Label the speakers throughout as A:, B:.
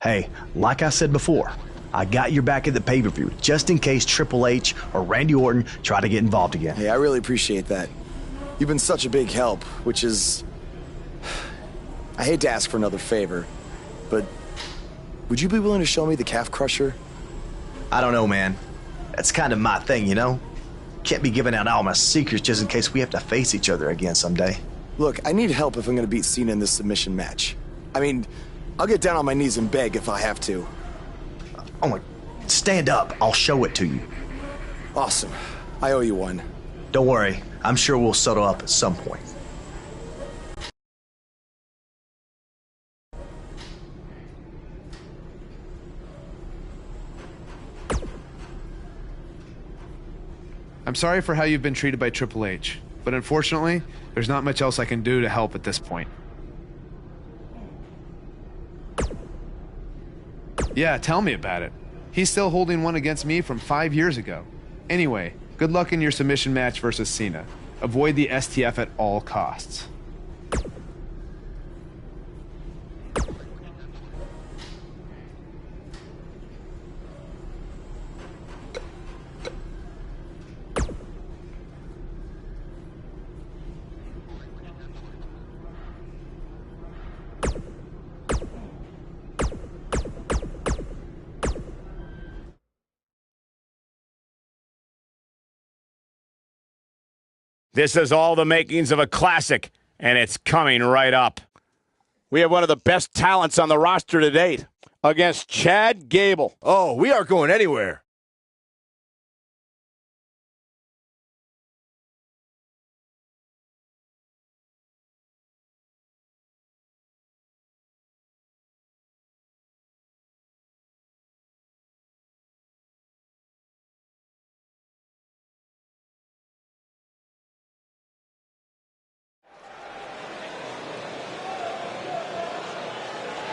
A: Hey, like I said before, I got your back at the pay-per-view just in case Triple H or Randy Orton try to get involved again.
B: Hey, I really appreciate that. You've been such a big help, which is... I hate to ask for another favor, but would you be willing to show me the calf crusher?
A: I don't know, man. That's kind of my thing, you know? Can't be giving out all my secrets just in case we have to face each other again someday.
B: Look, I need help if I'm going to beat Cena in this submission match. I mean, I'll get down on my knees and beg if I have to.
A: Oh my... Stand up. I'll show it to you.
B: Awesome. I owe you one.
A: Don't worry. I'm sure we'll settle up at some point.
C: I'm sorry for how you've been treated by Triple H, but unfortunately, there's not much else I can do to help at this point. Yeah, tell me about it. He's still holding one against me from 5 years ago. Anyway, good luck in your submission match versus Cena. Avoid the STF at all costs.
D: This is all the makings of a classic, and it's coming right up. We have one of the best talents on the roster to date against Chad Gable.
E: Oh, we aren't going anywhere.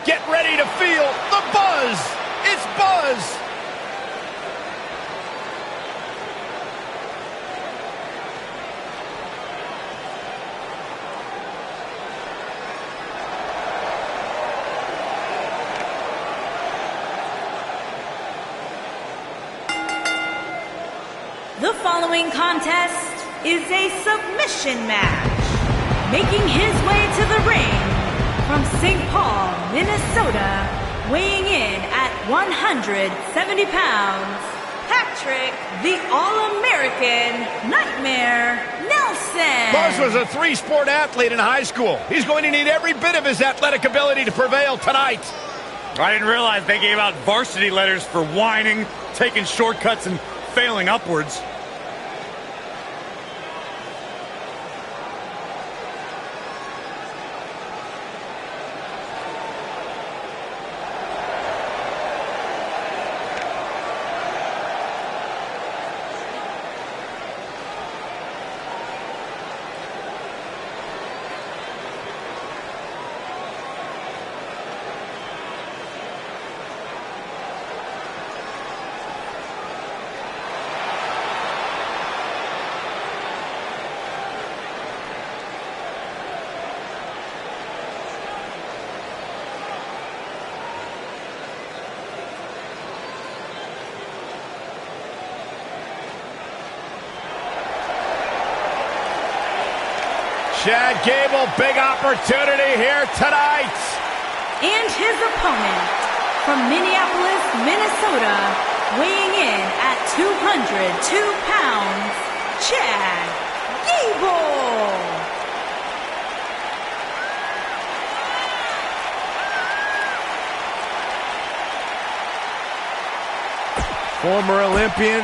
D: Get ready to feel the buzz. It's Buzz.
F: The following contest is a submission match. Making his way to the ring from St. Paul, Minnesota, weighing in at 170 pounds, Patrick the All-American Nightmare Nelson.
D: Buzz was a three-sport athlete in high school. He's going to need every bit of his athletic ability to prevail tonight.
G: I didn't realize they gave out varsity letters for whining, taking shortcuts, and failing upwards.
D: Chad Gable, big opportunity here tonight.
F: And his opponent from Minneapolis, Minnesota, weighing in at 202 pounds, Chad Gable.
E: Former Olympian.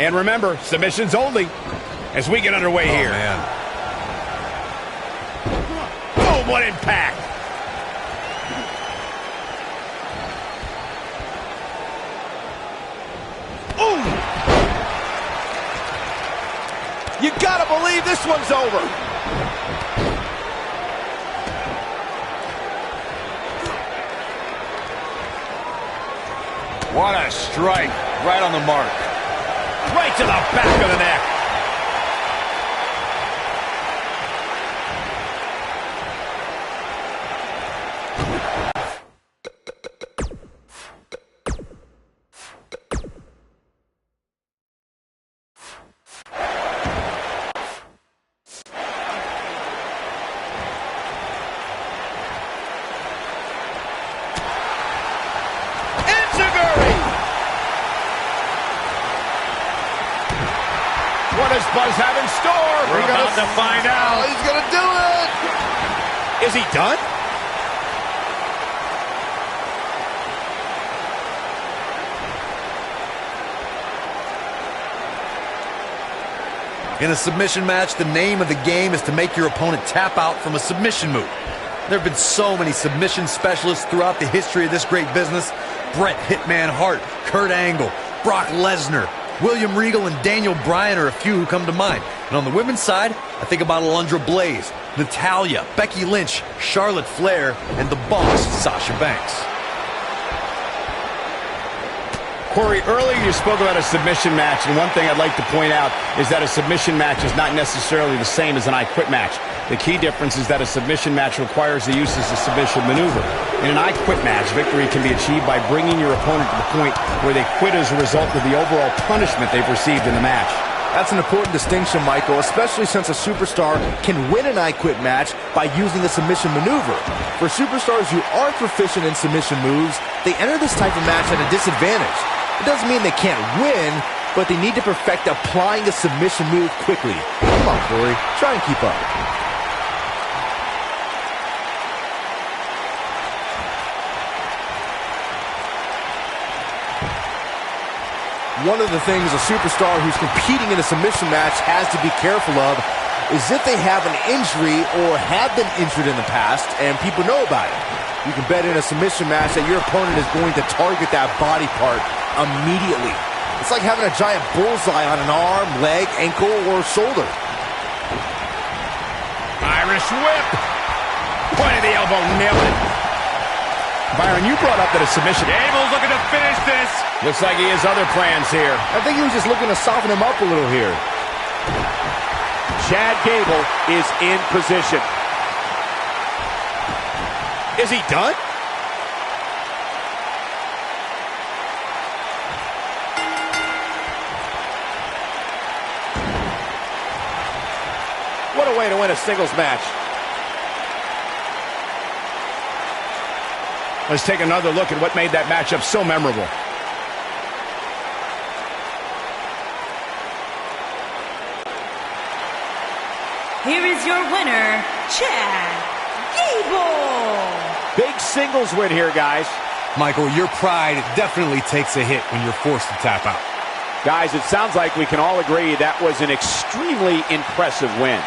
D: And remember, submissions only as we get underway here.
E: Man.
D: Boom, what impact.
E: Ooh! You gotta believe this one's over.
D: What a strike. Right on the mark. Right to the back of the neck. What does Buzz have in store?
G: We're about to find out.
E: He's gonna do it!
D: Is he done?
H: In a submission match, the name of the game is to make your opponent tap out from a submission move. There have been so many submission specialists throughout the history of this great business. Bret Hitman Hart, Kurt Angle, Brock Lesnar, William Regal, and Daniel Bryan are a few who come to mind. And on the women's side, I think about Alundra Blaze, Natalya, Becky Lynch, Charlotte Flair, and the boss, Sasha Banks.
D: Corey, earlier you spoke about a submission match, and one thing I'd like to point out is that a submission match is not necessarily the same as an I Quit match. The key difference is that a submission match requires the use of a submission maneuver. In an I Quit match, victory can be achieved by bringing your opponent to the point where they quit as a result of the overall punishment they've received in the match.
E: That's an important distinction, Michael, especially since a superstar can win an I Quit match by using a submission maneuver. For superstars who aren't proficient in submission moves, they enter this type of match at a disadvantage. It doesn't mean they can't win, but they need to perfect applying a submission move quickly. Come on, Corey, try and keep up. One of the things a superstar who's competing in a submission match has to be careful of is if they have an injury or have been injured in the past and people know about it. You can bet in a submission match that your opponent is going to target that body part immediately. It's like having a giant bullseye on an arm, leg, ankle, or shoulder.
D: Irish whip. Point of the elbow, nailed it. Byron, you brought up that a submission...
G: Gable's looking to finish this.
D: Looks like he has other plans here.
E: I think he was just looking to soften him up a little here.
D: Chad Gable is in position. Is he done? What a way to win a singles match. Let's take another look at what made that matchup so memorable.
F: Here is your winner, Chad Gable.
D: Big singles win here, guys.
H: Michael, your pride definitely takes a hit when you're forced to tap out.
D: Guys, it sounds like we can all agree that was an extremely impressive win.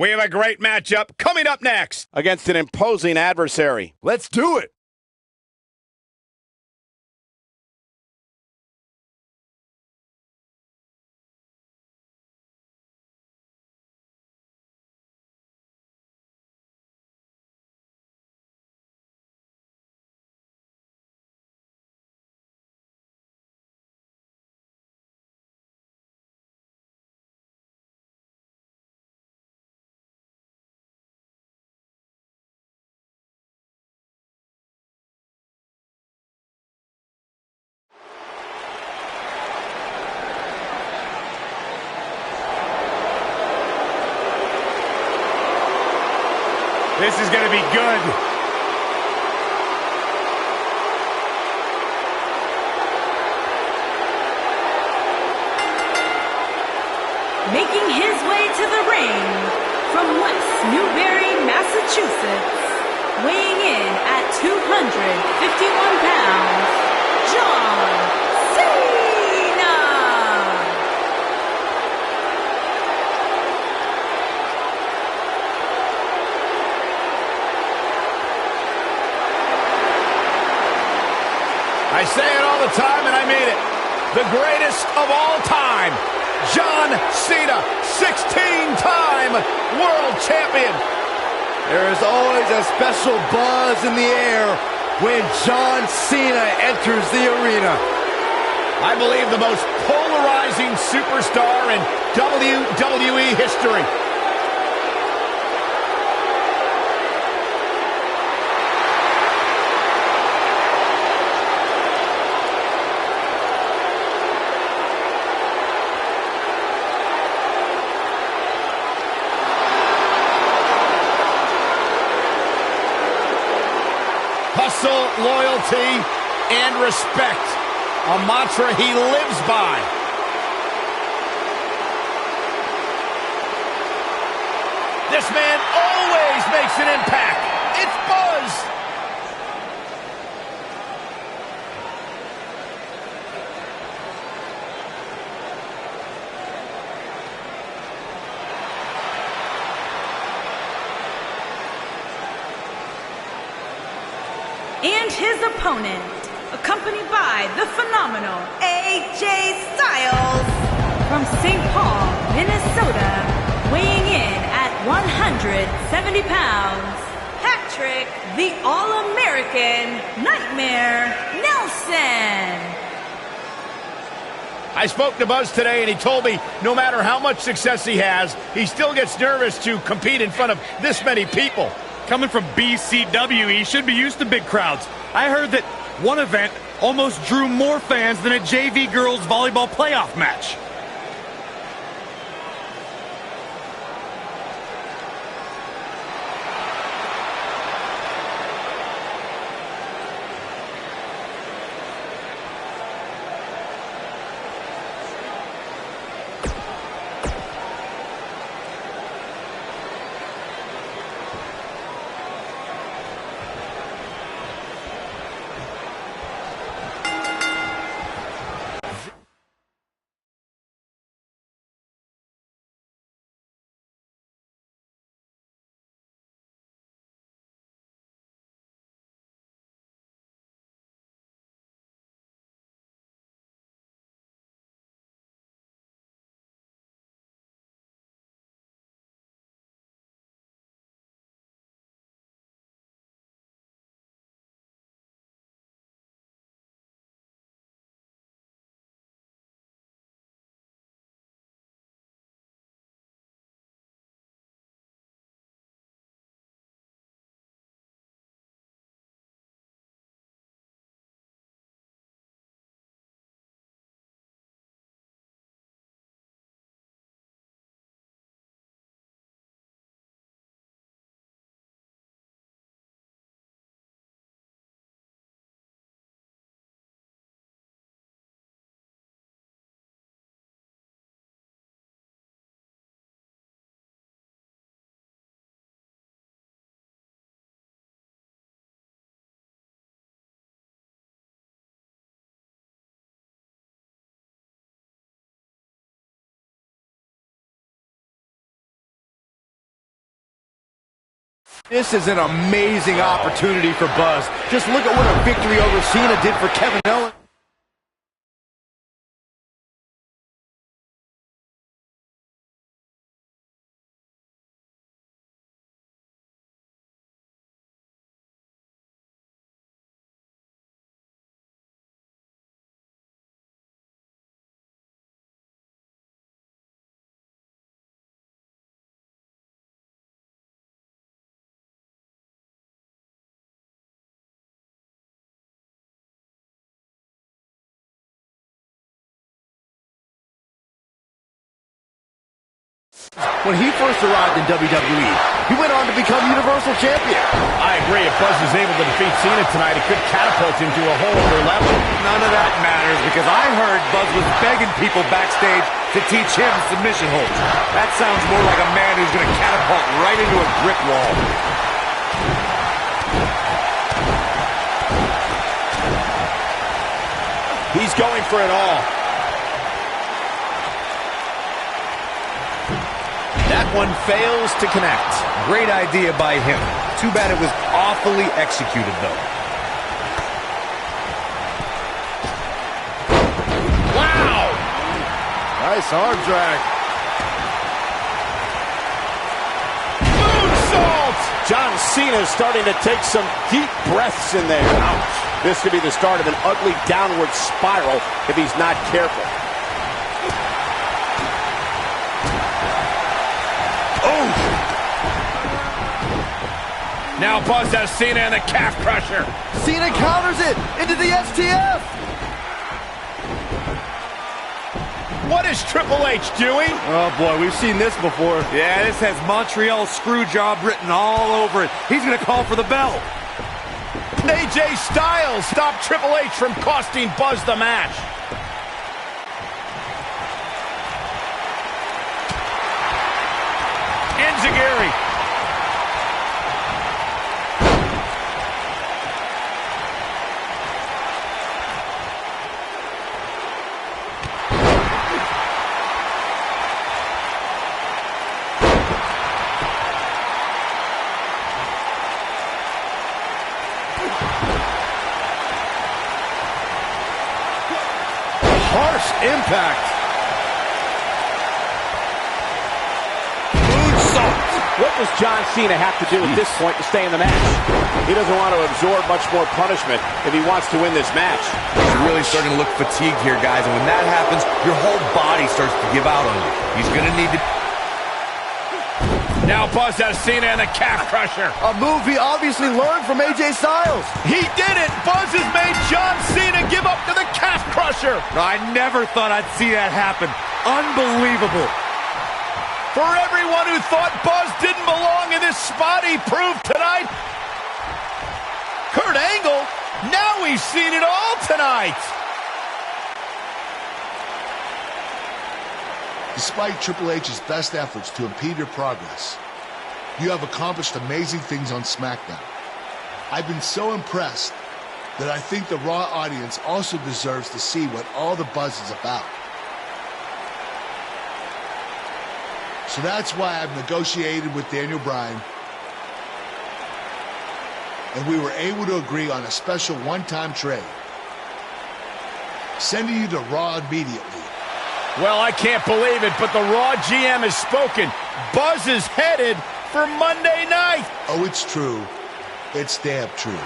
D: We have a great matchup coming up next against an imposing adversary.
E: Let's do it.
D: This is going to be good.
F: Making his way to the ring from West Newbury, Massachusetts, weighing in at 251 pounds, John Cena!
D: I say it all the time, and I mean it. The greatest of all time, John Cena, 16-time world champion.
E: There is always a special buzz in the air when John Cena enters the arena.
D: I believe the most polarizing superstar in WWE history. Hustle, loyalty, and respect. A mantra he lives by. This man always makes an impact. It's Buzz.
F: And his opponent, accompanied by the phenomenal AJ Styles from St. Paul, Minnesota, weighing in at 170 pounds, Patrick, the All-American Nightmare Nelson.
D: I spoke to Buzz today, and he told me no matter how much success he has, he still gets nervous to compete in front of this many people.
G: Coming from BCW, he should be used to big crowds. I heard that one event almost drew more fans than a JV girls volleyball playoff match.
E: This is an amazing opportunity for Buzz. Just look at what a victory over Cena did for Kevin Owens. When he first arrived in WWE, he went on to become Universal Champion.
D: I agree. If Buzz is able to defeat Cena tonight, it could catapult him to a whole other level.
G: None of that matters because I heard Buzz was begging people backstage to teach him submission holds. That sounds more like a man who's going to catapult right into a brick wall.
D: He's going for it all. That one fails to connect.
H: Great idea by him. Too bad it was awfully executed, though.
D: Wow!
E: Nice arm drag.
D: Moonsault! John Cena is starting to take some deep breaths in there. Ouch. This could be the start of an ugly downward spiral if he's not careful. Now Buzz has Cena in the calf crusher.
E: Cena counters it into the STF.
D: What is Triple H doing?
E: Oh, boy, we've seen this before.
G: Yeah, this has Montreal Screwjob written all over it. He's going to call for the bell.
D: AJ Styles stopped Triple H from costing Buzz the match. Enziguri.
E: Harsh impact.
D: Moonsault. What does John Cena have to do at this point to stay in the match? He doesn't want to absorb much more punishment if he wants to win this match.
H: He's really starting to look fatigued here, guys. And when that happens, your whole body starts to give out on you. He's going to need to...
D: Now Buzz has Cena in the calf crusher.
E: A move he obviously learned from AJ Styles.
D: He did it! Buzz has made John Cena give up to the calf crusher.
G: I never thought I'd see that happen. Unbelievable.
D: For everyone who thought Buzz didn't belong in this spot, he proved tonight. Kurt Angle, now we've seen it all tonight.
I: Despite Triple H's best efforts to impede your progress, you have accomplished amazing things on SmackDown. I've been so impressed that I think the Raw audience also deserves to see what all the buzz is about. So that's why I've negotiated with Daniel Bryan, and we were able to agree on a special one-time trade, sending you to Raw immediately.
D: Well, I can't believe it, but the Raw GM has spoken. Buzz is headed for Monday night.
I: Oh, it's true. It's damn true.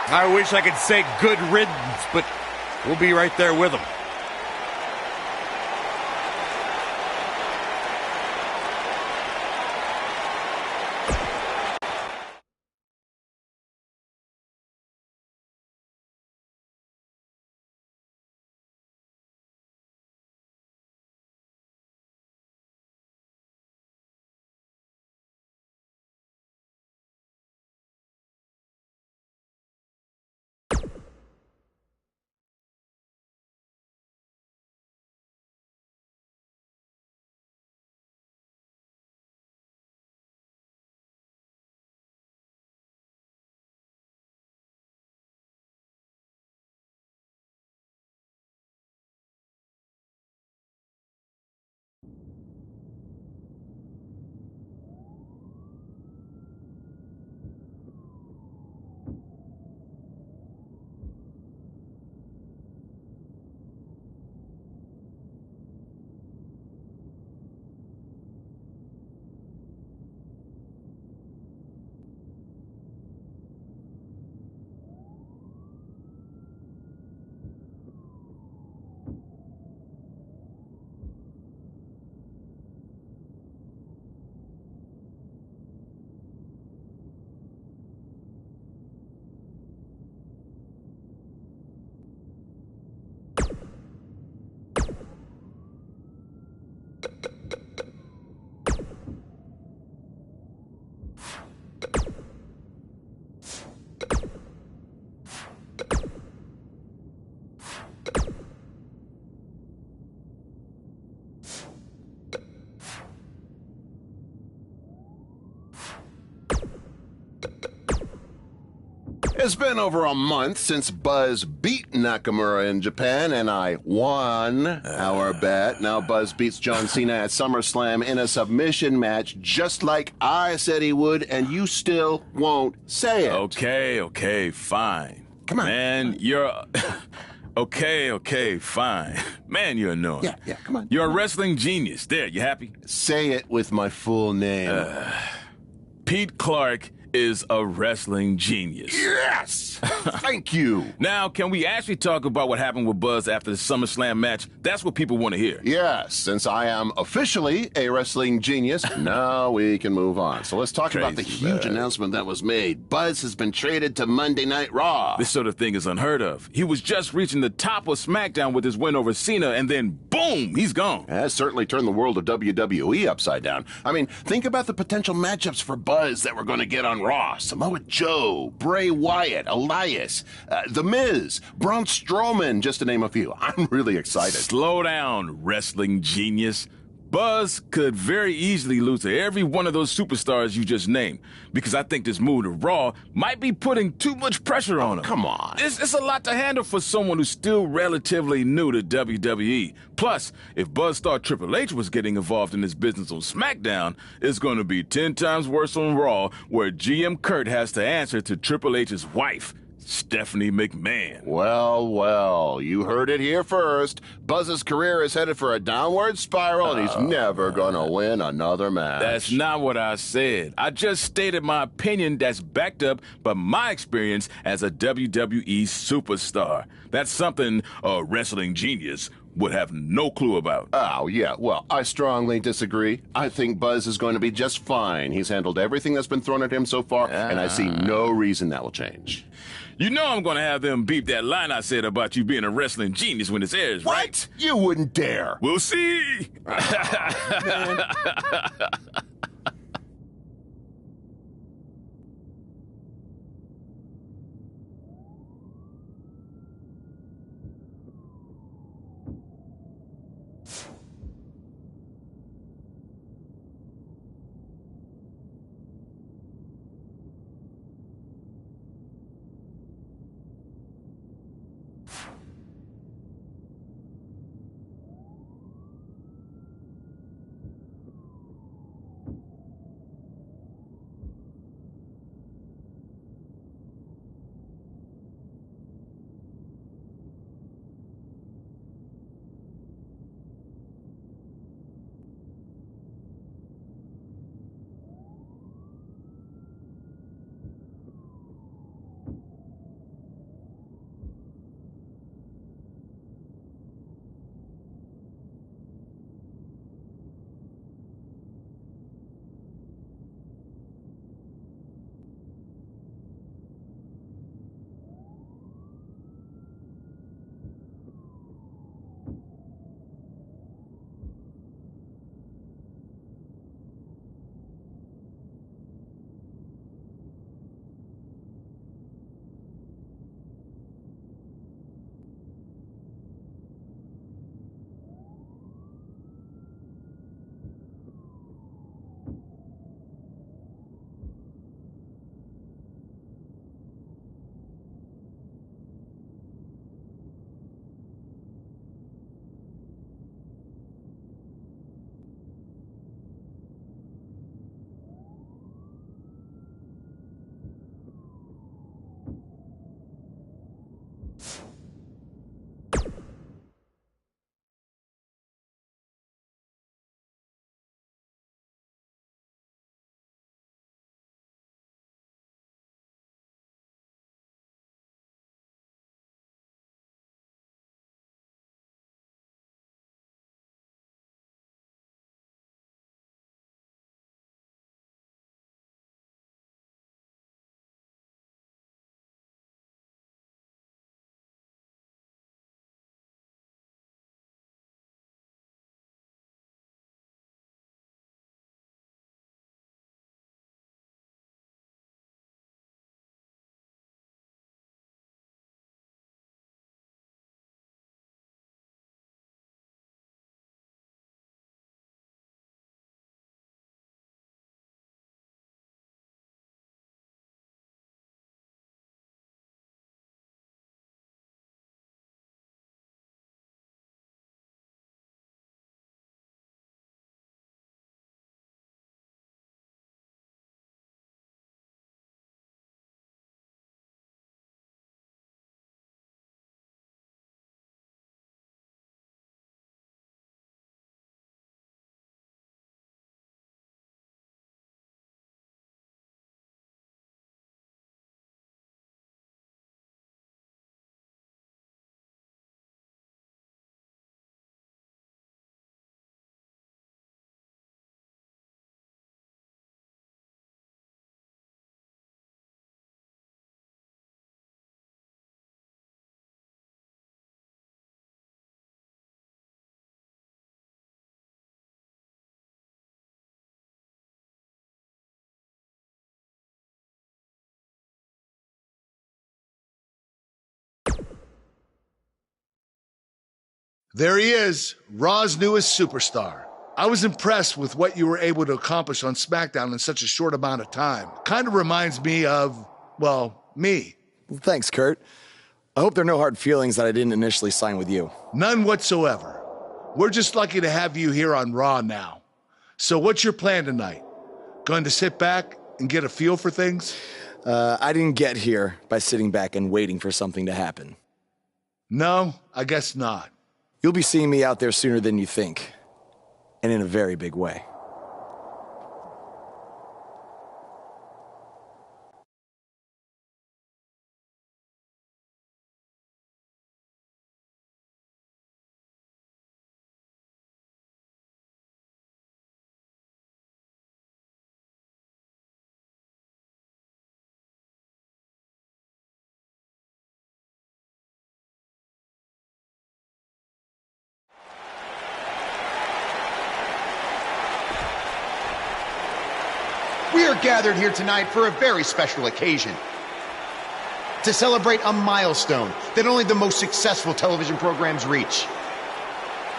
G: I wish I could say good riddance, but we'll be right there with him.
J: It's been over a month since Buzz beat Nakamura in Japan, and I won our bet. Now Buzz beats John Cena at SummerSlam in a submission match, just like I said he would, and you still won't say it.
K: Okay, fine.
J: Come on.
K: Man, you're... Okay, fine. Man, you're annoying.
J: Yeah, come on.
K: You're a wrestling genius. There, you happy?
J: Say it with my full name.
K: Pete Clark is a wrestling genius.
J: Yes! Thank you.
K: Now, can we actually talk about what happened with Buzz after the SummerSlam match? That's what people want to hear.
J: Yes, since I am officially a wrestling genius, now we can move on. So let's talk about the huge announcement that was made. Buzz has been traded to Monday Night Raw.
K: This sort of thing is unheard of. He was just reaching the top of SmackDown with his win over Cena, and then boom, he's gone.
J: That certainly turned the world of WWE upside down. I mean, think about the potential matchups for Buzz that we're going to get on Raw. Samoa Joe, Bray Wyatt, Elias, The Miz, Braun Strowman, just to name a few. I'm really excited.
K: Slow down, wrestling genius. Buzz could very easily lose to every one of those superstars you just named, because I think this move to Raw might be putting too much pressure on him.
J: Come on.
K: It's a lot to handle for someone who's still relatively new to WWE. Plus, if Buzz thought Triple H was getting involved in this business on SmackDown, it's going to be 10 times worse on Raw, where GM Kurt has to answer to Triple H's wife, Stephanie McMahon.
J: Well, you heard it here first. Buzz's career is headed for a downward spiral, and he's never gonna win another match.
K: That's not what I said. I just stated my opinion that's backed up by my experience as a WWE superstar. That's something a wrestling genius would have no clue about.
J: Oh, yeah, well, I strongly disagree. I think Buzz is going to be just fine. He's handled everything that's been thrown at him so far, and I see no reason that will change.
K: You know I'm going to have them beep that line I said about you being a wrestling genius when this airs, right?
J: What? You wouldn't dare.
K: We'll see.
I: There he is, Raw's newest superstar. I was impressed with what you were able to accomplish on SmackDown in such a short amount of time. Kind of reminds me of, well, me.
B: Well, thanks, Kurt. I hope there are no hard feelings that I didn't initially sign with you.
I: None whatsoever. We're just lucky to have you here on Raw now. So what's your plan tonight? Going to sit back and get a feel for things?
B: I didn't get here by sitting back and waiting for something to happen.
I: No, I guess not.
B: You'll be seeing me out there sooner than you think. And in a very big way.
L: We are gathered here tonight for a very special occasion. To celebrate a milestone that only the most successful television programs reach.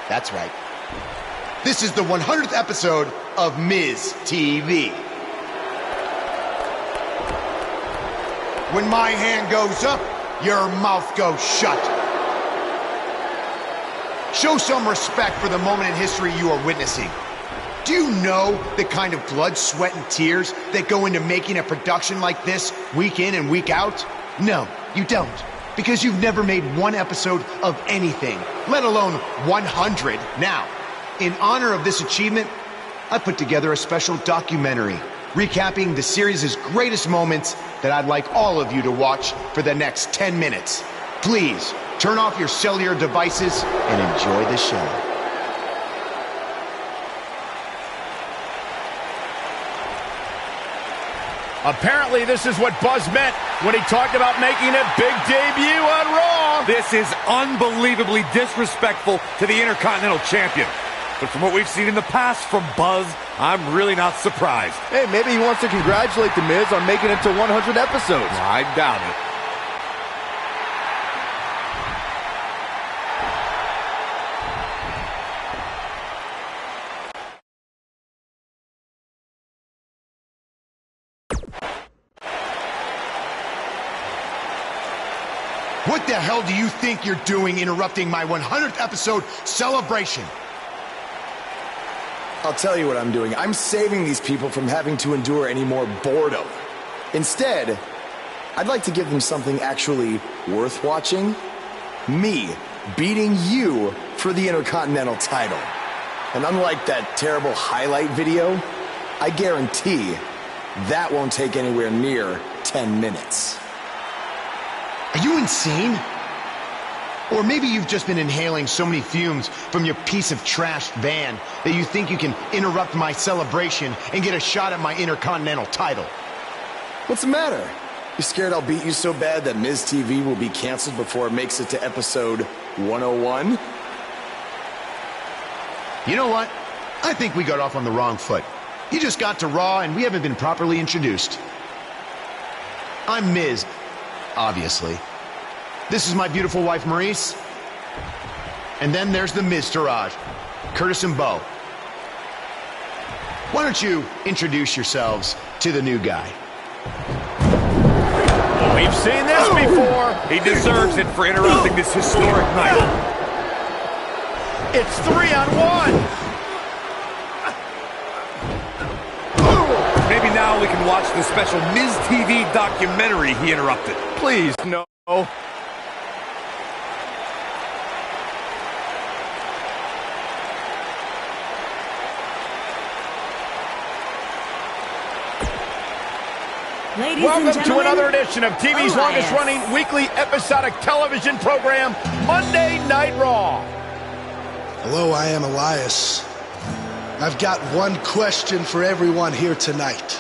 L: That's right. This is the 100th episode of Miz TV. When my hand goes up, your mouth goes shut. Show some respect for the moment in history you are witnessing. Do you know the kind of blood, sweat, and tears that go into making a production like this week in and week out? No, you don't. Because you've never made one episode of anything, let alone 100. Now, in honor of this achievement, I put together a special documentary recapping the series' greatest moments that I'd like all of you to watch for the next 10 minutes. Please, turn off your cellular devices and enjoy the show.
D: Apparently, this is what Buzz meant when he talked about making a big debut on Raw.
G: This is unbelievably disrespectful to the Intercontinental Champion. But from what we've seen in the past from Buzz, I'm really not surprised.
E: Hey, maybe he wants to congratulate The Miz on making it to 100 episodes.
G: I doubt it.
L: What the hell do you think you're doing interrupting my 100th episode celebration?
B: I'll tell you what I'm doing. I'm saving these people from having to endure any more boredom. Instead, I'd like to give them something actually worth watching. Me beating you for the Intercontinental title. And unlike that terrible highlight video, I guarantee that won't take anywhere near 10 minutes.
L: Are you insane? Or maybe you've just been inhaling so many fumes from your piece of trash van that you think you can interrupt my celebration and get a shot at my Intercontinental title.
B: What's the matter? You scared I'll beat you so bad that Miz TV will be canceled before it makes it to episode 101?
L: You know what? I think we got off on the wrong foot. You just got to Raw and we haven't been properly introduced. I'm Miz, obviously. This is my beautiful wife, Maurice. And then there's the Miztourage, Curtis and Bo. Why don't you introduce yourselves to the new guy?
D: We've seen this before.
G: He deserves it for interrupting this historic night.
D: It's 3-on-1.
G: Maybe now we can watch the special Miz TV documentary he interrupted.
E: Please, no.
F: Ladies
D: Welcome
F: and
D: to
F: gentlemen,
D: another edition of TV's
F: Elias.
D: longest-running weekly episodic television program, Monday Night Raw.
M: Hello, I am Elias. I've got one question for everyone here tonight.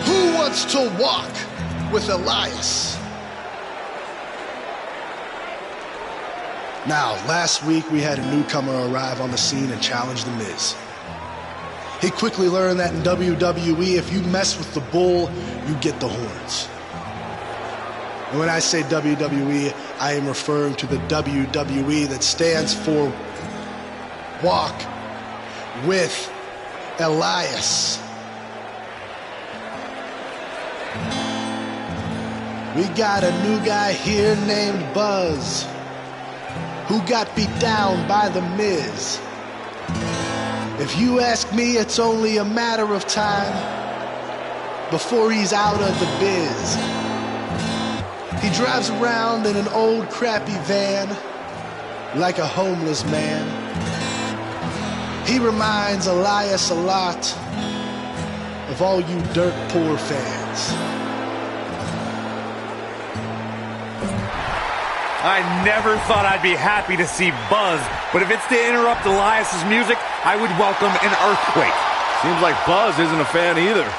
M: Who wants to walk with Elias? Now, last week we had a newcomer arrive on the scene and challenge The Miz. He quickly learned that in WWE, if you mess with the bull, you get the horns. And when I say WWE, I am referring to the WWE that stands for Walk with Elias. We got a new guy here named Buzz, who got beat down by The Miz. If you ask me, it's only a matter of time before he's out of the biz. He drives around in an old crappy van like a homeless man. He reminds Elias a lot of all you dirt poor fans.
G: I never thought I'd be happy to see Buzz, but if it's to interrupt Elias's music, I would welcome an earthquake.
N: Seems like Buzz isn't a fan either.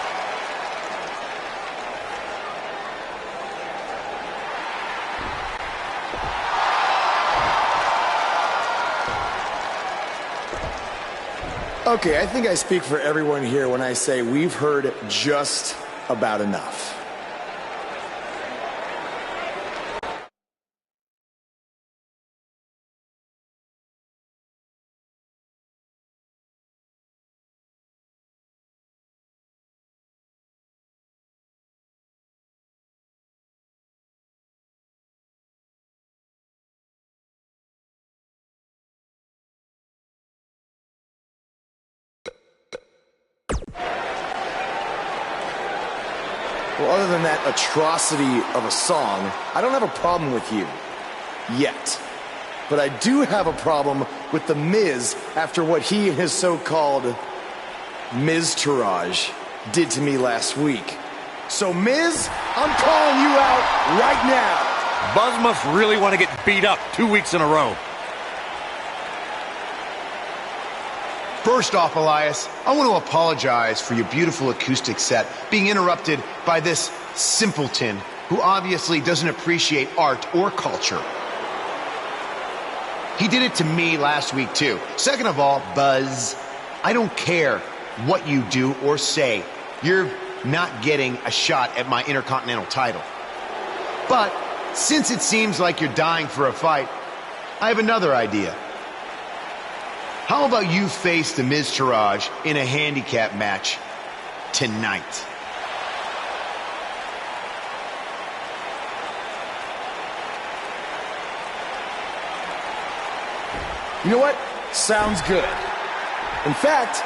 B: Okay, I think I speak for everyone here when I say we've heard just about enough. Well, other than that atrocity of a song, I don't have a problem with you. Yet. But I do have a problem with The Miz after what he and his so-called Miz-tourage did to me last week. So, Miz, I'm calling you out right now.
G: Buzz must really want to get beat up 2 weeks in a row.
L: First off, Elias, I want to apologize for your beautiful acoustic set being interrupted by this simpleton who obviously doesn't appreciate art or culture. He did it to me last week, too. Second of all, Buzz, I don't care what you do or say. You're not getting a shot at my Intercontinental title. But since it seems like you're dying for a fight, I have another idea. How about you face the Miz-tourage in a handicap match tonight?
B: You know what? Sounds good. In fact,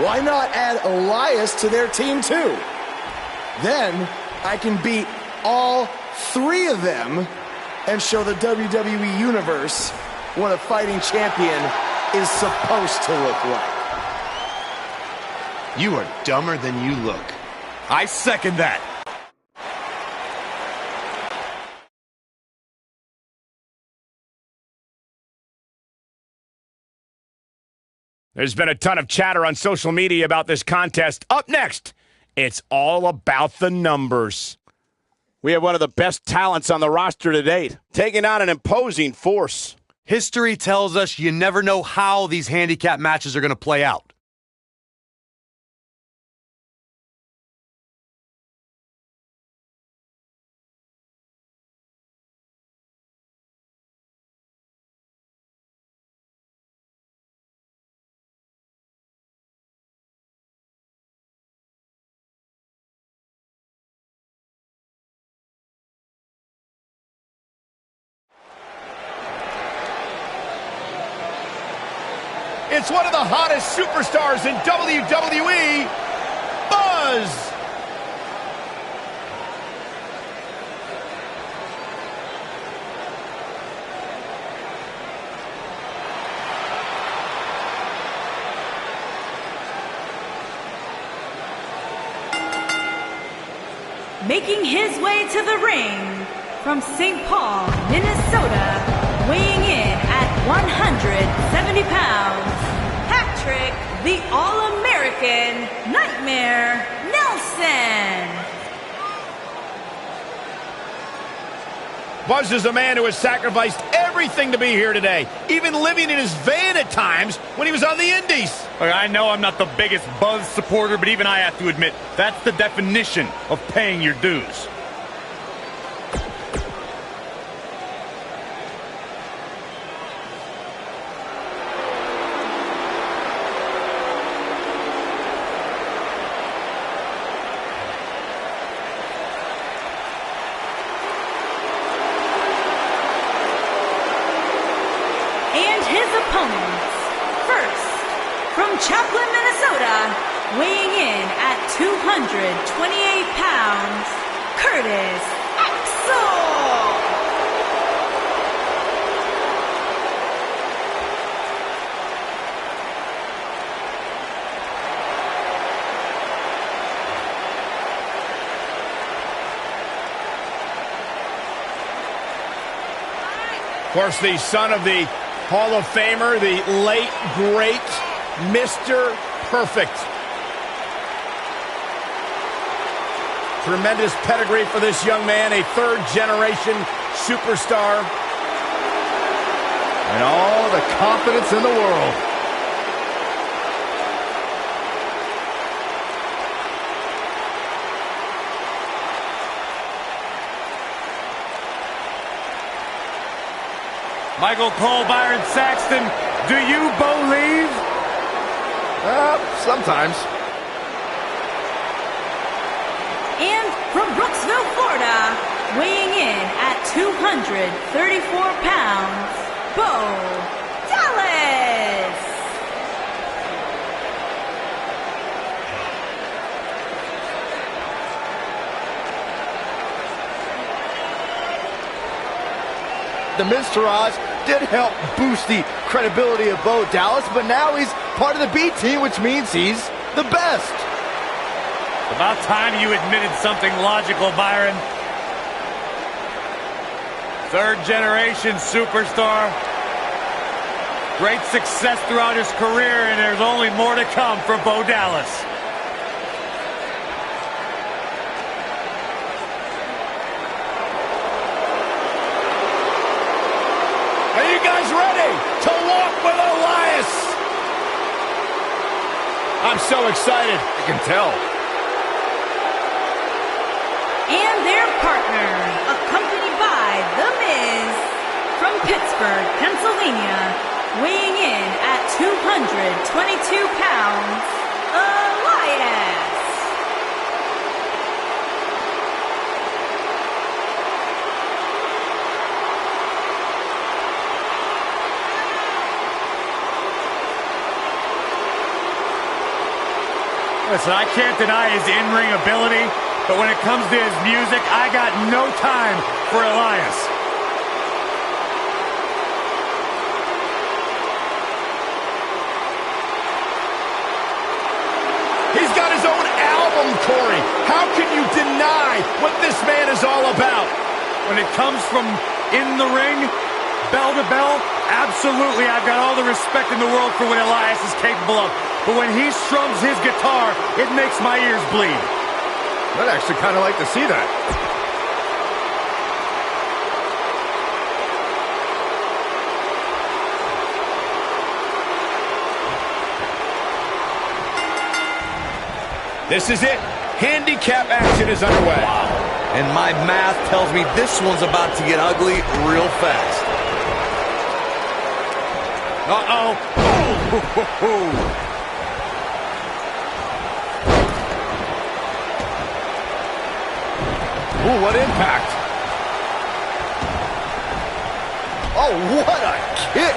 B: why not add Elias to their team too? Then I can beat all three of them and show the WWE Universe what a fighting champion is supposed to look like.
L: You are dumber than you look.
G: I second that.
D: There's been a ton of chatter on social media about this contest. Up next, it's all about the numbers. We have one of the best talents on the roster to date, taking on an imposing force.
E: History tells us you never know how these handicap matches are going to play out.
D: It's one of the hottest superstars in WWE, Buzz!
F: Making his way to the ring from St. Paul, Minnesota, weighing in at 170 pounds, Patrick, the All-American Nightmare Nelson.
D: Buzz is a man who has sacrificed everything to be here today, even living in his van at times when he was on the Indies.
G: Look, I know I'm not the biggest Buzz supporter, but even I have to admit, that's the definition of paying your dues.
F: opponents. First, from Chaplin, Minnesota, weighing in at 228 pounds, Curtis Axel.
D: Of course, the son of the Hall of Famer, the late, great Mr. Perfect. Tremendous pedigree for this young man, a third-generation superstar.
E: And all the confidence in the world.
G: Michael Cole, Byron Saxton, do you believe?
E: Sometimes.
F: And from Brooksville, Florida, weighing in at 234 pounds, Bo Dallas.
E: The Miztourage did help boost the credibility of Bo Dallas, but now he's part of the B team, which means he's the best.
G: About time you admitted something logical, Byron. Third generation superstar. Great success throughout his career, and there's only more to come for Bo Dallas.
D: Are you guys ready to walk with Elias? I'm so excited.
E: I can tell.
F: And their partner, accompanied by The Miz, from Pittsburgh, Pennsylvania, weighing in at 222 pounds, Elias.
G: Listen, I can't deny his in-ring ability, but when it comes to his music, I got no time for Elias.
D: He's got his own album, Corey. How can you deny what this man is all about?
G: When it comes from in the ring, bell to bell, absolutely, I've got all the respect in the world for what Elias is capable of. But when he strums his guitar, it makes my ears bleed.
E: I'd actually kind of like to see that.
D: This is it. Handicap action is underway.
H: And my math tells me this one's about to get ugly real fast.
G: Uh-oh.
E: Ooh, what impact. Oh, what a kick.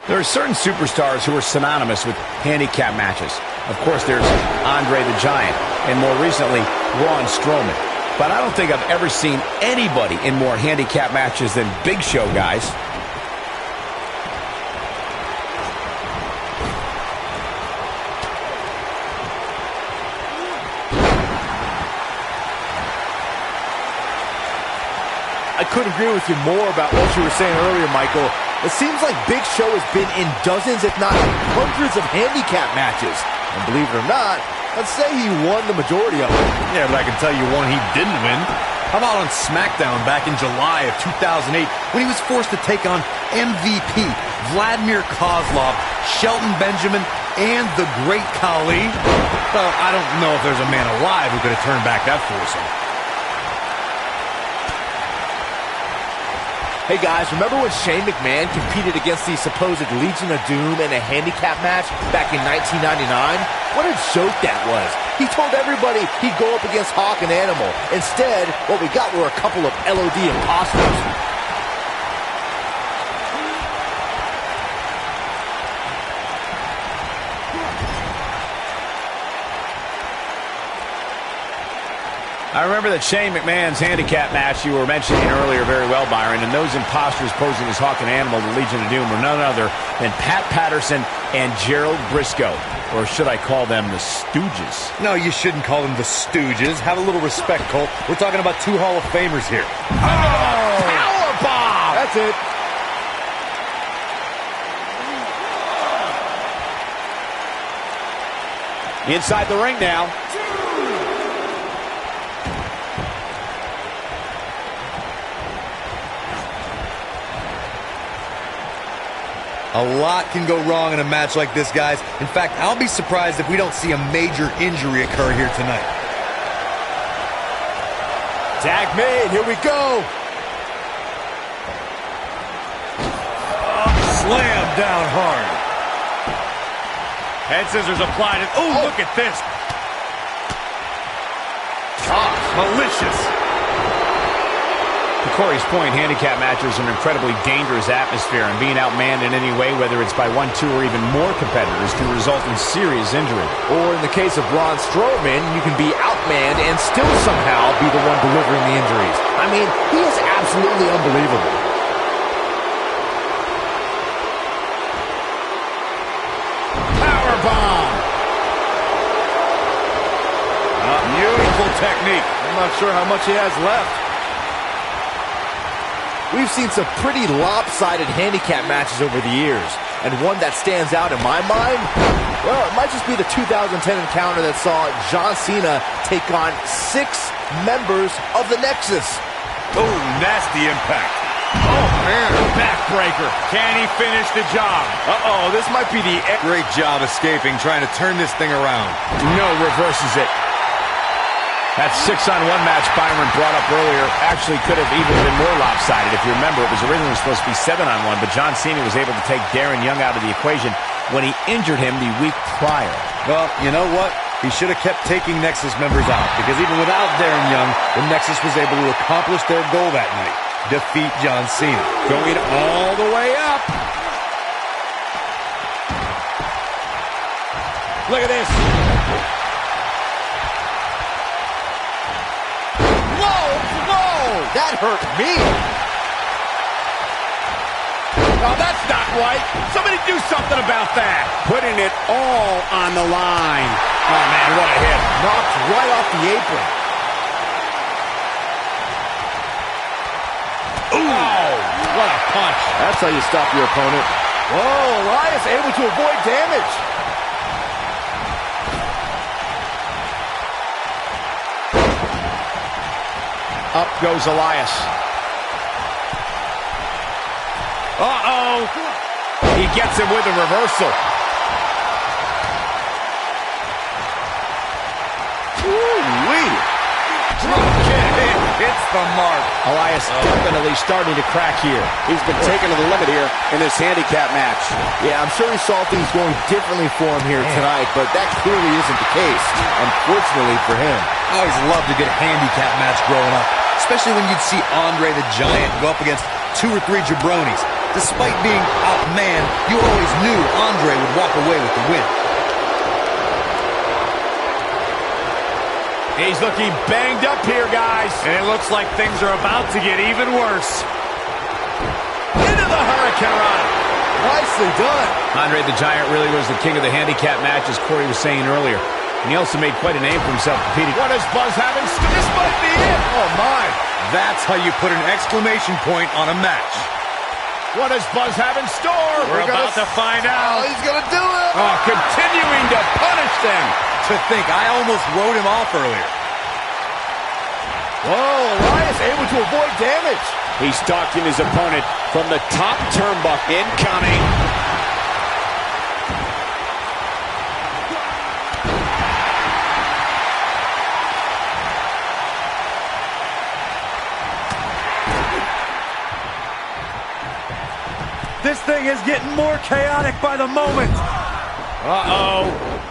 D: There are certain superstars who are synonymous with handicap matches. Of course, there's Andre the Giant, and more recently, Braun Strowman. But I don't think I've ever seen anybody in more handicap matches than Big Show, guys.
E: I couldn't agree with you more about what you were saying earlier, Michael. It seems like Big Show has been in dozens, if not hundreds of handicap matches. And believe it or not, let's say he won the majority of them.
N: Yeah, but I can tell you one he didn't win. How about on SmackDown back in July of 2008 when he was forced to take on MVP, Vladimir Kozlov, Shelton Benjamin, and the Great Khali? Well, I don't know if there's a man alive who could have turned back that foursome.
E: Hey guys, remember when Shane McMahon competed against the supposed Legion of Doom in a handicap match back in 1999? What a joke that was. He told everybody he'd go up against Hawk and Animal. Instead, what we got were a couple of LOD imposters.
D: I remember that Shane McMahon's handicap match you were mentioning earlier very well, Byron, and those imposters posing as Hawk and Animal, the Legion of Doom, were none other than Pat Patterson and Gerald Briscoe. Or should I call them the Stooges?
N: No, you shouldn't call them the Stooges. Have a little respect, Colt. We're talking about two Hall of Famers here.
D: Oh! Powerbomb!
E: That's it.
D: Inside the ring now.
H: A lot can go wrong in a match like this, guys. In fact, I'll be surprised if we don't see a major injury occur here tonight.
E: Tag made, here we go.
N: Slam down hard. Head scissors applied. Oh, look at this. Malicious.
D: To Corey's point, handicap matches are an incredibly dangerous atmosphere, and being outmanned in any way, whether it's by one, two, or even more competitors, can result in serious injury.
E: Or in the case of Braun Strowman, you can be outmanned and still somehow be the one delivering the injuries. I mean, he is absolutely unbelievable.
D: Powerbomb!
N: Beautiful technique. I'm not sure how much he has left.
E: We've seen some pretty lopsided handicap matches over the years, and one that stands out in my mind, well, it might just be the 2010 encounter that saw John Cena take on 6 members of the Nexus.
N: Oh, nasty impact. Oh, man.
D: Backbreaker. Can he finish the job?
N: Uh-oh, this might be the great job escaping, trying to turn this thing around.
D: No, reverses it. That 6-on-1 match Byron brought up earlier actually could have even been more lopsided. If you remember, it was originally supposed to be 7-on-1, but John Cena was able to take Darren Young out of the equation when he injured him the week prior.
N: Well, you know what? He should have kept taking Nexus members out, because even without Darren Young, the Nexus was able to accomplish their goal that night, defeat John Cena.
D: Going all the way up. Look at this.
E: That hurt me.
D: Oh, that's not right. Somebody do something about that. Putting it all on the line. Oh, man, what a hit.
E: Knocked right off the apron.
D: Ooh, what a punch.
N: That's how you stop your opponent.
E: Whoa, Elias able to avoid damage.
D: Up goes Elias. Uh-oh. He gets him with a reversal.
N: Woo-wee. Drop kick. Hits the mark.
D: Elias definitely starting to crack here.
O: He's been taken to the limit here in this handicap match.
E: Yeah, I'm sure he saw things going differently for him here tonight, but that clearly isn't the case, unfortunately for him.
H: I always loved a good handicap match growing up, especially when you'd see Andre the Giant go up against 2 or 3 jabronis.
N: Despite being outmanned, you always knew Andre would walk away with the win.
D: He's looking banged up here, guys.
G: And it looks like things are about to get even worse.
D: Into the Hurricanrana.
E: Nicely done.
D: Andre the Giant really was the king of the handicap match, as Corey was saying earlier. And he also made quite a name for himself competing. What is Buzz having? This might be it.
E: Oh, my. That's how you put an exclamation point on a match.
D: What does Buzz have in store?
G: We're about to find out.
E: Oh, he's going to do it.
D: Oh, continuing to punish them.
N: To think, I almost wrote him off earlier.
E: Whoa, Elias able to avoid damage.
O: He's stalking his opponent from the top turnbuckle. Incoming.
G: This thing is getting more chaotic by the moment.
D: Uh-oh.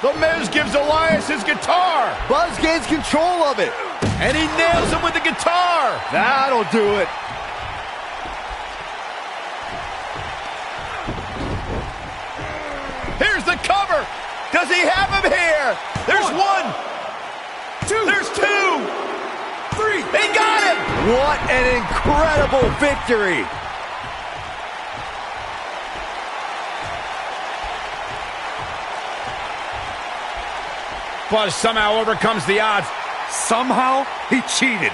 D: The Miz gives Elias his guitar.
E: Buzz gains control of it.
D: And he nails him with the guitar.
E: That'll do it.
D: Here's the cover. Does he have him here? There's one. Two. There's two. Three. He got him.
E: What an incredible victory.
D: Buzz somehow overcomes the odds.
G: Somehow, he cheated.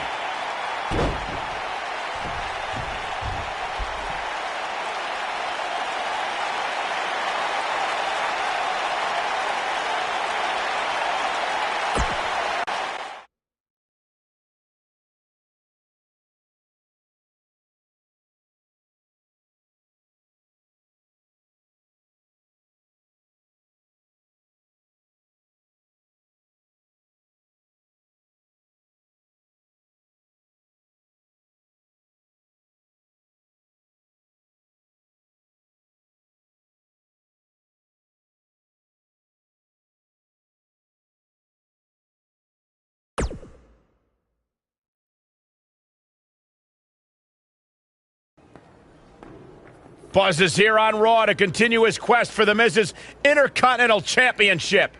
D: Buzz is here on Raw to continue his quest for the Miz's Intercontinental Championship.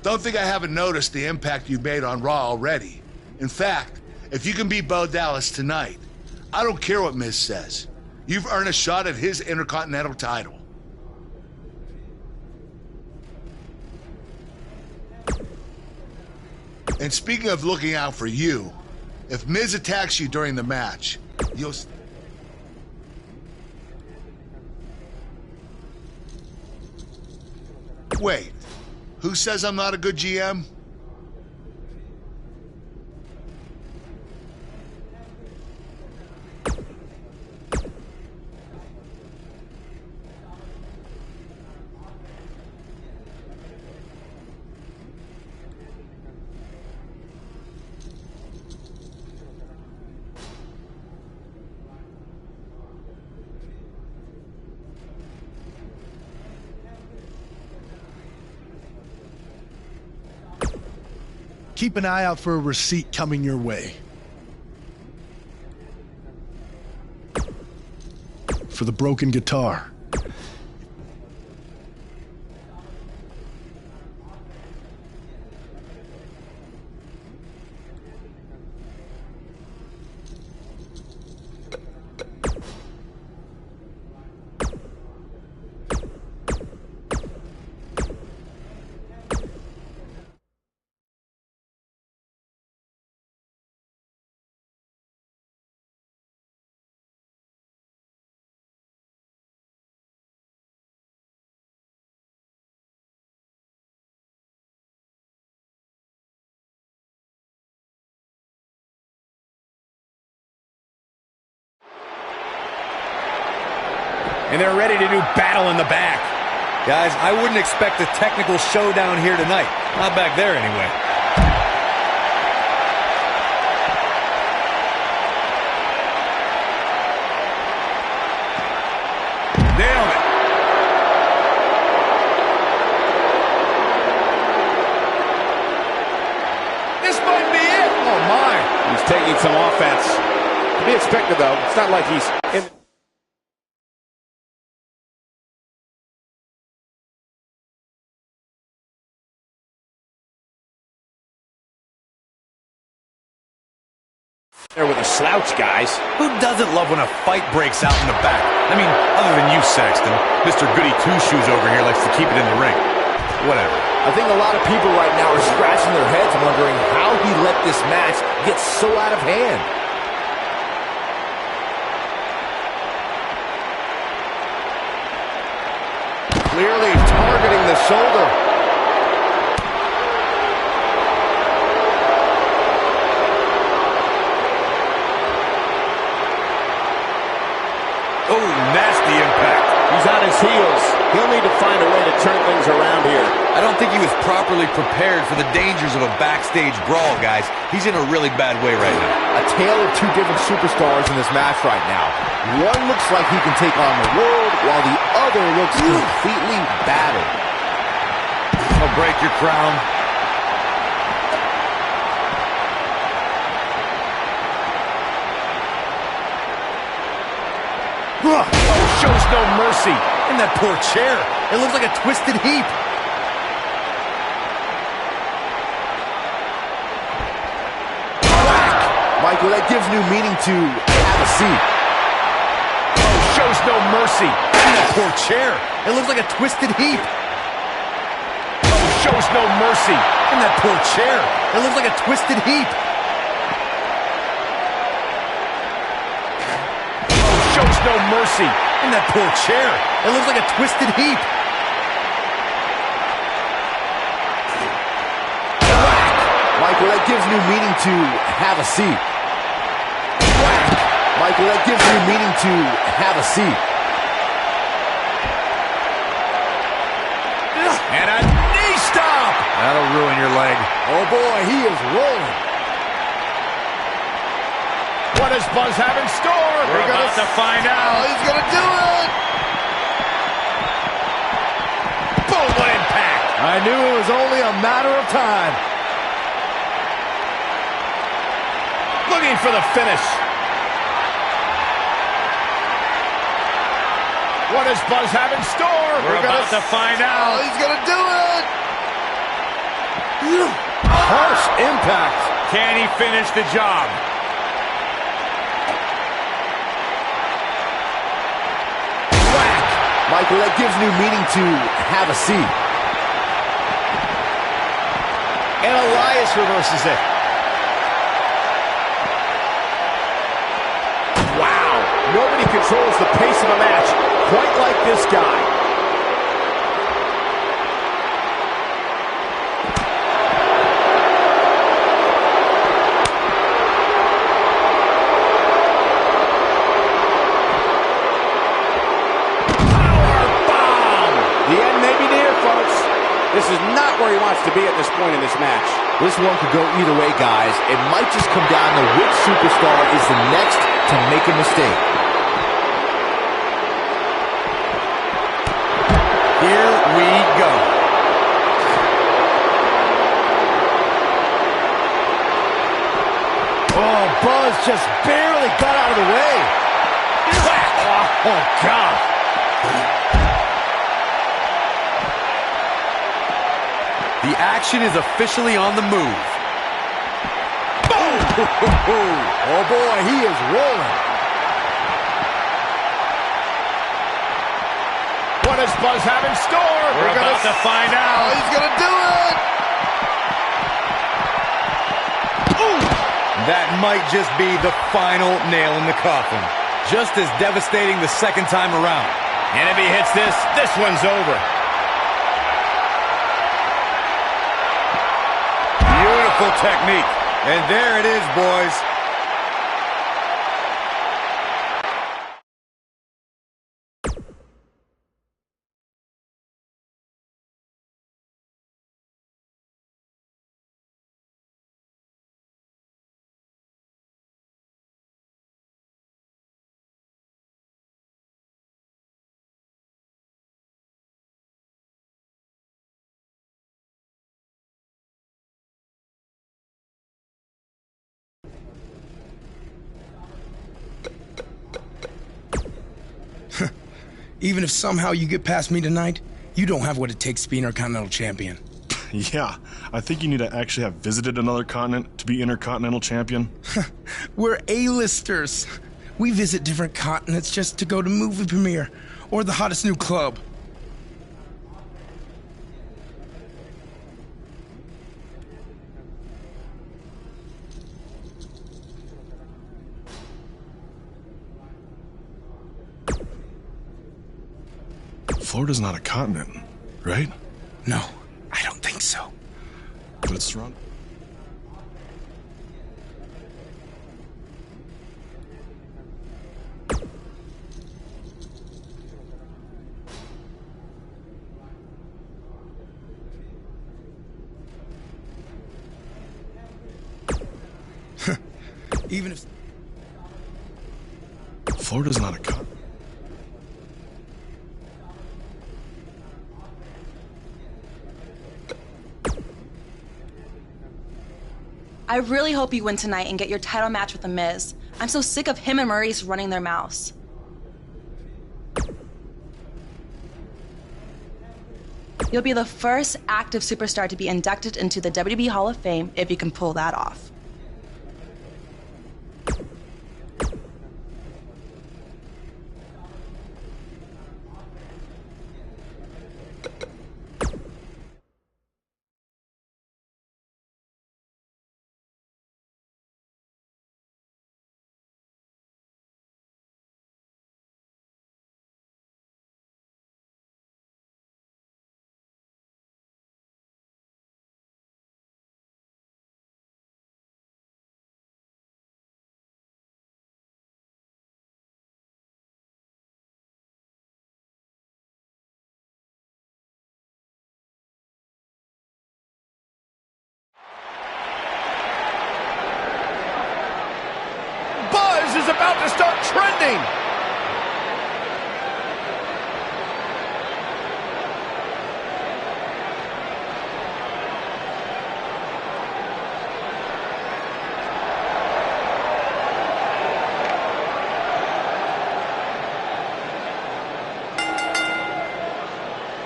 I: Don't think I haven't noticed the impact you've made on Raw already. In fact, if you can beat Bo Dallas tonight, I don't care what Miz says. You've earned a shot at his Intercontinental title. And speaking of looking out for you, if Miz attacks you during the match, you'll... Wait, who says I'm not a good GM?
M: Keep an eye out for a receipt coming your way. For the broken guitar.
D: And they're ready to do battle in the back.
N: Guys, I wouldn't expect a technical showdown here tonight. Not back there, anyway.
D: Nailed it. This might be it. Oh, my. He's taking some offense. To be expected, though. It's not like he's in... there with a slouch, guys.
N: Who doesn't love when a fight breaks out in the back? I mean, other than you, Saxton. Mr. Goody Two-Shoes over here likes to keep it in the ring. Whatever.
E: I think a lot of people right now are scratching their heads wondering how he let this match get so out of hand. Clearly targeting the shoulder.
N: Oh, nasty impact.
O: He's on his heels. He'll need to find a way to turn things around here.
N: I don't think he was properly prepared for the dangers of a backstage brawl, guys. He's in a really bad way right now.
E: A tale of two different superstars in this match right now. One looks like he can take on the world, while the other looks completely battered.
N: I'll break your crown.
D: Oh, shows no mercy.
N: In that poor chair. It looks like a twisted heap.
E: Whack! Michael, that gives new meaning to have a seat.
D: Oh, shows no mercy.
N: In that poor chair. It looks like a twisted heap.
D: Oh, shows no mercy.
N: In that poor chair. It looks like a twisted heap.
D: Shows no mercy.
N: In that poor chair. It looks like a twisted heap.
E: Whack! Michael, that gives new meaning to have a seat. Whack! Michael, that gives new meaning to have a seat.
D: And a knee stop.
N: That'll ruin your leg.
E: Oh boy, he is rolling.
D: What does Buzz have in store? We're about to find out.
E: He's gonna do it!
D: Boom, what impact.
E: I knew it was only a matter of time.
D: Looking for the finish. What does Buzz have in store? We're about to find out.
E: He's gonna do it! Harsh impact.
D: Can he finish the job?
E: Michael, that gives new meaning to have a seat.
D: And Elias reverses it. Wow. Nobody controls the pace of a match quite like this guy. This is not where he wants to be at this point in this match.
E: This one could go either way, guys. It might just come down to which superstar is the next to make a mistake.
N: Here we go.
E: Oh, Buzz just barely got out of the way.
D: Oh, God.
N: The action is officially on the move.
E: Boom! Oh boy, he is rolling.
D: What does Buzz have in store? We're about to find out.
E: Oh, he's gonna do it!
N: Ooh! That might just be the final nail in the coffin. Just as devastating the second time around.
D: And if he hits this, this one's over.
N: Beautiful technique. And there it is, boys.
P: Even if somehow you get past me tonight, you don't have what it takes to be Intercontinental Champion.
Q: Yeah, I think you need to actually have visited another continent to be Intercontinental Champion.
P: We're A-listers. We visit different continents just to go to movie premiere or the hottest new club.
Q: Florida's not a continent, right?
P: No, I don't think so.
Q: But it's surrounded.
P: Even if...
Q: Florida's not a continent.
R: I really hope you win tonight and get your title match with The Miz. I'm so sick of him and Maurice running their mouths. You'll be the first active superstar to be inducted into the WWE Hall of Fame if you can pull that off.
E: Is about to start trending.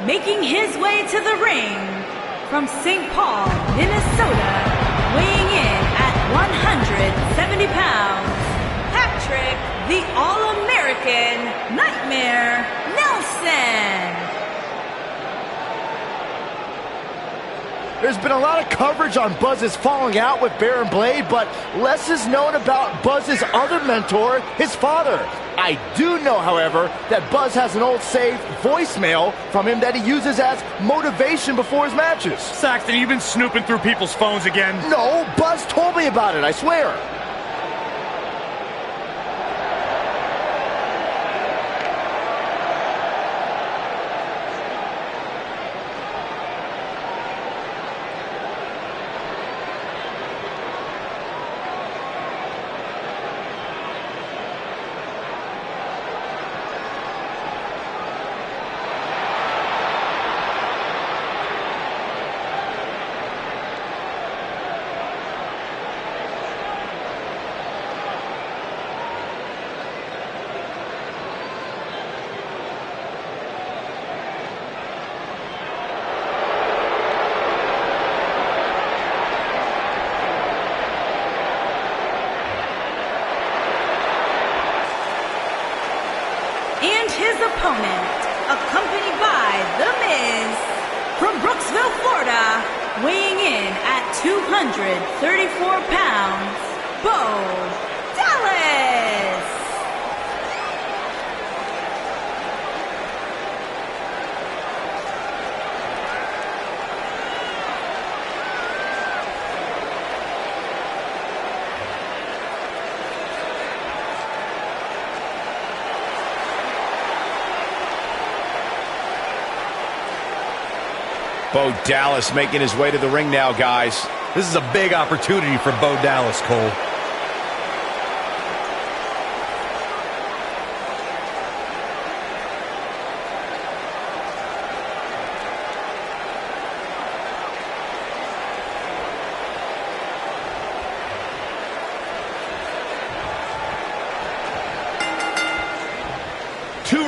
F: Making his way to the ring from St. Paul, Minnesota, weighing in at 170 pounds. Patrick, the All-American Nightmare Nelson.
E: There's been a lot of coverage on Buzz's falling out with Baron Blade, but less is known about Buzz's other mentor, his father. I do know, however, that Buzz has an old saved voicemail from him that he uses as motivation before his matches.
G: Saxton, you've been snooping through people's phones again?
E: No, Buzz told me about it, I swear.
F: And his opponent, accompanied by The Miz, from Brooksville, Florida, weighing in at 234 pounds, Bo Dallas.
O: Bo Dallas making his way to the ring now, guys.
N: This is a big opportunity for Bo Dallas, Cole.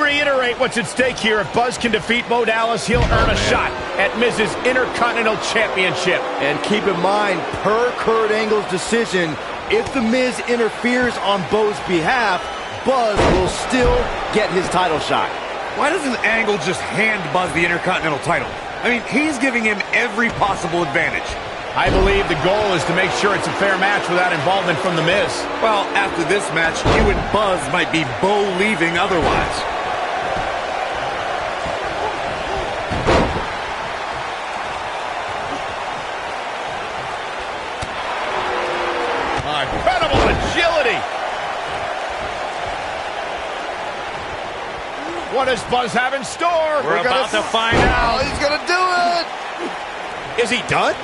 D: reiterate what's at stake here. If Buzz can defeat Bo Dallas, he'll earn a shot at Miz's Intercontinental Championship.
E: And keep in mind, per Kurt Angle's decision, if The Miz interferes on Bo's behalf, Buzz will still get his title shot.
G: Why doesn't Angle just hand Buzz the Intercontinental title? I mean, he's giving him every possible advantage.
D: I believe the goal is to make sure it's a fair match without involvement from The Miz.
G: Well, after this match, you and Buzz might be Bo leaving otherwise.
D: Incredible agility. What does Buzz have in store?
G: We're about to find out.
E: Oh, he's gonna do it!
D: Is he done?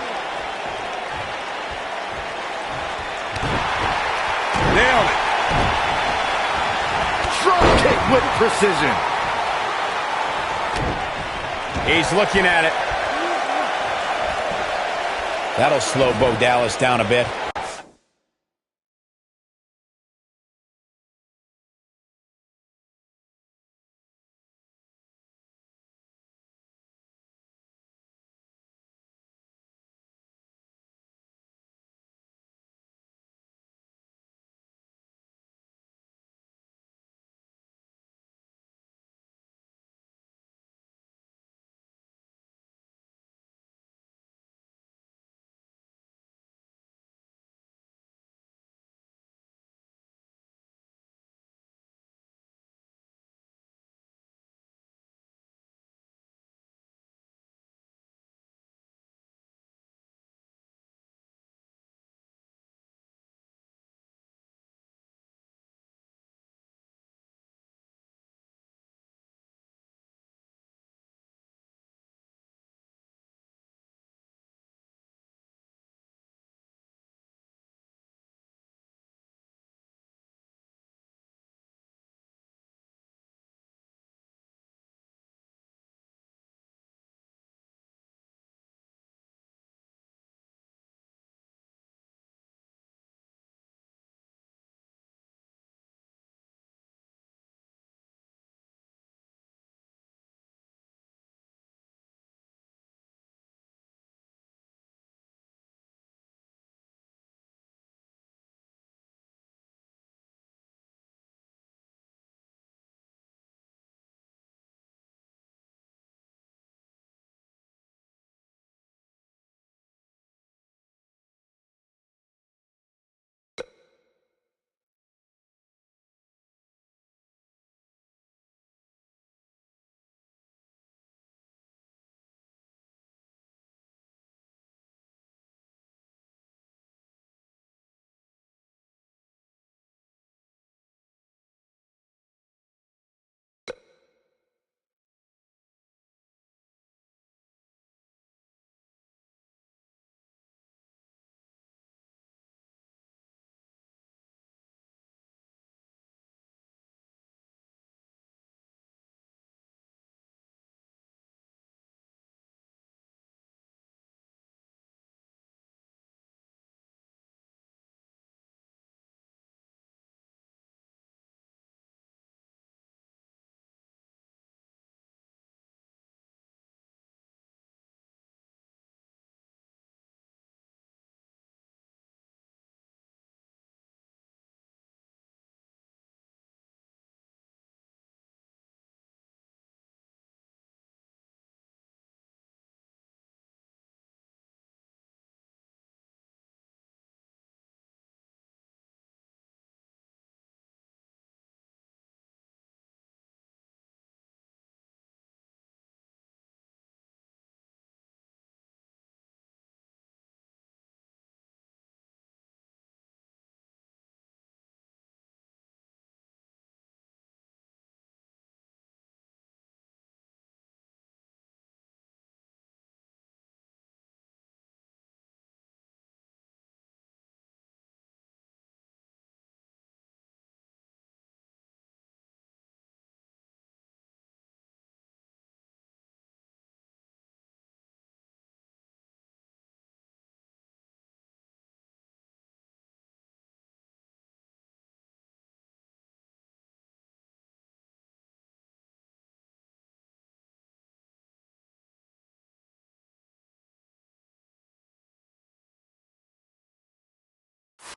G: Nailed it.
E: Drop kick with precision.
D: He's looking at it. That'll slow Bo Dallas down a bit.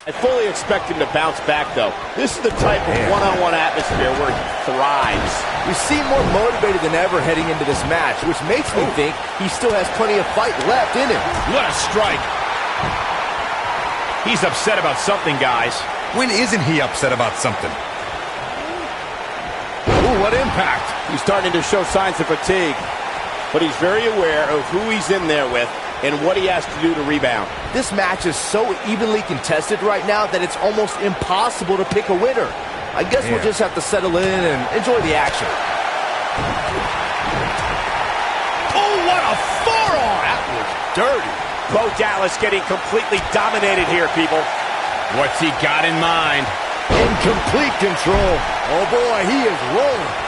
O: I fully expect him to bounce back, though. This is the type of one-on-one atmosphere where he thrives.
E: We seem more motivated than ever heading into this match, which makes me think he still has plenty of fight left in him.
O: What a strike. He's upset about something, guys.
H: When isn't he upset about something?
O: Ooh, what impact. He's starting to show signs of fatigue, but he's very aware of who he's in there with and what he has to do to rebound.
E: This match is so evenly contested right now that it's almost impossible to pick a winner. I guess we'll just have to settle in and enjoy the action.
O: Oh, what a forearm! That was dirty. Bo Dallas getting completely dominated here, people. What's he got in mind?
E: In complete control. Oh boy, he is rolling.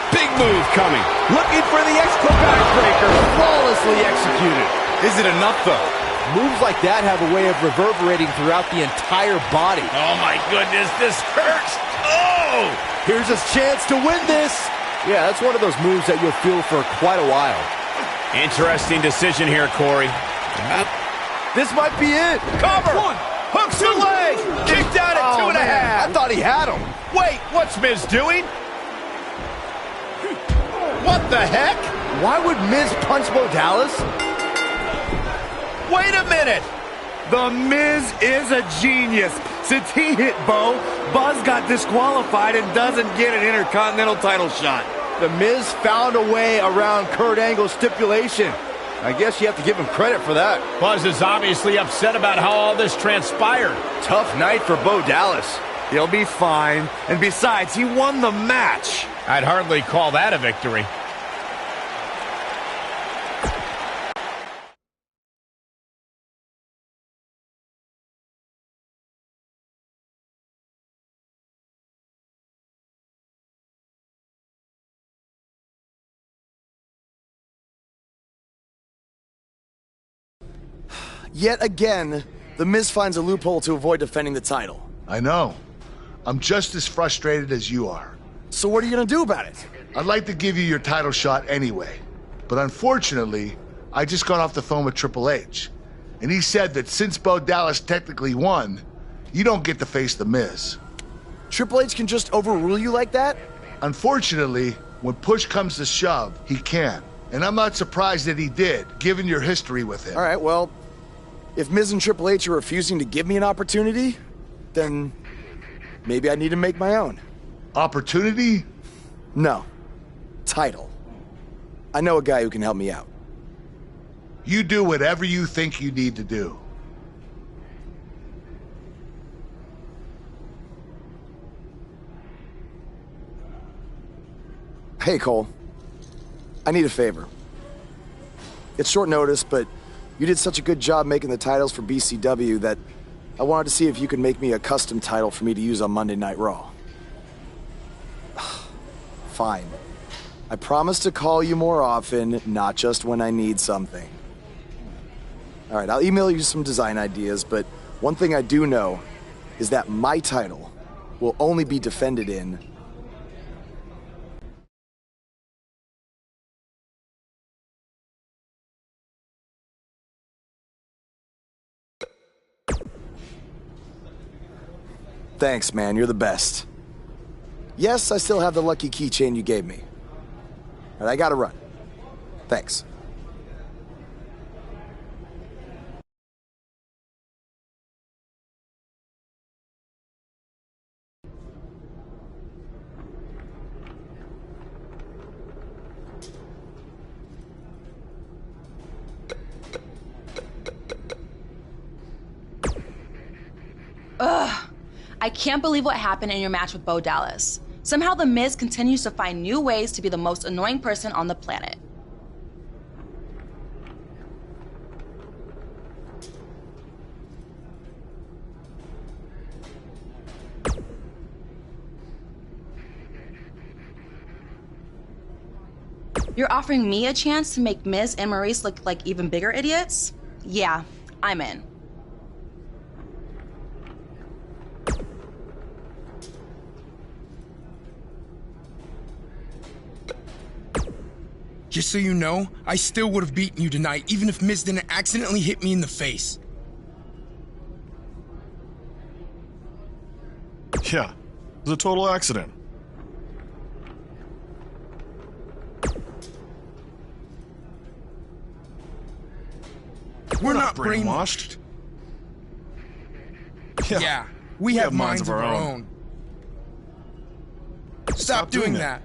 O: Big move coming. Looking for the extra backbreaker. Flawlessly executed.
E: Is it enough, though? Moves like that have a way of reverberating throughout the entire body.
O: Oh, my goodness, this hurts. Oh!
E: Here's his chance to win this. Yeah, that's one of those moves that you'll feel for quite a while.
O: Interesting decision here, Corey.
E: This might be it.
O: Cover. One. Hooks the leg. Kicked out at 2.5.
E: I thought he had him.
O: Wait, what's Miz doing? What the heck?
E: Why would Miz punch Bo Dallas?
O: Wait a minute.
G: The Miz is a genius. Since he hit Bo, Buzz got disqualified and doesn't get an Intercontinental title shot.
E: The Miz found a way around Kurt Angle's stipulation. I guess you have to give him credit for that.
O: Buzz is obviously upset about how all this transpired.
E: Tough night for Bo Dallas.
G: He'll be fine. And besides, he won the match.
O: I'd hardly call that a victory.
B: Yet again, The Miz finds a loophole to avoid defending the title.
I: I know. I'm just as frustrated as you are.
B: So what are you gonna do about it?
I: I'd like to give you your title shot anyway. But unfortunately, I just got off the phone with Triple H. And he said that since Bo Dallas technically won, you don't get to face The Miz.
B: Triple H can just overrule you like that?
I: Unfortunately, when push comes to shove, he can. And I'm not surprised that he did, given your history with him.
B: All right, well, if Miz and Triple H are refusing to give me an opportunity, then maybe I need to make my own.
I: Opportunity?
B: No. Title. I know a guy who can help me out.
I: You do whatever you think you need to do.
B: Hey, Cole. I need a favor. It's short notice, but you did such a good job making the titles for BCW that I wanted to see if you could make me a custom title for me to use on Monday Night Raw. Fine. I promise to call you more often, not just when I need something. All right, I'll email you some design ideas, but one thing I do know is that my title will only be defended in Thanks, man. You're the best. Yes, I still have the lucky keychain you gave me. All right, I gotta run. Thanks.
R: Ugh. I can't believe what happened in your match with Bo Dallas. Somehow The Miz continues to find new ways to be the most annoying person on the planet. You're offering me a chance to make Miz and Maurice look like even bigger idiots? Yeah, I'm in.
P: Just so you know, I still would have beaten you tonight, even if Miz didn't accidentally hit me in the face.
Q: Yeah, it was a total accident.
P: We're not
Q: brainwashed.
P: Yeah, we have minds of our own. Stop doing that.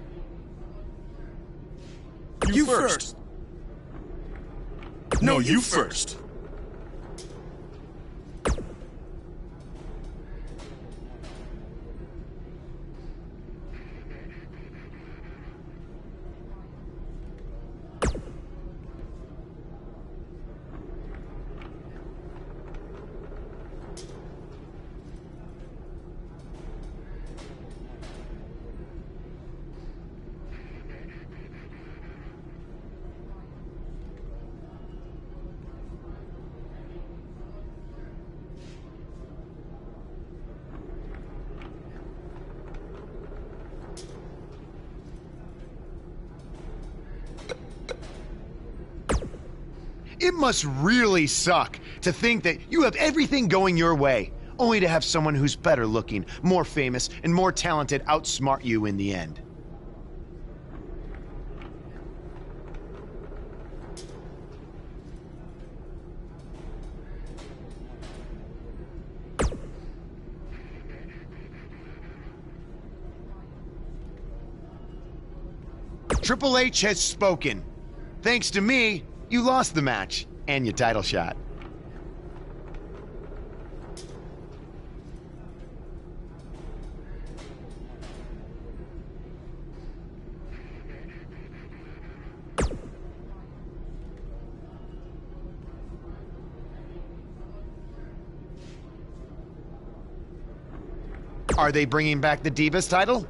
P: You first.
Q: No, you first.
L: It must really suck to think that you have everything going your way, only to have someone who's better looking, more famous, and more talented outsmart you in the end. Triple H has spoken. Thanks to me, you lost the match and your title shot. Are they bringing back the Divas title?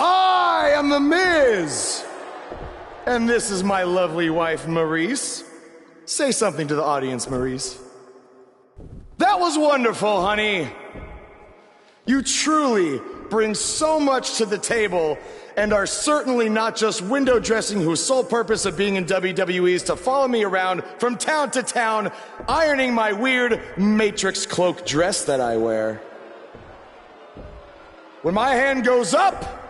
B: I am The Miz! And this is my lovely wife, Maurice. Say something to the audience, Maurice. That was wonderful, honey. You truly bring so much to the table and are certainly not just window dressing whose sole purpose of being in WWE is to follow me around from town to town, ironing my weird Matrix cloak dress that I wear. When my hand goes up,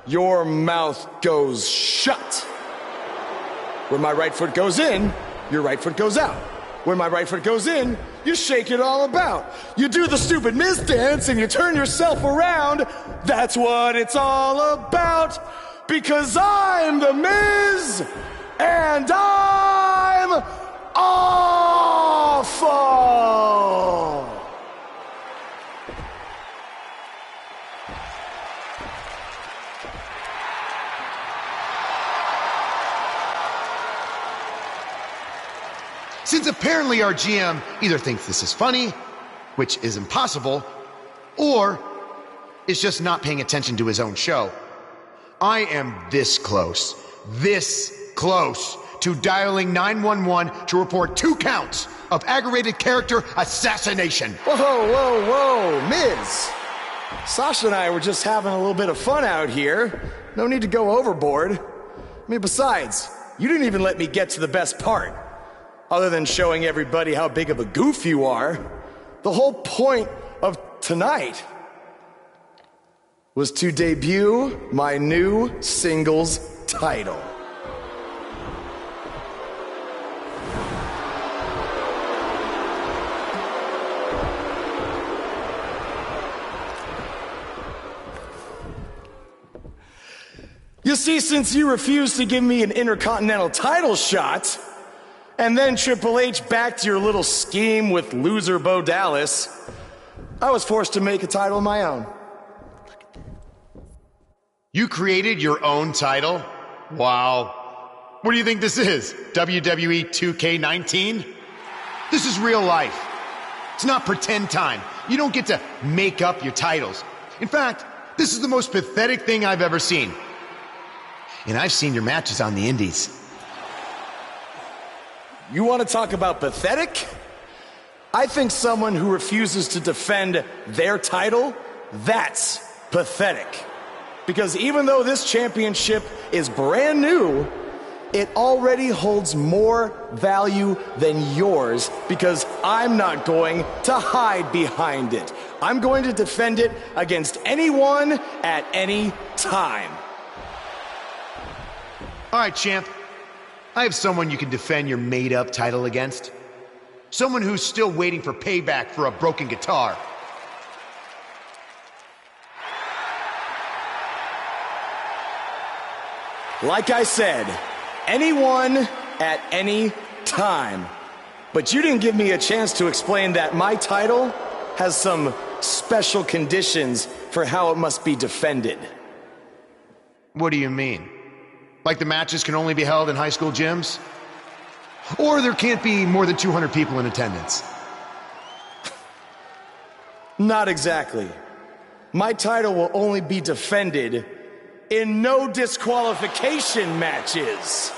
B: your mouth goes shut. When my right foot goes in, your right foot goes out. When my right foot goes in, you shake it all about. You do the stupid Miz dance and you turn yourself around. That's what it's all about. Because I'm The Miz and I'm awful.
L: Since apparently our GM either thinks this is funny, which is impossible, or is just not paying attention to his own show, I am this close to dialing 911 to report 2 counts of aggravated character assassination.
B: Whoa, Miz. Sasha and I were just having a little bit of fun out here. No need to go overboard. I mean, besides, you didn't even let me get to the best part. Other than showing everybody how big of a goof you are, the whole point of tonight was to debut my new singles title. You see, since you refused to give me an Intercontinental title shot, and then Triple H backed your little scheme with loser Bo Dallas, I was forced to make a title of my own.
L: You created your own title? Wow. What do you think this is? WWE 2K19? This is real life. It's not pretend time. You don't get to make up your titles. In fact, this is the most pathetic thing I've ever seen. And I've seen your matches on the indies.
B: You want to talk about pathetic? I think someone who refuses to defend their title, that's pathetic. Because even though this championship is brand new, it already holds more value than yours because I'm not going to hide behind it. I'm going to defend it against anyone at any time.
L: All right, champ. I have someone you can defend your made-up title against. Someone who's still waiting for payback for a broken guitar.
B: Like I said, anyone at any time. But you didn't give me a chance to explain that my title has some special conditions for how it must be defended.
L: What do you mean? Like the matches can only be held in high school gyms? Or there can't be more than 200 people in attendance?
B: Not exactly. My title will only be defended in no disqualification matches.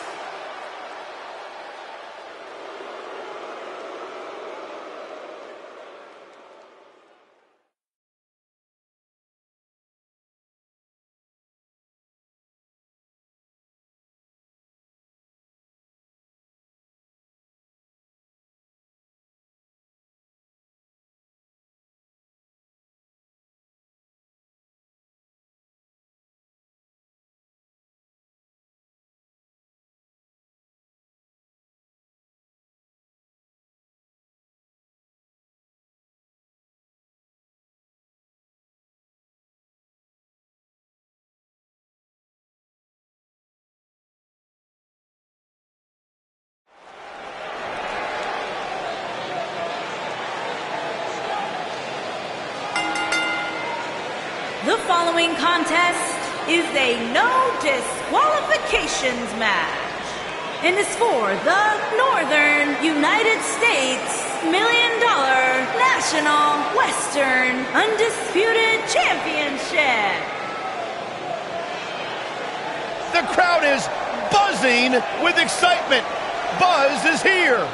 F: The following contest is a no disqualifications match and is for the Northern United States $1 Million National Western Undisputed Championship.
D: The crowd is buzzing with excitement. Buzz is here.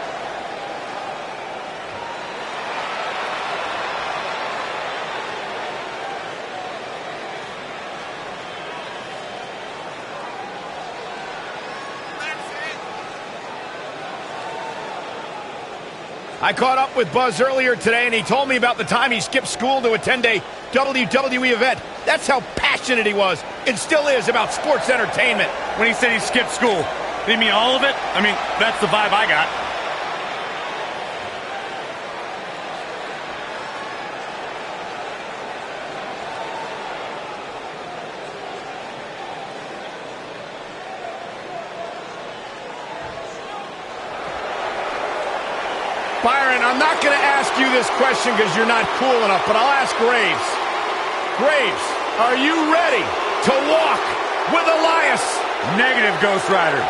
D: I caught up with Buzz earlier today, and he told me about the time he skipped school to attend a WWE event. That's how passionate he was, and still is, about sports entertainment.
G: When he said he skipped school, did he mean all of it? I mean, that's the vibe I got.
D: Byron, I'm not going to ask you this question because you're not cool enough, but I'll ask Graves. Graves, are you ready to walk with Elias?
G: Negative, Ghost Rider.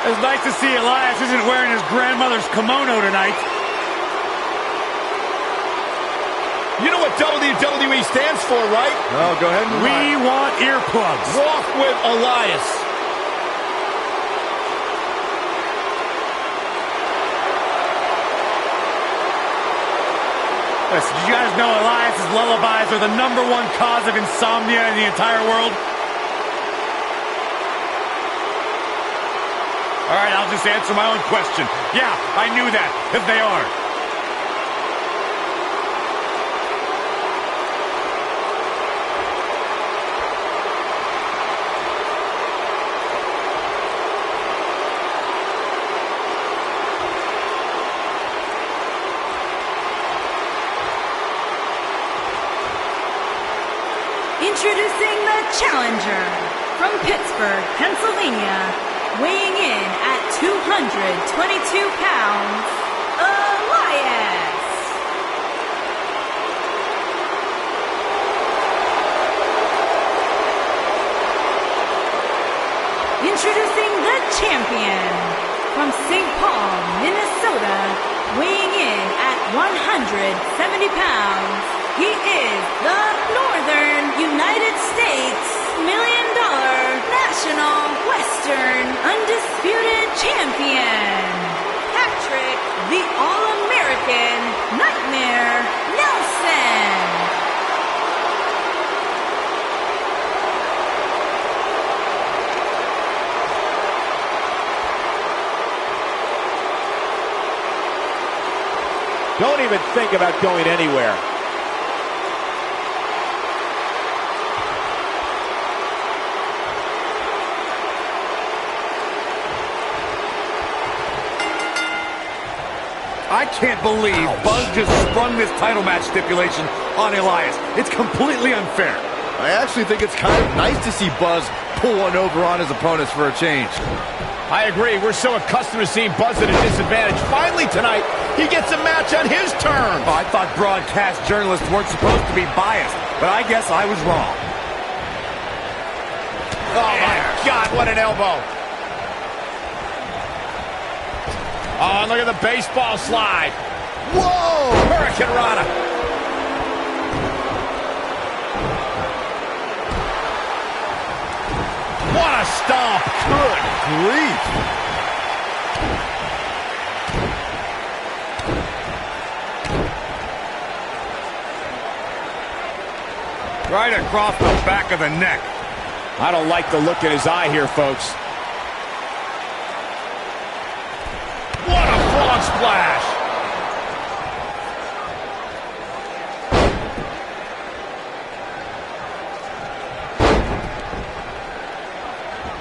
G: It's nice to see Elias isn't wearing his grandmother's kimono tonight.
D: You know what WWE stands for, right?
E: Oh, go ahead.
G: We want earplugs.
D: Walk with Elias.
G: Listen, did you guys know Elias's lullabies are the #1 cause of insomnia in the entire world? All right, I'll just answer my own question. Yeah, I knew that, because they are.
F: Introducing the challenger from Pittsburgh, Pennsylvania, weighing in at 222 pounds, Elias. Introducing the champion from St. Paul, Minnesota, weighing in at 170 pounds. He is the Northern United States $1 Million National Western Undisputed Champion, Patrick the All-American Nightmare Nelson.
O: Don't even think about going anywhere.
G: I can't believe Buzz just sprung this title match stipulation on Elias. It's completely unfair.
E: I actually think it's kind of nice to see Buzz pull one over on his opponents for a change.
D: I agree. We're so accustomed to seeing Buzz at a disadvantage. Finally tonight, he gets a match on his terms.
G: Oh, I thought broadcast journalists weren't supposed to be biased, but I guess I was wrong.
D: Oh, my God, what an elbow. Oh, look at the baseball slide. Whoa! Hurricane Rana. What a stomp. Good grief.
G: Right across the back of the neck.
O: I don't like the look in his eye here, folks.
D: What a frog splash.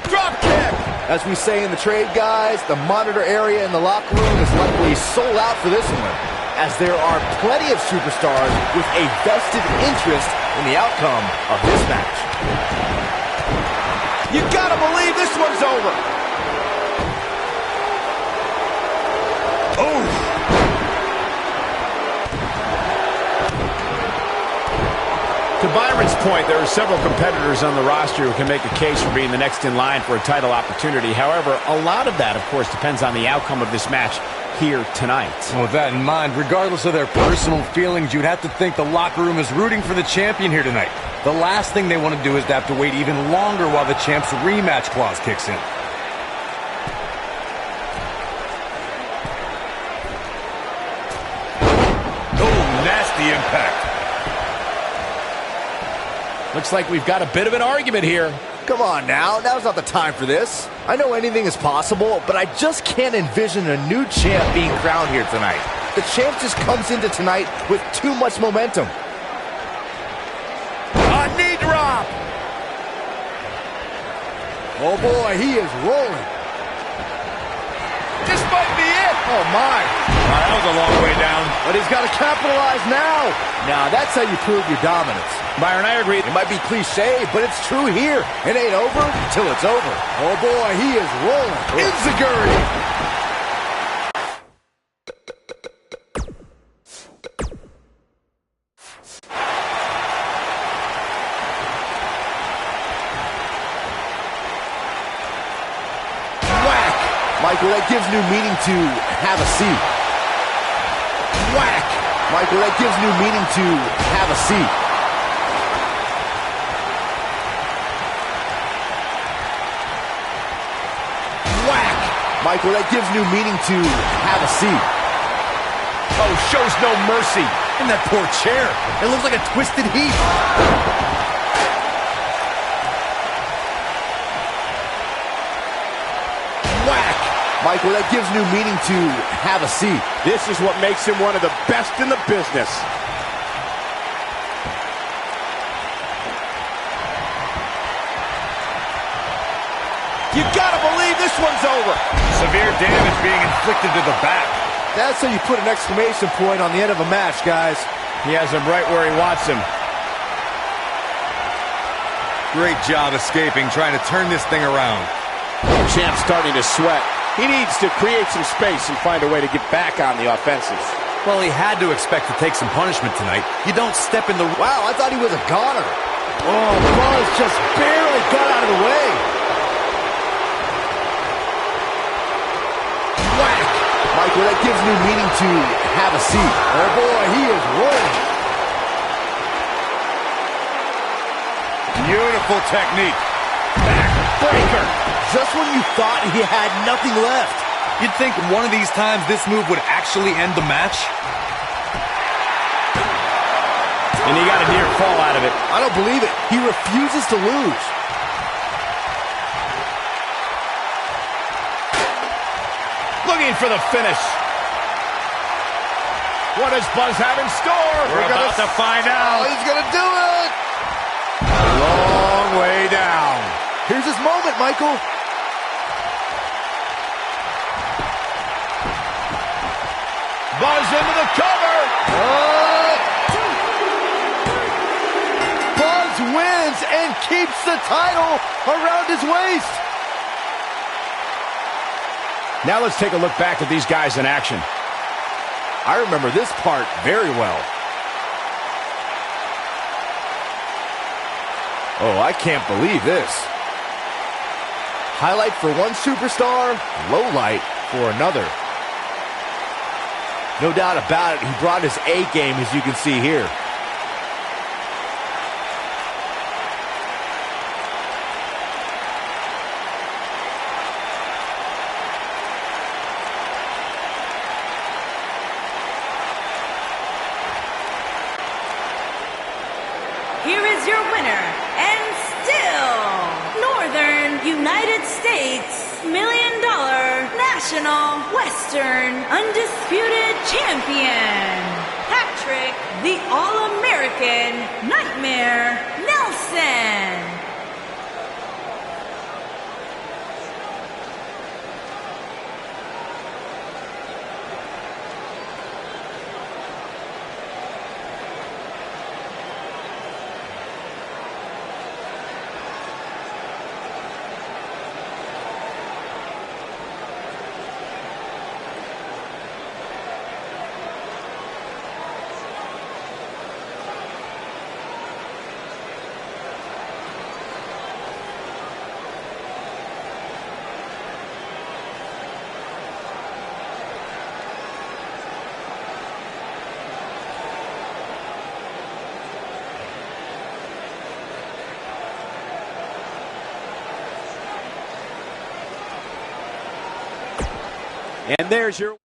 D: Drop kick.
E: As we say in the trade, guys, the monitor area in the locker room is likely sold out for this one, as there are plenty of superstars with a vested interest in the outcome of this match.
D: You gotta believe this one's over.
O: Byron's point, there are several competitors on the roster who can make a case for being the next in line for a title opportunity. However, a lot of that, of course, depends on the outcome of this match here tonight.
N: Well, with that in mind, regardless of their personal feelings, you'd have to think the locker room is rooting for the champion here tonight. The last thing they want to do is to have to wait even longer while the champ's rematch clause kicks in.
O: Oh, nasty impact. Looks like we've got a bit of an argument here.
E: Come on now, now's not the time for this. I know anything is possible, but I just can't envision a new champ being crowned here tonight. The champ just comes into tonight with too much momentum.
O: A knee drop!
E: Oh boy, he is rolling.
O: This might be it!
E: Oh my.
O: That was a long way down.
E: But he's got to capitalize now. Now that's how you prove your dominance.
O: Byron, I agree.
E: It might be cliche, but it's true here. It ain't over till it's over. Oh boy, he is rolling. Enziguri. Michael, that gives new meaning to have a seat. Whack! Michael, that gives new meaning to have a seat. Whack! Michael, that gives new meaning to have a seat.
O: Oh, shows no mercy.
N: And that poor chair. It looks like a twisted heap.
E: Michael, that gives new meaning to have a seat.
O: This is what makes him one of the best in the business. You gotta believe this one's over.
N: Severe damage being inflicted to the back.
E: That's how you put an exclamation point on the end of a match, guys.
O: He has him right where he wants him.
N: Great job escaping, trying to turn this thing around.
O: Champ's starting to sweat. He needs to create some space and find a way to get back on the offensive.
N: Well, he had to expect to take some punishment tonight. You don't step in the...
E: Wow, I thought he was a goner. Oh, Buzz just barely got out of the way. Whack! Michael, that gives new meaning to have a seat. Oh boy, he is rolling.
O: Beautiful technique. Backbreaker.
E: Just when you thought he had nothing left.
N: You'd think one of these times this move would actually end the match.
O: And he got a near fall out of it.
E: I don't believe it. He refuses to lose.
O: Looking for the finish. What does Buzz have in store? We're about to find out.
E: Oh, he's going to do it.
O: A long way down.
E: Here's his moment, Michael.
O: Buzz into the cover.
E: Buzz wins and keeps the title around his waist.
O: Now let's take a look back at these guys in action.
E: I remember this part very well. Oh, I can't believe this. Highlight for one superstar, low light for another. No doubt about it, he brought his A game, as you can see here.
F: Here is your winner, and still Northern United States $1 million National Western Undisputed Champion, Patrick the All-American Nightmare Nelson.
O: And there's your...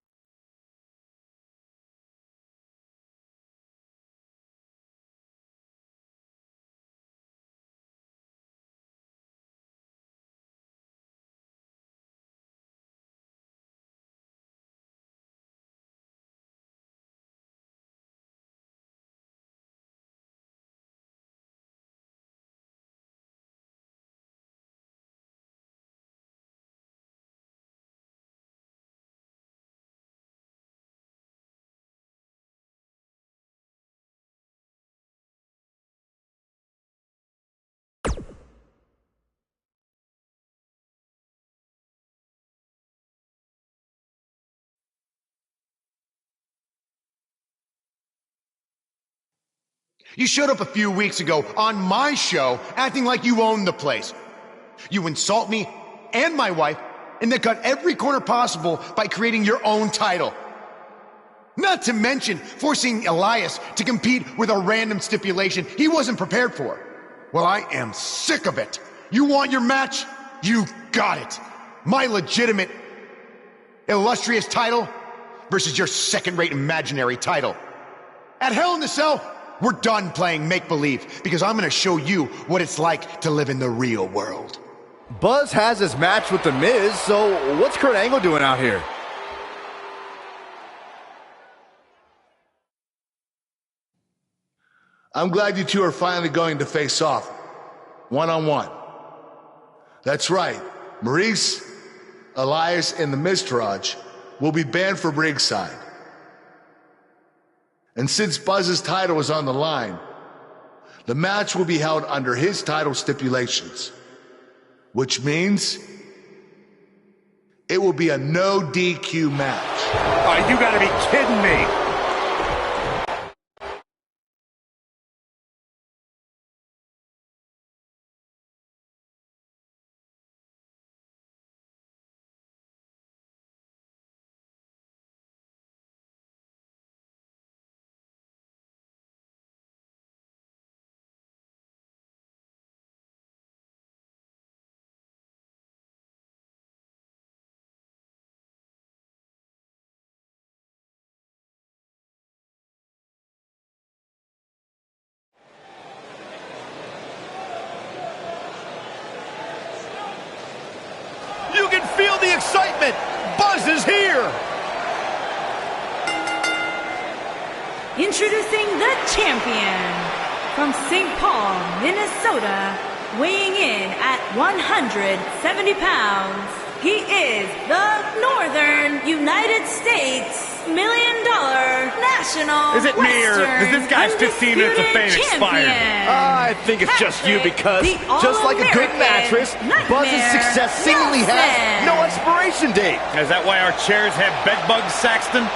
L: You showed up a few weeks ago on my show acting like you own the place. You insult me and my wife and then cut every corner possible by creating your own title. Not to mention forcing Elias to compete with a random stipulation he wasn't prepared for. Well, I am sick of it. You want your match? You got it. My legitimate, illustrious title versus your second-rate imaginary title. At Hell in the Cell, we're done playing make-believe because I'm going to show you what it's like to live in the real world.
E: Buzz has his match with The Miz, so what's Kurt Angle doing out here?
I: I'm glad you two are finally going to face off, one-on-one. That's right, Maurice, Elias, and the Miztourage will be banned from ringside. And since Buzz's title is on the line, the match will be held under his title stipulations, which means it will be a no DQ match.
G: Oh, you gotta be kidding me.
E: You can feel the excitement. Buzz is here.
F: Introducing the champion from St. Paul, Minnesota, weighing in at 170 pounds. He is the Northern United States $1 Million National
G: Is it me or
F: Western
G: is this guy's 15 minutes of fame expired?
E: I think it's just you because, just like a good mattress, Buzz's success seemingly has no expiration date.
G: Is that why our chairs have bed bugs, Saxton?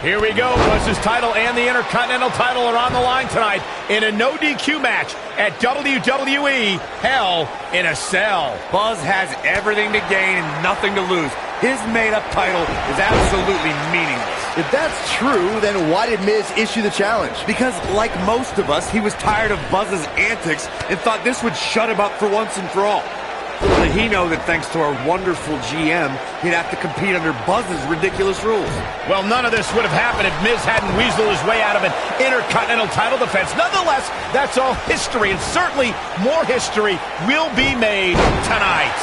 O: Here we go. Buzz's title and the Intercontinental title are on the line tonight in a no DQ match at WWE Hell in a Cell.
G: Buzz has everything to gain and nothing to lose. His made-up title is absolutely meaningless.
E: If that's true, then why did Miz issue the challenge?
G: Because, like most of us, he was tired of Buzz's antics and thought this would shut him up for once and for all. Little did he know that thanks to our wonderful GM, he'd have to compete under Buzz's ridiculous rules.
O: Well, none of this would have happened if Miz hadn't weaseled his way out of an Intercontinental title defense. Nonetheless, that's all history, and certainly more history will be made tonight.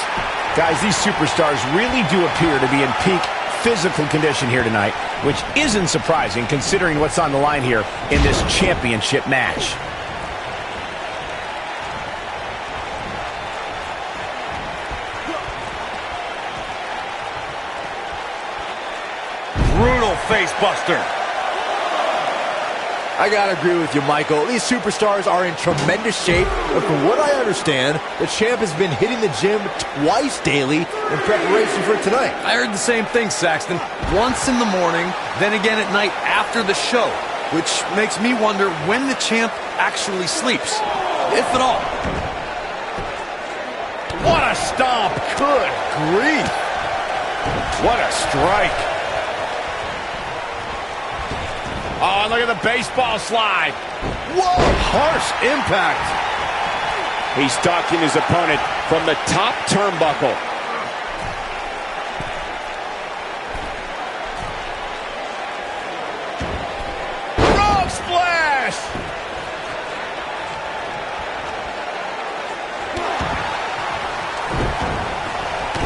O: Guys, these superstars really do appear to be in peak physical condition here tonight, which isn't surprising considering what's on the line here in this championship match.
G: Brutal face buster.
E: I gotta agree with you, Michael. These superstars are in tremendous shape, and from what I understand, the champ has been hitting the gym twice daily in preparation for tonight.
N: I heard the same thing, Saxton. Once in the morning, then again at night after the show, which makes me wonder when the champ actually sleeps, if at all.
O: What a stomp! Good grief! What a strike! Oh, look at the baseball slide.
E: Whoa, harsh impact.
O: He's stalking his opponent from the top turnbuckle. Frog splash!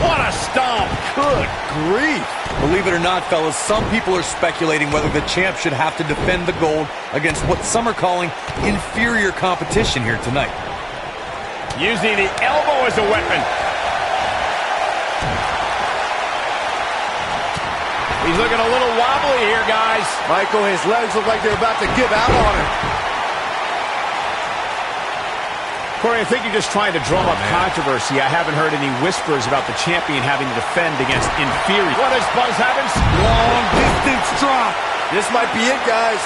O: What a stomp! Good grief!
N: Believe it or not, fellas, some people are speculating whether the champ should have to defend the gold against what some are calling inferior competition here tonight.
O: Using the elbow as a weapon. He's looking a little wobbly here, guys.
E: Michael, his legs look like they're about to give out on him.
O: Corey, I think you're just trying to drum up controversy. I haven't heard any whispers about the champion having to defend against inferior. What is Buzz having?
G: Long distance drop.
E: This might be it, guys.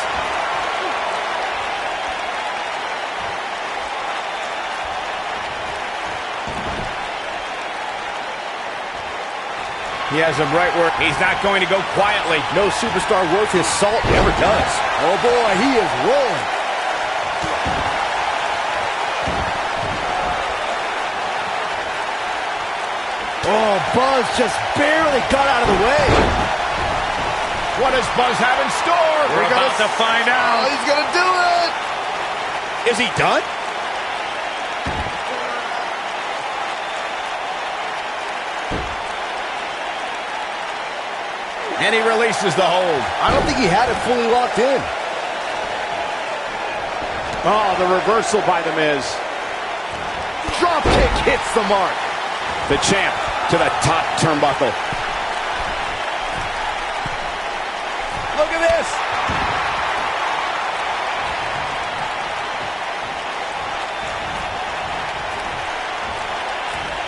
O: He has him right where he's not going to go quietly.
E: No superstar worth his salt ever does. Oh boy, he is rolling. Oh, Buzz just barely got out of the way.
O: What does Buzz have in store?
G: We're about to find out.
E: Oh, he's going to do it.
O: Is he done? And he releases the hold.
E: I don't think he had it fully locked in.
O: Oh, the reversal by The Miz.
E: Drop kick hits the mark.
O: The champ to the top turnbuckle.
E: Look at this.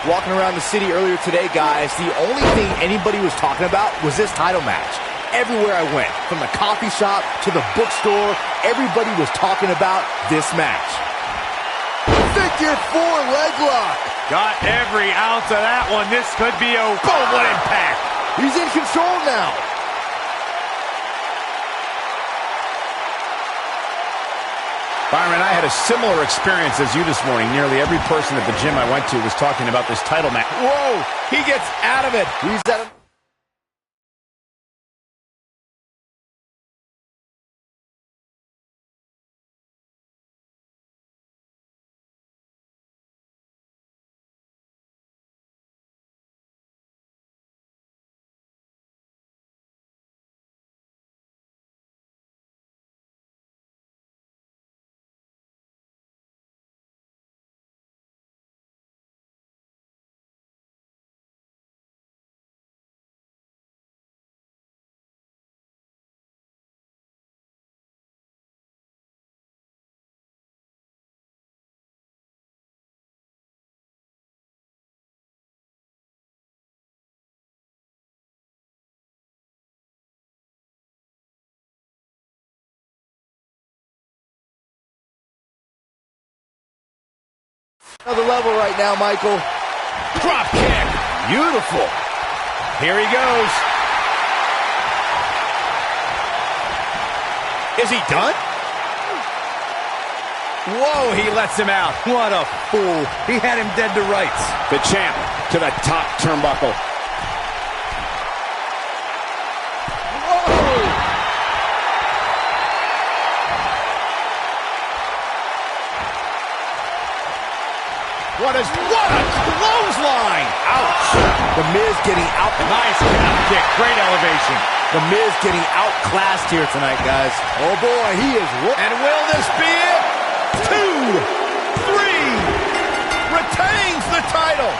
E: Walking around the city earlier today, guys, the only thing anybody was talking about was this title match. Everywhere I went, from the coffee shop to the bookstore, everybody was talking about this match. Figure 4 leg lock.
G: Got every ounce of that one. This could be a boom, what impact.
E: He's in control now.
O: Byron, I had a similar experience as you this morning. Nearly every person at the gym I went to was talking about this title match.
E: Whoa, he gets out of it. He's at him. Another level right now, Michael.
O: Drop kick. Beautiful. Here he goes. Is he done? Whoa, he lets him out.
N: What a fool. He had him dead to rights.
O: The champ to the top turnbuckle. Whoa! What a clothesline! Ouch!
E: The Miz getting out.
O: Nice calf kick. Great elevation.
E: The Miz getting outclassed here tonight, guys. Oh boy, he is.
O: And will this be it? 2, 3, retains the title.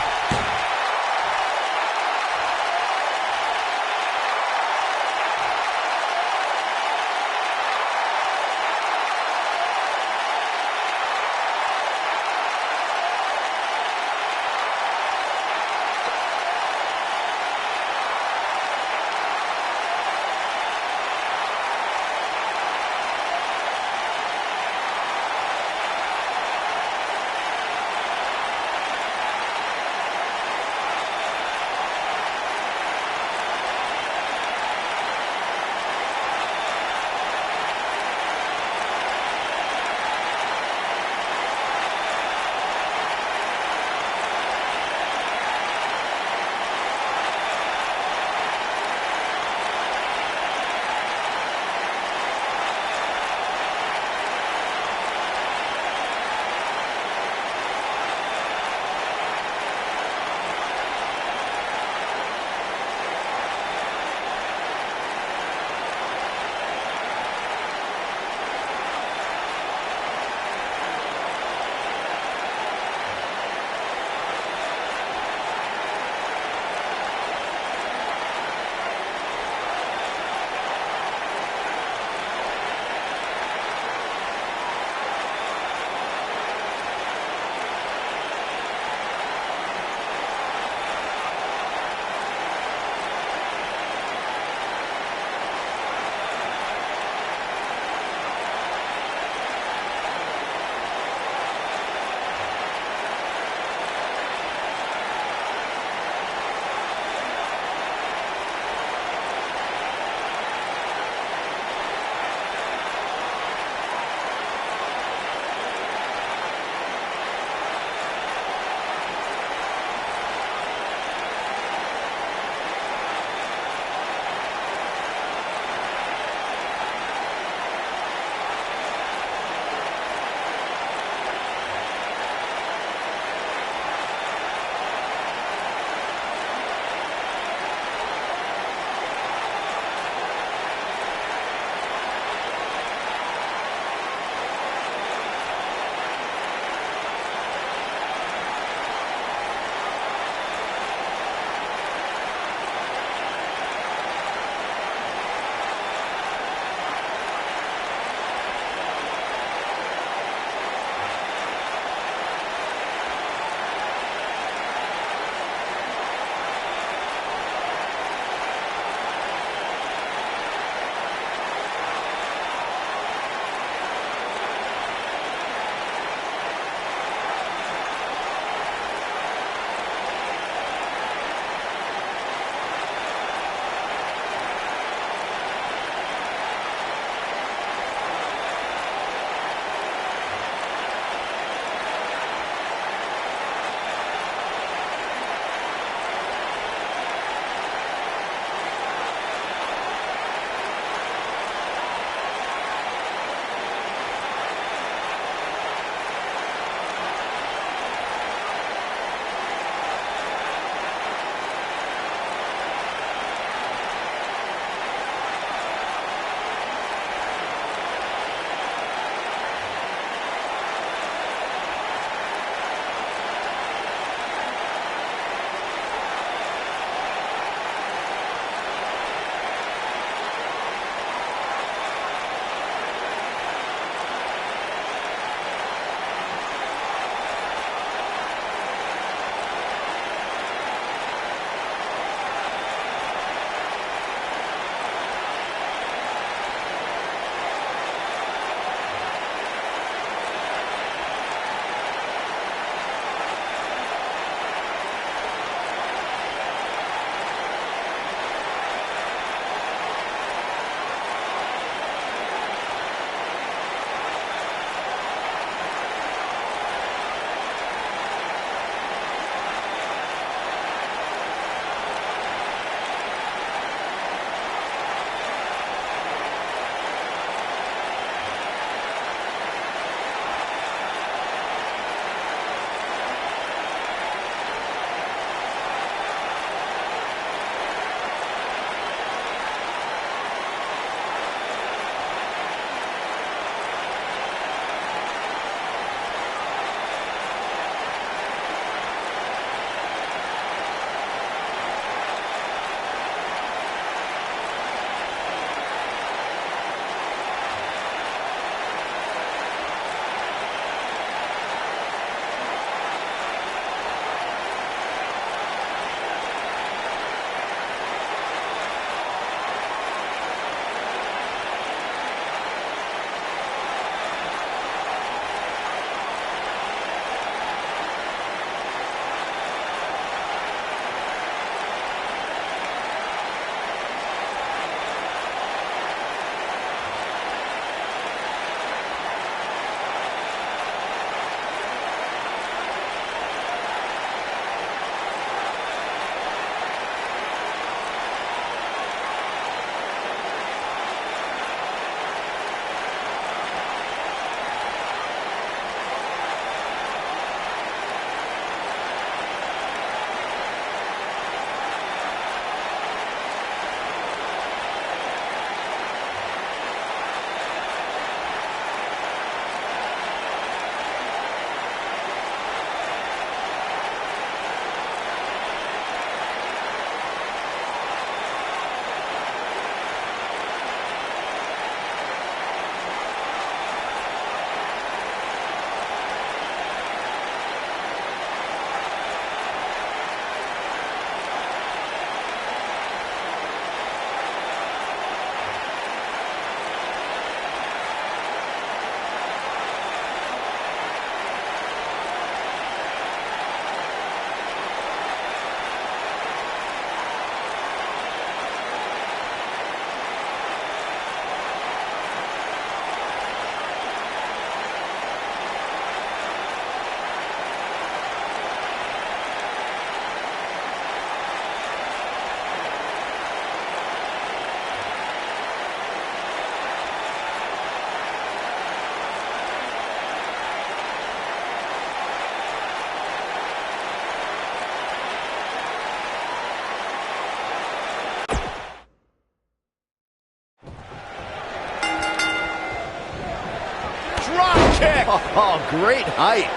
E: Oh, great height.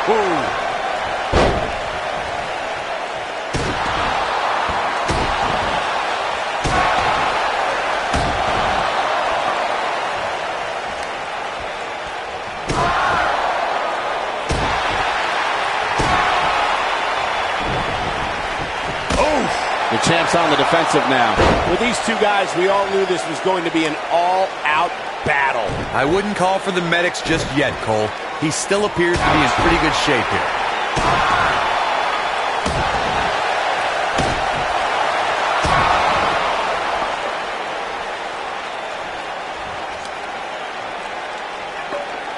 E: Boom!
O: The champ's on the defensive now. With these two guys, we all knew this was going to be an all-out battle.
H: I wouldn't call for the medics just yet, Cole. He still appears to be in pretty good shape here.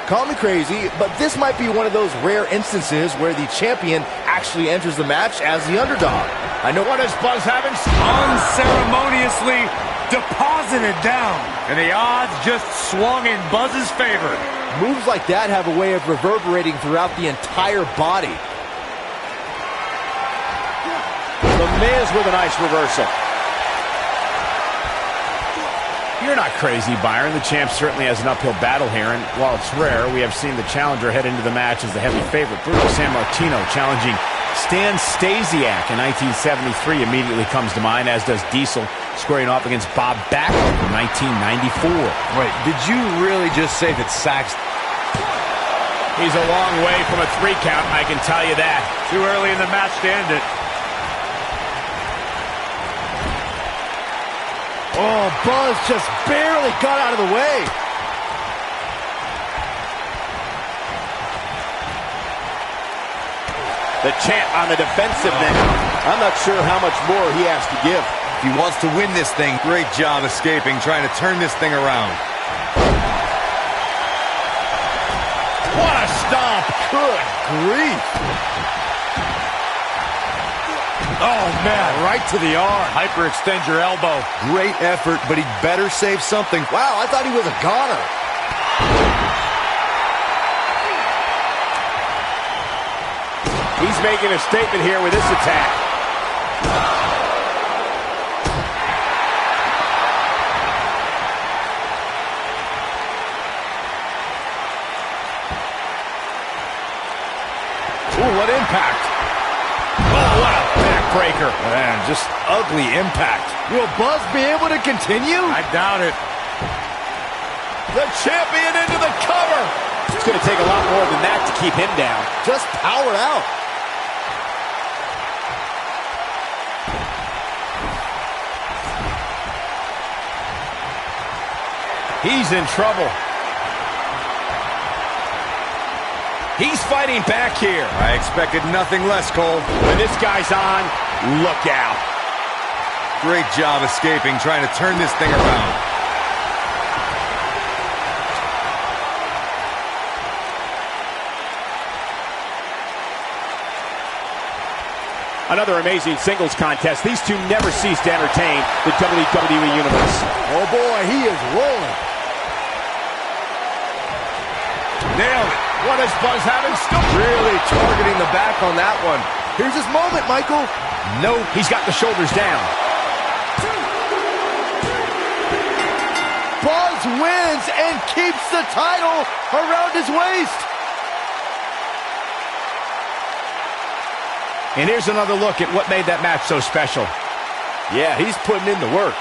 E: Call me crazy, but this might be one of those rare instances where the champion actually enters the match as the underdog.
O: I know what is Buzz having
G: unceremoniously deposited down, and the odds just swung in Buzz's favor.
E: Moves like that have a way of reverberating throughout the entire body.
O: The Miz with a nice reversal.
D: You're not crazy, Byron. The champ certainly has an uphill battle here, and while it's rare, we have seen the challenger head into the match as the heavy favorite. Bruno Sammartino challenging Stan Stasiak in 1973 immediately comes to mind, as does Diesel squaring off against Bob Backlund in 1994.
N: Wait, did you really just say that Saxton?
O: He's a long way from a 3 count, I can tell you that.
G: Too early in the match to end it.
E: Oh, Buzz just barely got out of the way.
O: The champ on the defensive now. I'm not sure how much more he has to give.
H: If he wants to win this thing, great job escaping, trying to turn this thing around.
O: What a stomp. Good grief.
G: Oh, man, right to the arm. Hyperextend your elbow.
H: Great effort, but he'd better save something.
E: Wow, I thought he was a goner.
O: He's making a statement here with this attack. Ooh, what impact. Oh, what a backbreaker.
G: Man, just ugly impact.
E: Will Buzz be able to continue?
G: I doubt it.
O: The champion into the cover. It's going to take a lot more than that to keep him down.
E: Just power out.
O: He's in trouble. He's fighting back here.
H: I expected nothing less, Cole.
O: When this guy's on, look out.
H: Great job escaping, trying to turn this thing around.
O: Another amazing singles contest. These two never cease to entertain the WWE Universe.
E: Oh boy, he is rolling.
O: Nailed it. What is Buzz having? Still
E: really targeting the back on that one. Here's his moment, Michael.
O: No, he's got the shoulders down.
E: Buzz wins and keeps the title around his waist.
O: And here's another look at what made that match so special.
E: Yeah, he's putting in the work.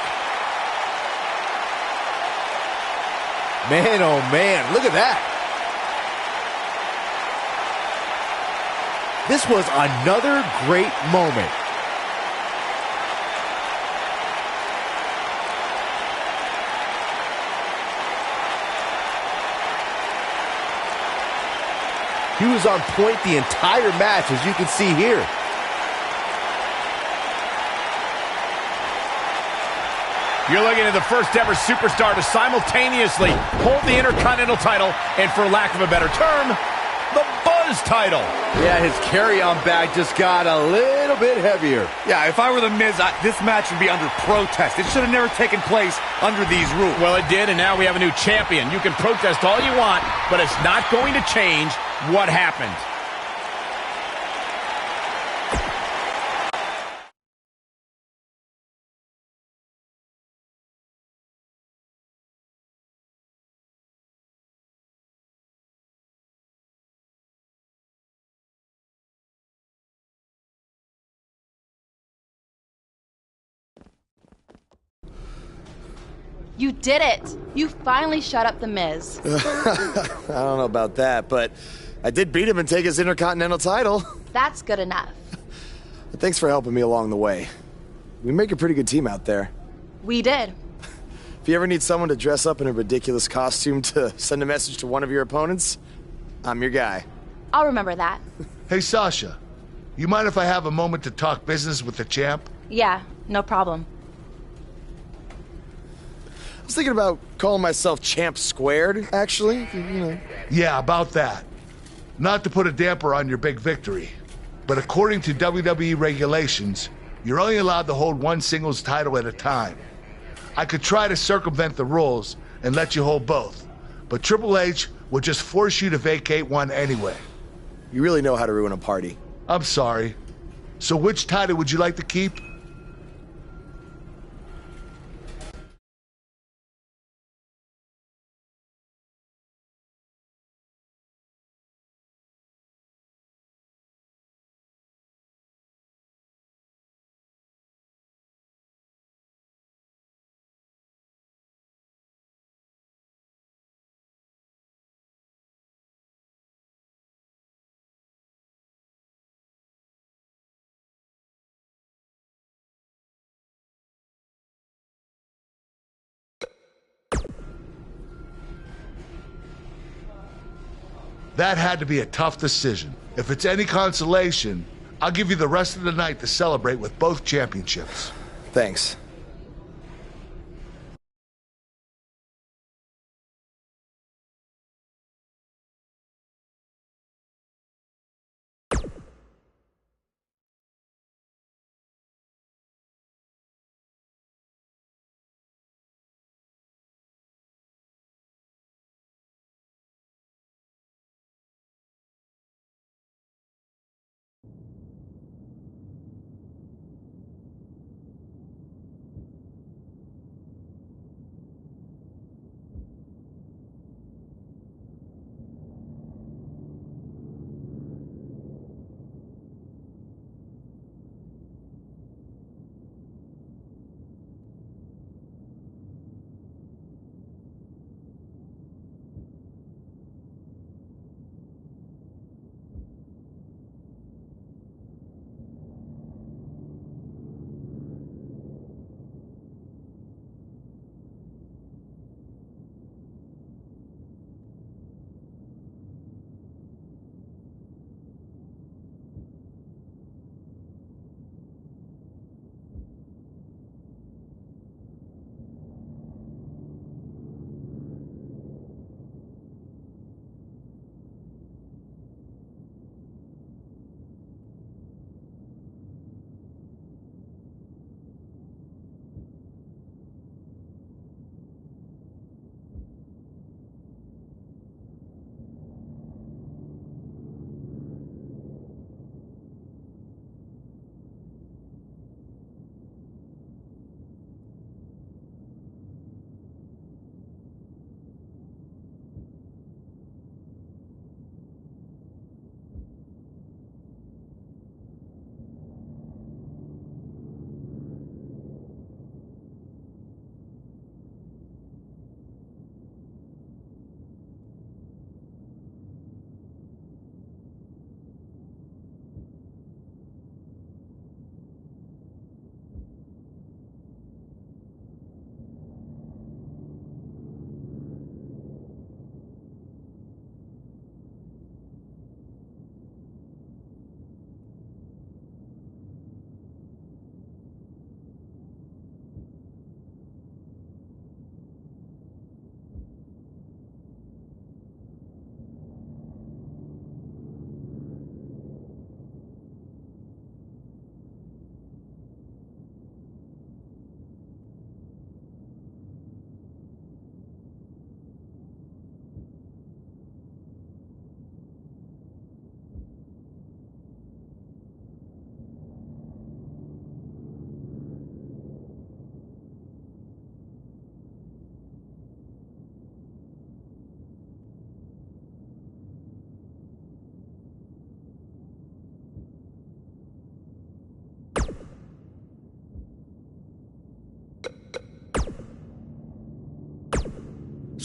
E: Man, oh man, look at that. This was another great moment. He was on point the entire match, as you can see here.
O: You're looking at the first ever superstar to simultaneously hold the Intercontinental title and, for lack of a better term, the Buzz title.
E: Yeah, his carry-on bag just got a little bit heavier.
G: Yeah, if I were The Miz, this match would be under protest. It should have never taken place under these rules.
O: Well, it did, and now we have a new champion. You can protest all you want, but it's not going to change what happened.
R: You did it! You finally shut up The Miz.
B: I don't know about that, but I did beat him and take his Intercontinental title.
R: That's good enough.
B: But thanks for helping me along the way. We make a pretty good team out there.
R: We did.
B: If you ever need someone to dress up in a ridiculous costume to send a message to one of your opponents, I'm your guy.
R: I'll remember that.
I: Hey, Sasha, you mind if I have a moment to talk business with the champ?
R: Yeah, no problem.
B: I was thinking about calling myself Champ Squared, actually. You know.
I: Yeah, about that. Not to put a damper on your big victory, but according to WWE regulations, you're only allowed to hold one singles title at a time. I could try to circumvent the rules and let you hold both, but Triple H would just force you to vacate one anyway.
B: You really know how to ruin a party.
I: I'm sorry. So which title would you like to keep? That had to be a tough decision. If it's any consolation, I'll give you the rest of the night to celebrate with both championships.
B: Thanks.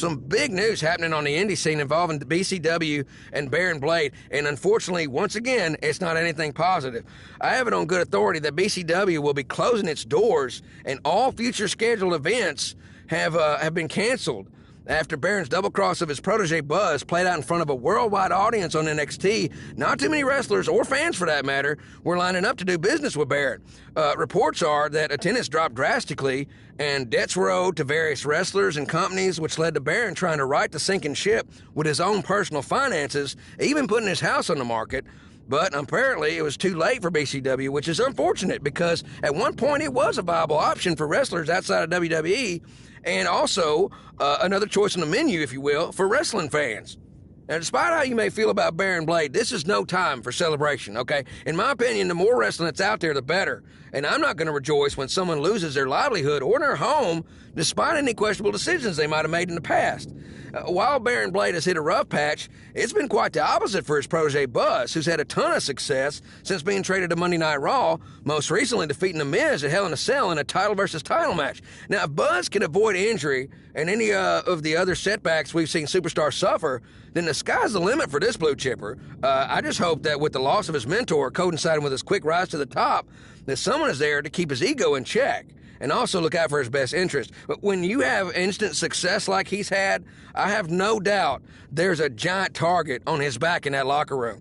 S: some big news happening on the indie scene involving the BCW and Baron Blade, and unfortunately, once again, it's not anything positive. I have it on good authority that BCW will be closing its doors, and all future scheduled events have been canceled after Baron's double cross of his protege Buzz played out in front of a worldwide audience on NXT. Not too many wrestlers, or fans for that matter, were lining up to do business with Baron. Reports are that attendance dropped drastically, and debts were owed to various wrestlers and companies, which led to Baron trying to right the sinking ship with his own personal finances, even putting his house on the market. But apparently it was too late for BCW, which is unfortunate because at one point it was a viable option for wrestlers outside of WWE, and also another choice on the menu, if you will, for wrestling fans. Now, despite how you may feel about Baron Blade, this is no time for celebration, okay? In my opinion, the more wrestling that's out there, the better. And I'm not going to rejoice when someone loses their livelihood or their home, despite any questionable decisions they might have made in the past. While Baron Blade has hit a rough patch, it's been quite the opposite for his protege Buzz, who's had a ton of success since being traded to Monday Night Raw, most recently defeating The Miz at Hell in a Cell in a title versus title match. Now, if Buzz can avoid injury and any of the other setbacks we've seen superstars suffer, then the sky's the limit for this blue chipper. I just hope that with the loss of his mentor coinciding with his quick rise to the top, that someone is there to keep his ego in check and also look out for his best interest. But when you have instant success like he's had, I have no doubt there's a giant target on his back in that locker room.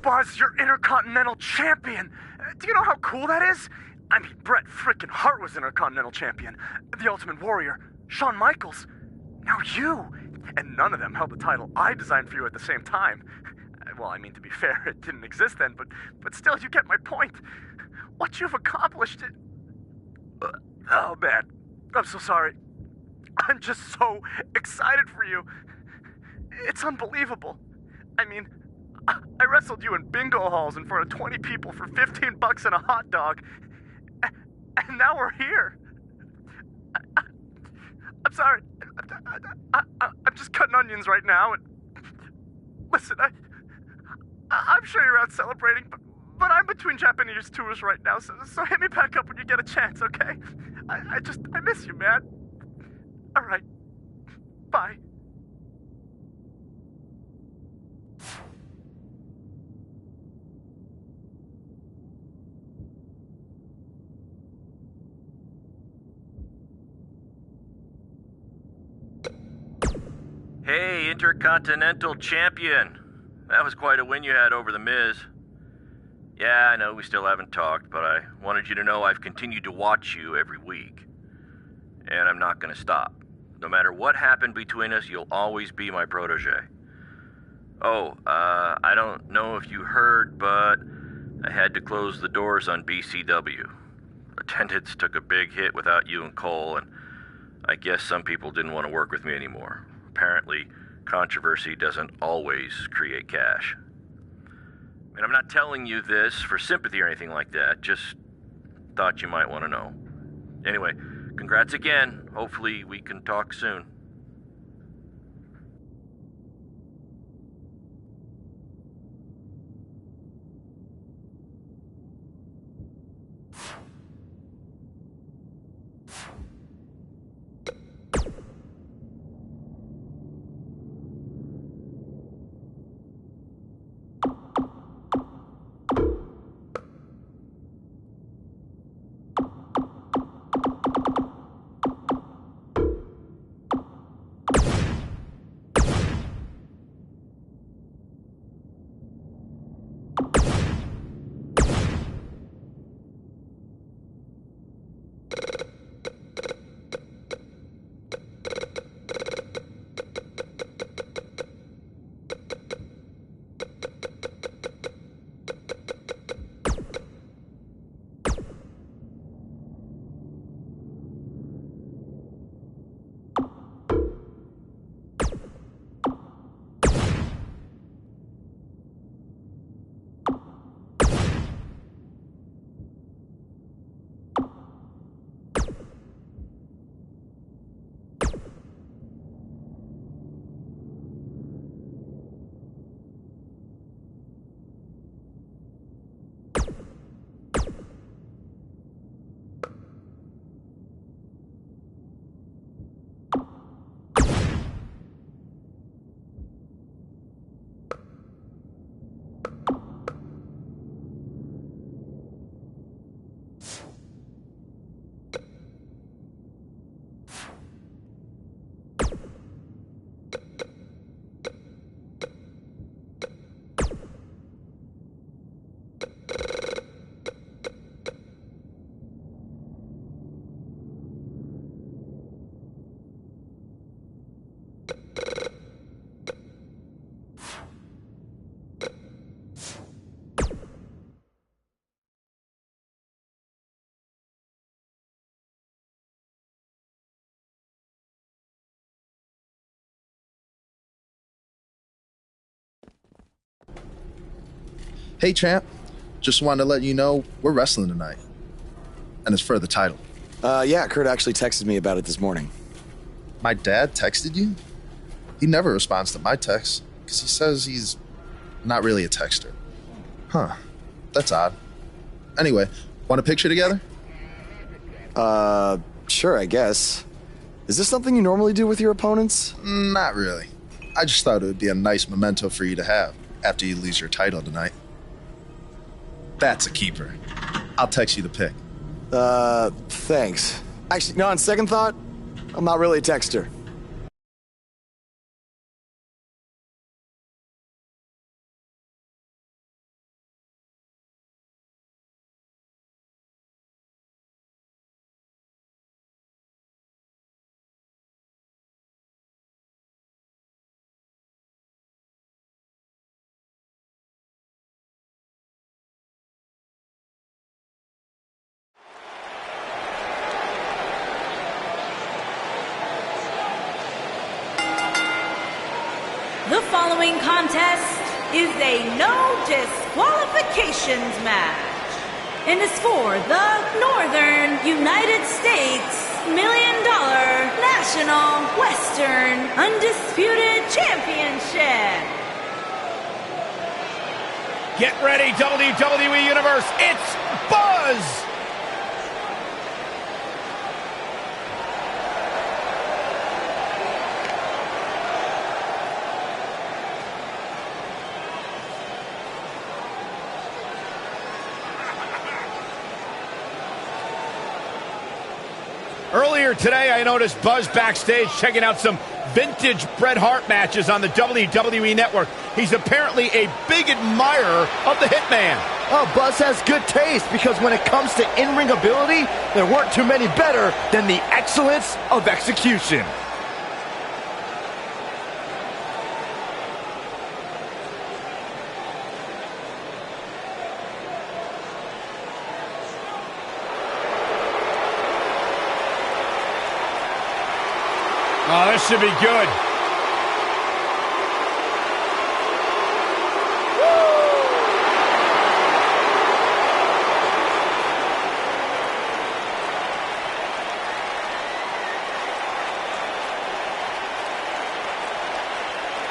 T: Buzz, you're Intercontinental Champion! Do you know how cool that is? I mean, Bret frickin' Hart was Intercontinental Champion. The Ultimate Warrior, Shawn Michaels. Now you! And none of them held the title I designed for you at the same time. Well, I mean, to be fair, it didn't exist then, but still, you get my point. What you've accomplished... Oh, man. I'm so sorry. I'm just so excited for you. It's unbelievable. I mean... I wrestled you in bingo halls in front of 20 people for $15 and a hot dog, and now we're here. I'm sorry. I'm just cutting onions right now, and listen, I'm sure you're out celebrating, but I'm between Japanese tours right now, so hit me back up when you get a chance, okay? I miss you, man. All right. Bye.
U: Hey, Intercontinental Champion. That was quite a win you had over The Miz. Yeah, I know we still haven't talked, but I wanted you to know I've continued to watch you every week. And I'm not gonna stop. No matter what happened between us, you'll always be my protege. Oh, I don't know if you heard, but I had to close the doors on BCW. Attendance took a big hit without you and Cole, and I guess some people didn't want to work with me anymore. Apparently, controversy doesn't always create cash. And I'm not telling you this for sympathy or anything like that, just thought you might want to know. Anyway, congrats again. Hopefully we can talk soon.
A: Hey, champ. Just wanted to let you know we're wrestling tonight. And it's for the title.
B: Yeah, Kurt actually texted me about it this morning.
A: My dad texted you? He never responds to my texts because he says he's not really a texter. Huh. That's odd. Anyway, want a picture together?
B: Sure, I guess. Is this something you normally do with your opponents?
A: Not really. I just thought it would be a nice memento for you to have after you lose your title tonight. That's a keeper. I'll text you the pic.
B: Thanks. Actually, no, on second thought, I'm not really a texter.
F: The following contest is a no disqualifications match and is for the Northern United States $1 Million National Western Undisputed Championship.
O: Get ready, WWE Universe. It's Buzz! Earlier today, I noticed Buzz backstage checking out some vintage Bret Hart matches on the WWE Network. He's apparently a big admirer of the Hitman.
V: Oh, Buzz has good taste because when it comes to in-ring ability, there weren't too many better than the excellence of execution.
O: Oh, this should be good.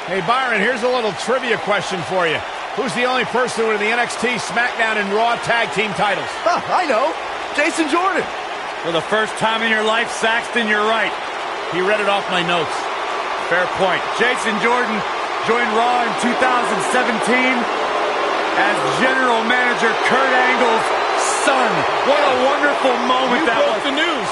O: Hey, Byron, here's a little trivia question for you. Who's the only person with the NXT, SmackDown, and Raw tag team titles?
V: Oh, I know. Jason Jordan.
G: For the first time in your life, Saxton, you're right. He read it off my notes. Fair point. Jason Jordan joined Raw in 2017 as General Manager Kurt Angle's son. What a wonderful moment that was.
O: The news.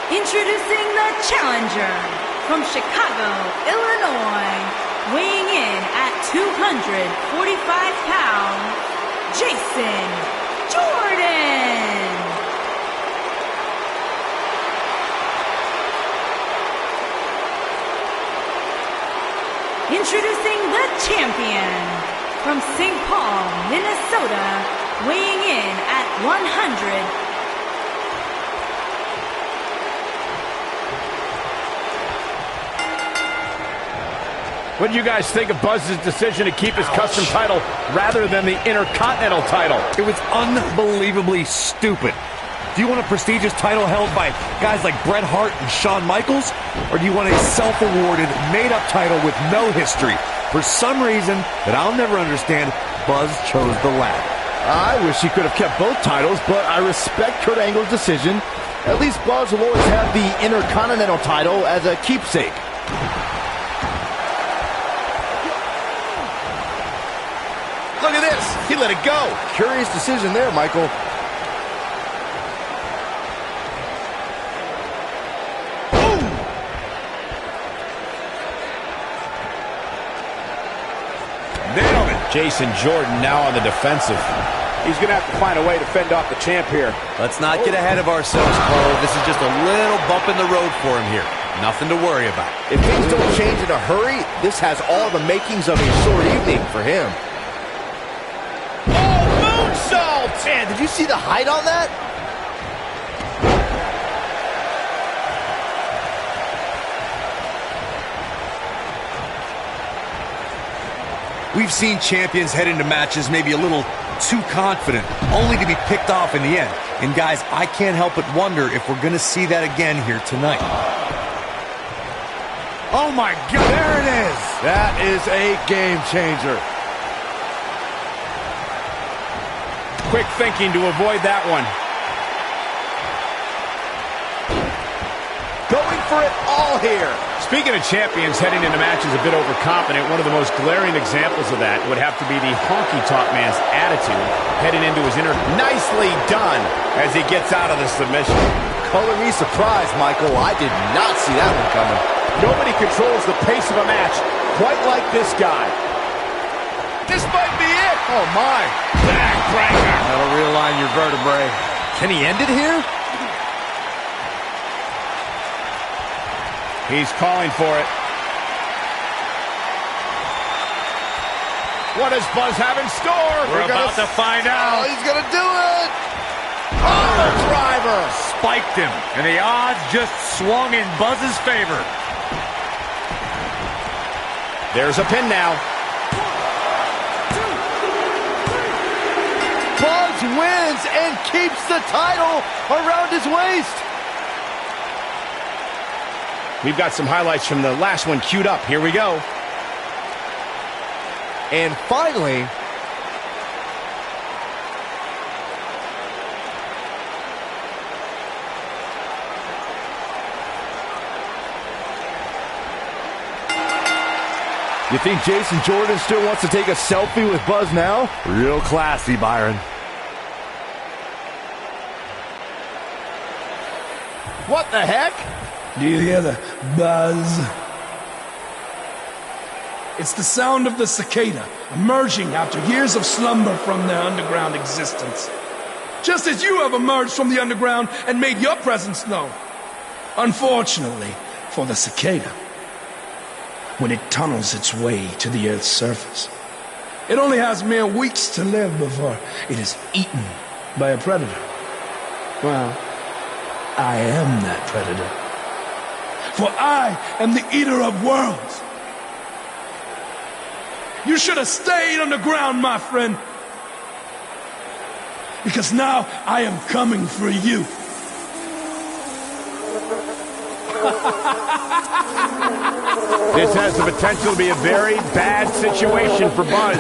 F: Introducing the challenger from Chicago, Illinois, weighing in at 245 pounds, Jason Jordan. Introducing the champion from St. Paul, Minnesota, weighing in at 100.
O: What do you guys think of Buzz's decision to keep his custom title rather than the Intercontinental title?
N: It was unbelievably stupid. Do you want a prestigious title held by guys like Bret Hart and Shawn Michaels? Or do you want a self-awarded, made-up title with no history? For some reason that I'll never understand, Buzz chose the latter.
V: I wish he could have kept both titles, but I respect Kurt Angle's decision. At least Buzz will always have the Intercontinental title as a keepsake.
O: Look at this. He let it go.
V: Curious decision there, Michael.
O: Boom. Nailed it. Jason Jordan now on the defensive. He's going to have to find a way to fend off the champ here.
H: Let's not get ahead of ourselves, Cole. This is just a little bump in the road for him here. Nothing to worry about.
V: If things don't change in a hurry, this has all the makings of a short evening for him.
O: moonsault!
V: Man, did you see the height on that?
H: We've seen champions head into matches maybe a little too confident, only to be picked off in the end. And guys, I can't help but wonder if we're going to see that again here tonight.
E: Oh my God, there it is. That is a game changer.
D: Quick thinking to avoid that one.
V: Going for it all here.
D: Speaking of champions heading into matches a bit overconfident, one of the most glaring examples of that would have to be the honky-tonk man's attitude heading into his inner. Nicely done as he gets out of the submission.
V: Color me surprised, Michael. I did not see that one coming.
D: Nobody controls the pace of a match quite like this guy. This might be it.
V: Oh, my.
D: Backbreaker.
E: That'll realign your vertebrae.
H: Can he end it here?
D: He's calling for it. What does Buzz have in store?
G: We're about to find out.
V: Oh, he's going to do it. Oh, driver.
G: Spiked him, and the odds just swung in Buzz's favor.
D: There's a pin now.
V: Buzz wins and keeps the title around his waist.
D: We've got some highlights from the last one queued up. Here we go.
V: And finally, you think Jason Jordan still wants to take a selfie with Buzz now?
E: Real classy, Byron.
V: What the heck?
P: Do you hear the buzz? It's the sound of the cicada emerging after years of slumber from their underground existence. Just as you have emerged from the underground and made your presence known. Unfortunately for the cicada, when it tunnels its way to the Earth's surface, it only has mere weeks to live before it is eaten by a predator. Well, I am that predator. For I am the eater of worlds. You should have stayed underground, my friend. Because now I am coming for you.
D: This has the potential to be a very bad situation for Buzz.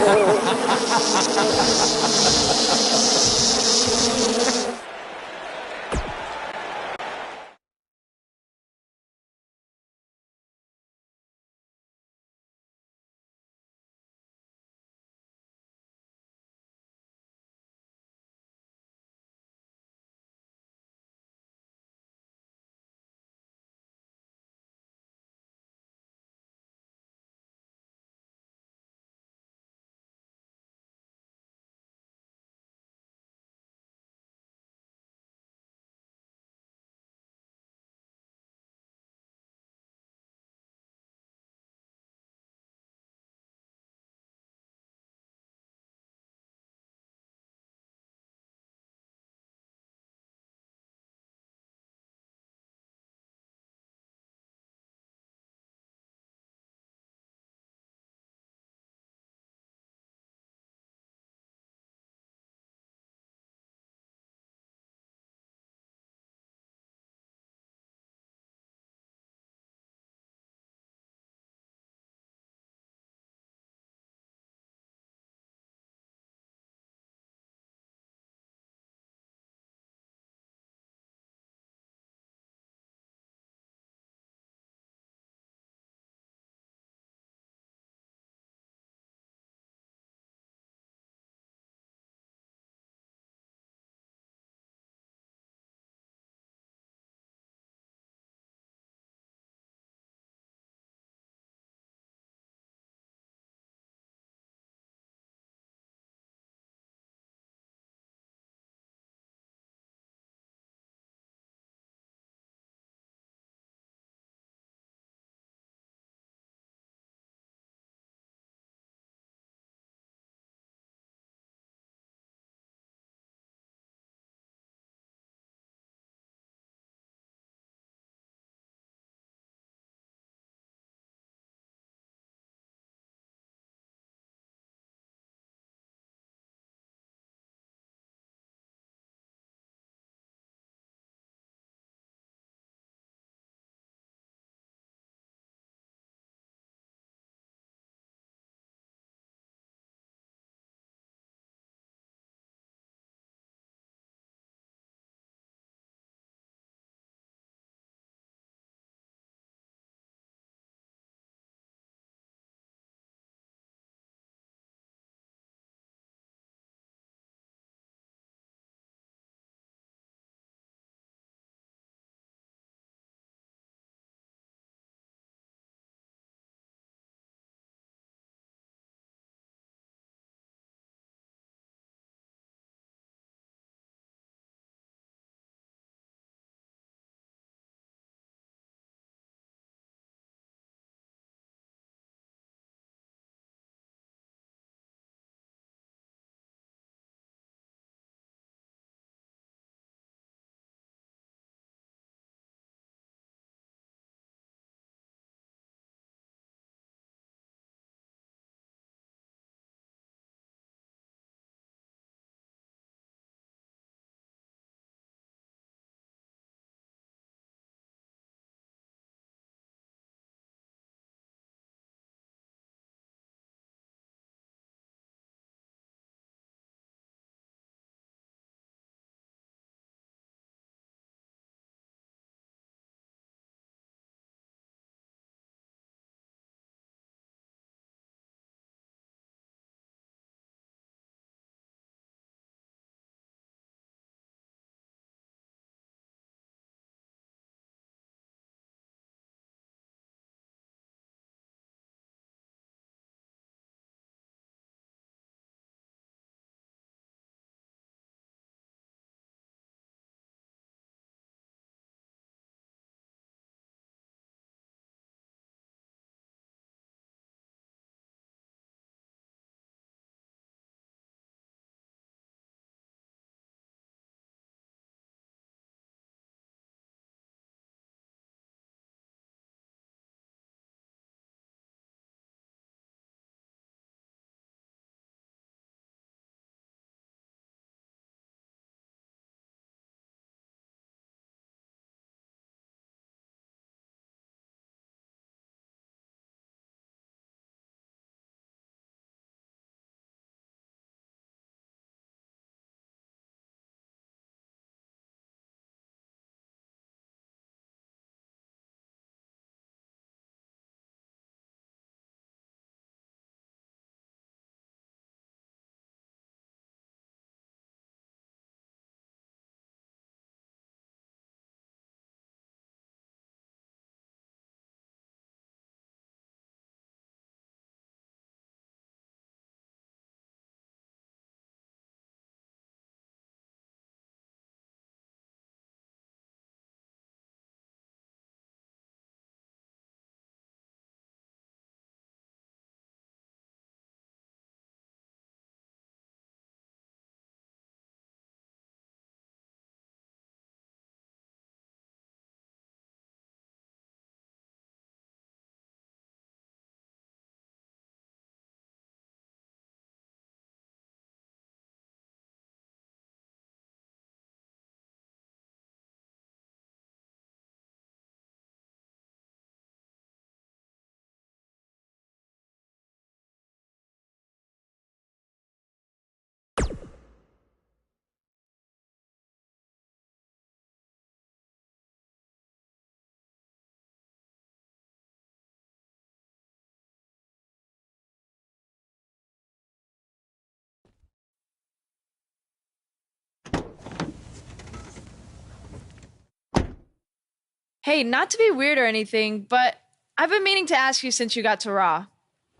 C: Hey, not to be weird or anything, but I've been meaning to ask you since you got to Raw.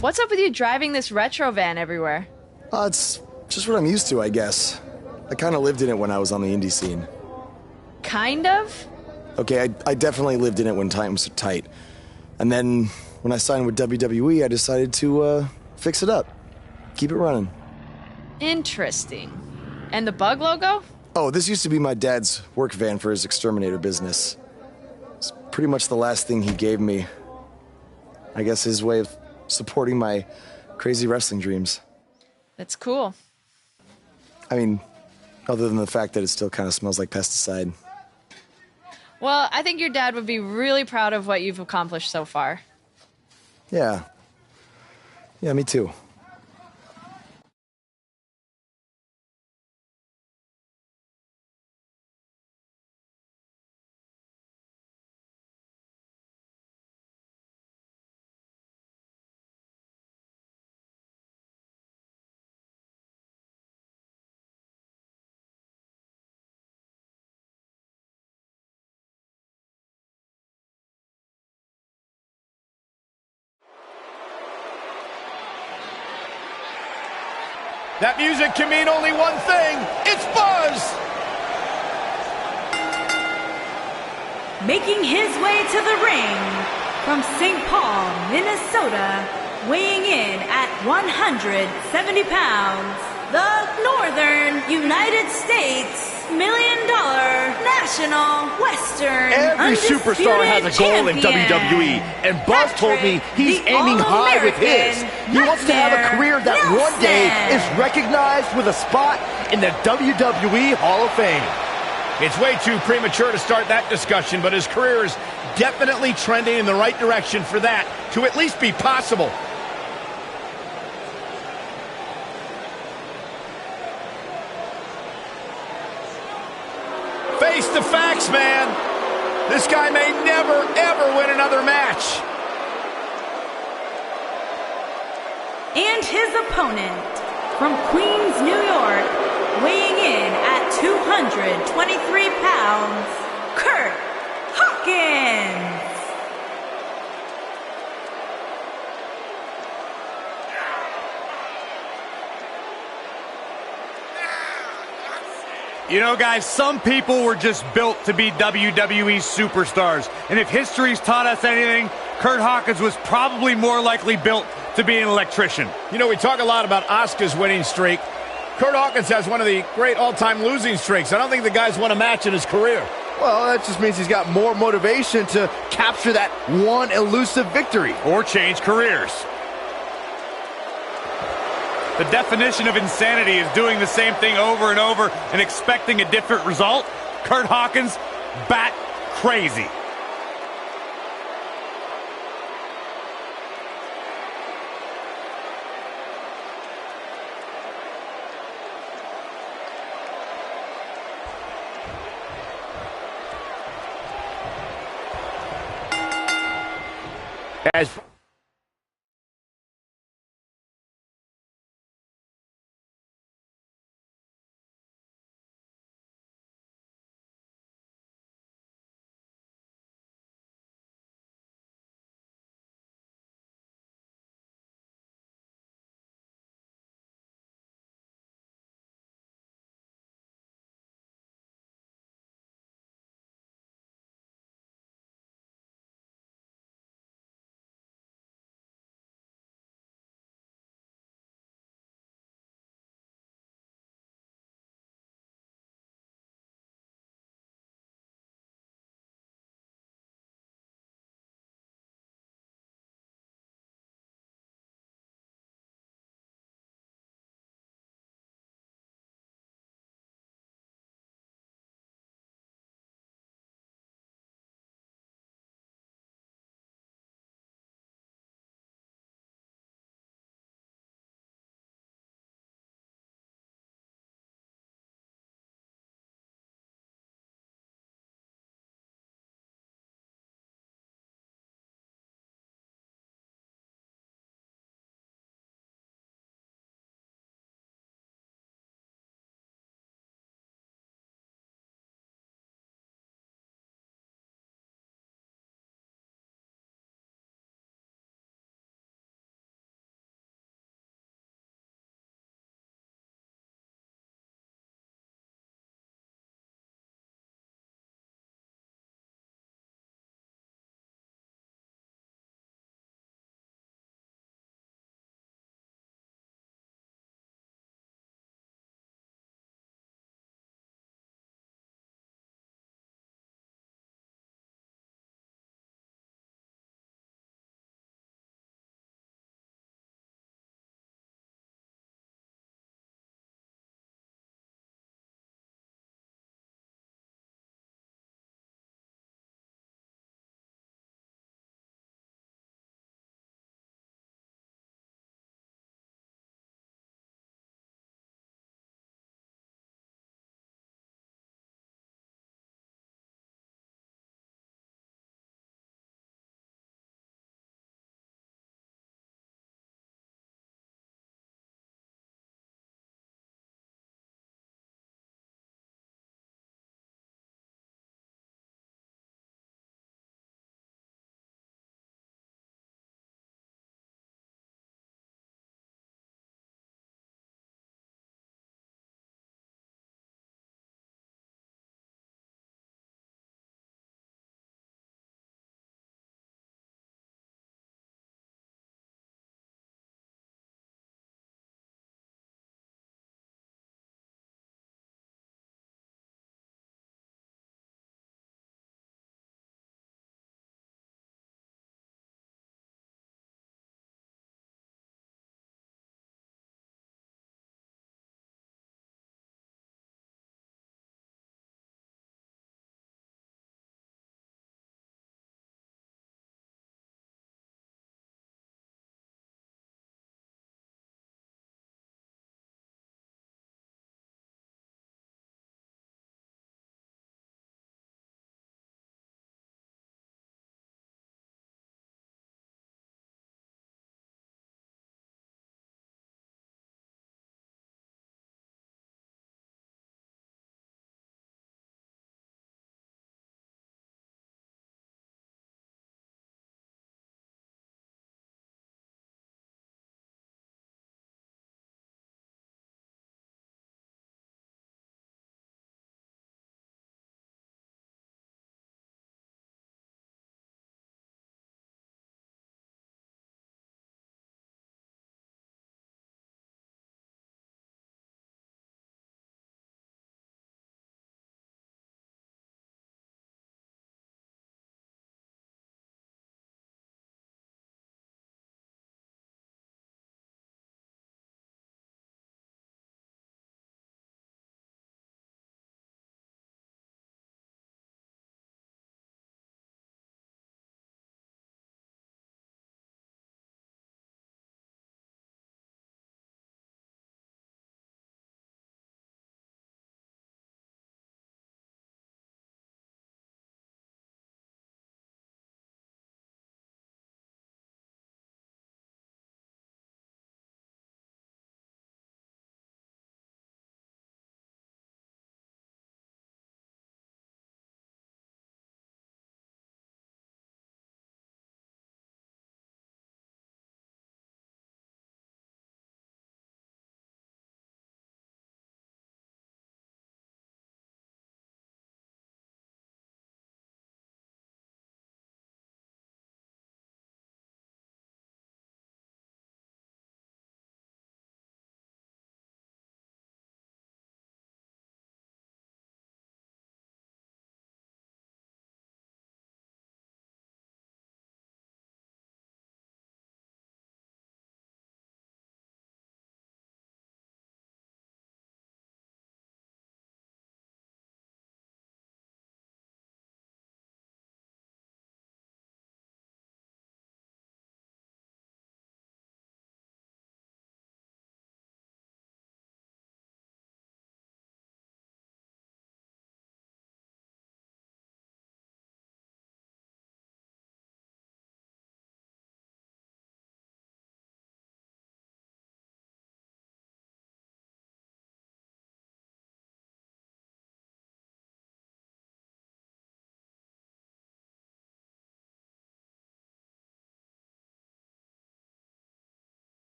C: What's up with you driving this retro van everywhere?
B: It's just what I'm used to, I guess. I kind of lived in it when I was on the indie scene.
C: Kind of?
B: Okay, I definitely lived in it when times were tight. And then when I signed with WWE, I decided to fix it up. Keep it running.
C: Interesting. And the bug logo?
B: Oh, this used to be my dad's work van for his exterminator business. It's pretty much the last thing he gave me. I guess his way of supporting my crazy wrestling dreams.
C: That's cool.
B: I mean, other than the fact that it still kind of smells like pesticide.
C: Well, I think your dad would be really proud of what you've accomplished so far.
B: Yeah. Yeah, me too.
O: That music can mean only one thing. It's Buzz!
F: Making his way to the ring from St. Paul, Minnesota, weighing in at 170 pounds, the Northern United States $1 Million National Western
V: Every superstar has a goal in WWE, and Buzz told me he's aiming high with his. He wants to have a career that one day is recognized with a spot in the WWE Hall of Fame.
O: It's way too premature to start that discussion, but his career is definitely trending in the right direction for that to at least be possible. Face the facts, man. This guy may never, ever win another match.
F: And his opponent from Queens, New York, weighing in at 223 pounds, Kurt Hawkins.
G: You know, guys, some people were just built to be WWE superstars. And if history's taught us anything, Kurt Hawkins was probably more likely built to be an electrician.
O: You know, we talk a lot about Asuka's winning streak. Kurt Hawkins has one of the great all-time losing streaks. I don't think the guy's won a match in his career.
V: Well, that just means he's got more motivation to capture that one elusive victory.
G: Or change careers. The definition of insanity is doing the same thing over and over and expecting a different result. Kurt Hawkins, bat crazy.
O: As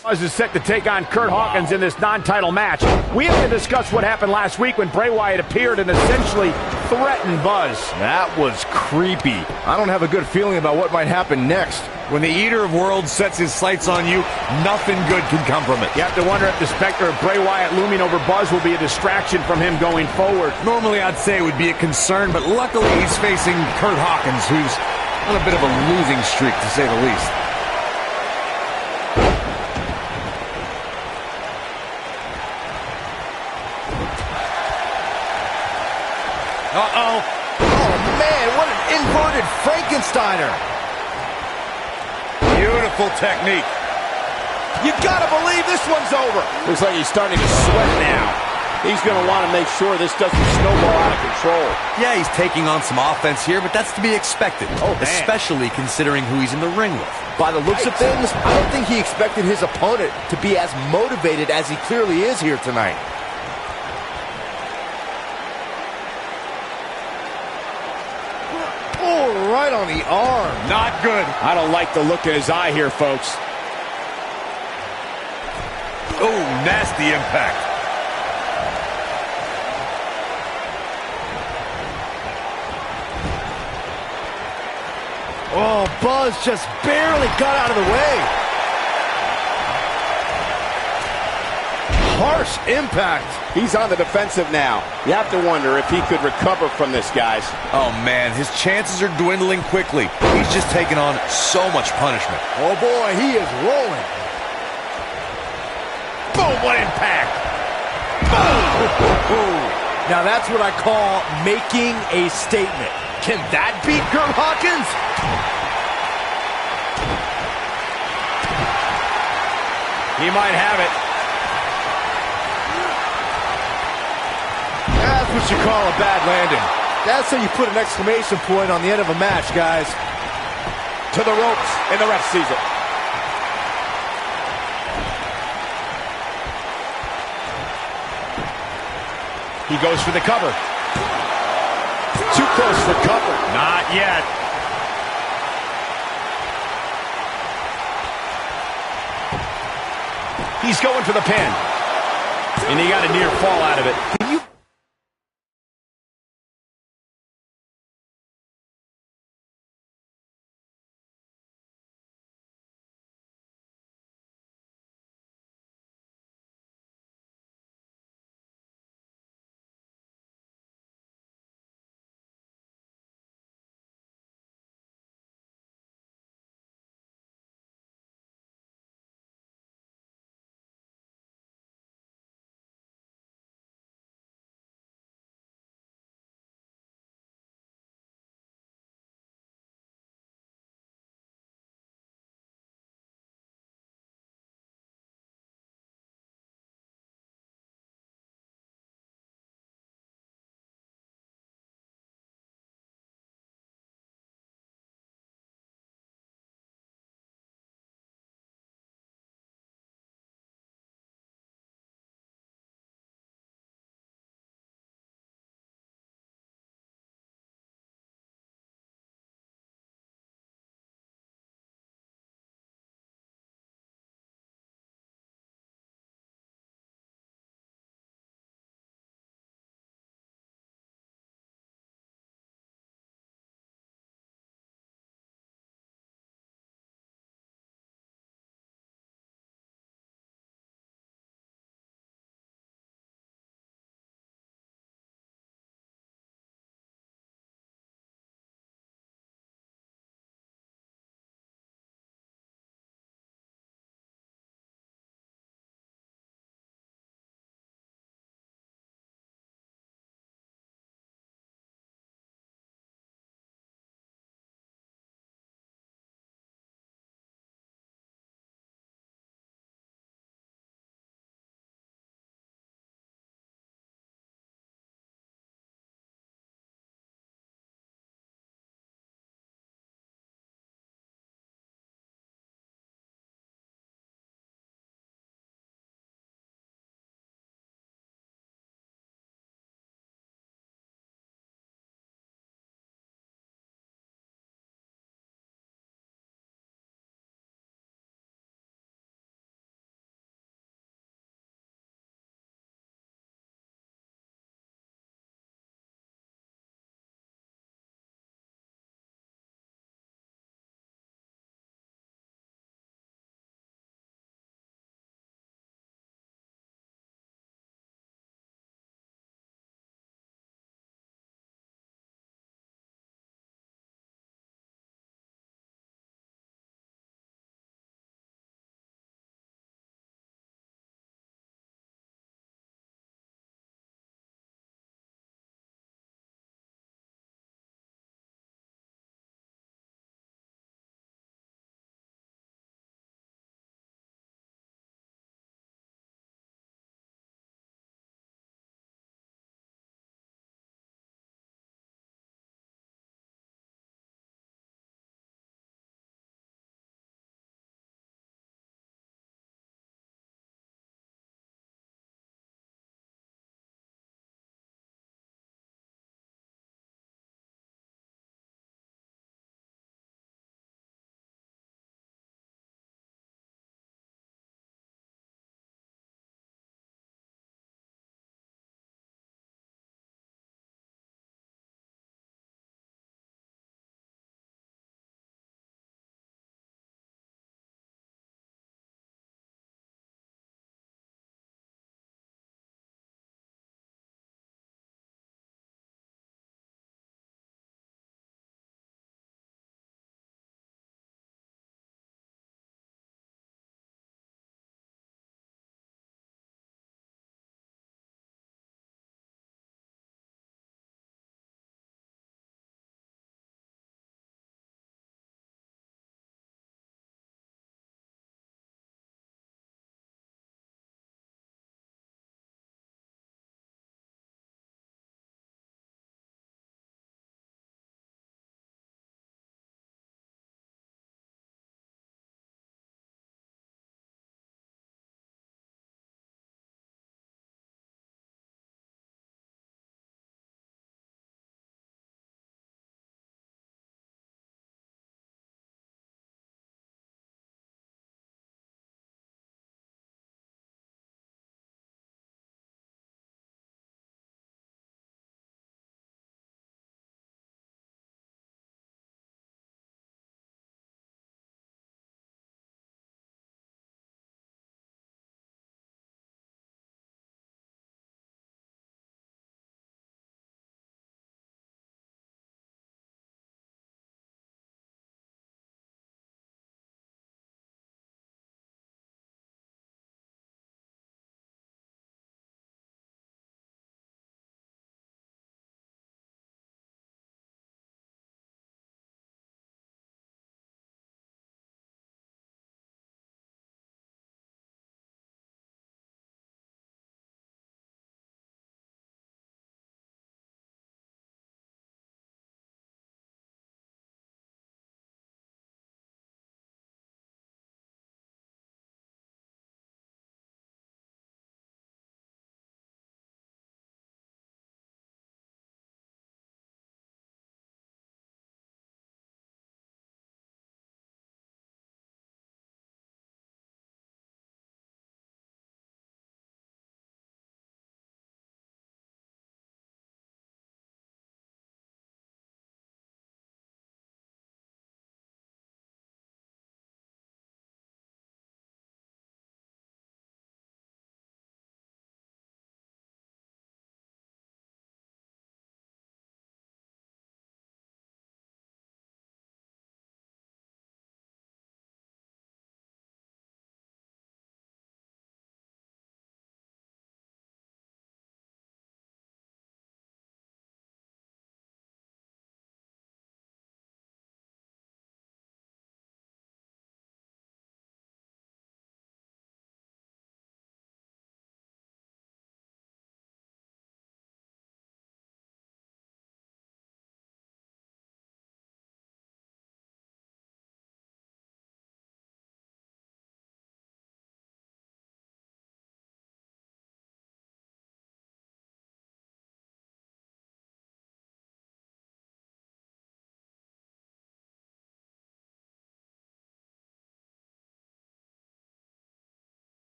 D: Buzz is set to take on Curt Hawkins in this non-title match. We have to discuss what happened last week when Bray Wyatt appeared and essentially threatened Buzz.
E: That was creepy. I don't have a good feeling about what might happen next.
N: When the Eater of Worlds sets his sights on you, nothing good can come from it.
D: You have to wonder if the specter of Bray Wyatt looming over Buzz will be a distraction from him going forward.
N: Normally I'd say it would be a concern, but luckily he's facing Curt Hawkins, who's on a bit of a losing streak, to say the least.
E: Uh-oh. Oh, man, what an inverted Frankensteiner.
N: Beautiful technique.
E: You gotta believe this one's over.
D: Looks like he's starting to sweat now. He's going to want to make sure this doesn't snowball out of control.
N: Yeah, he's taking on some offense here, but that's to be expected.
D: Oh, man.
N: Especially considering who he's in the ring with.
E: By the looks of things, I don't think he expected his opponent to be as motivated as he clearly is here tonight. Oh, right on the arm.
N: Not good.
D: I don't like the look in his eye here, folks.
N: Oh, nasty impact.
E: Oh, Buzz just barely got out of the way. Harsh impact.
D: He's on the defensive now. You have to wonder if he could recover from this, guys.
N: Oh, man, his chances are dwindling quickly. He's just taken on so much punishment.
E: Oh, boy, he is rolling.
N: Boom, what impact.
E: Now, that's what I call making a statement. Can that beat Curt Hawkins?
D: He might have it.
E: That's what you call a bad landing. That's how you put an exclamation point on the end of a match, guys.
D: To the ropes, and the ref sees it. He goes for the cover. Too close for cover. Not yet. He's going for the pin. And he got a near fall out of it.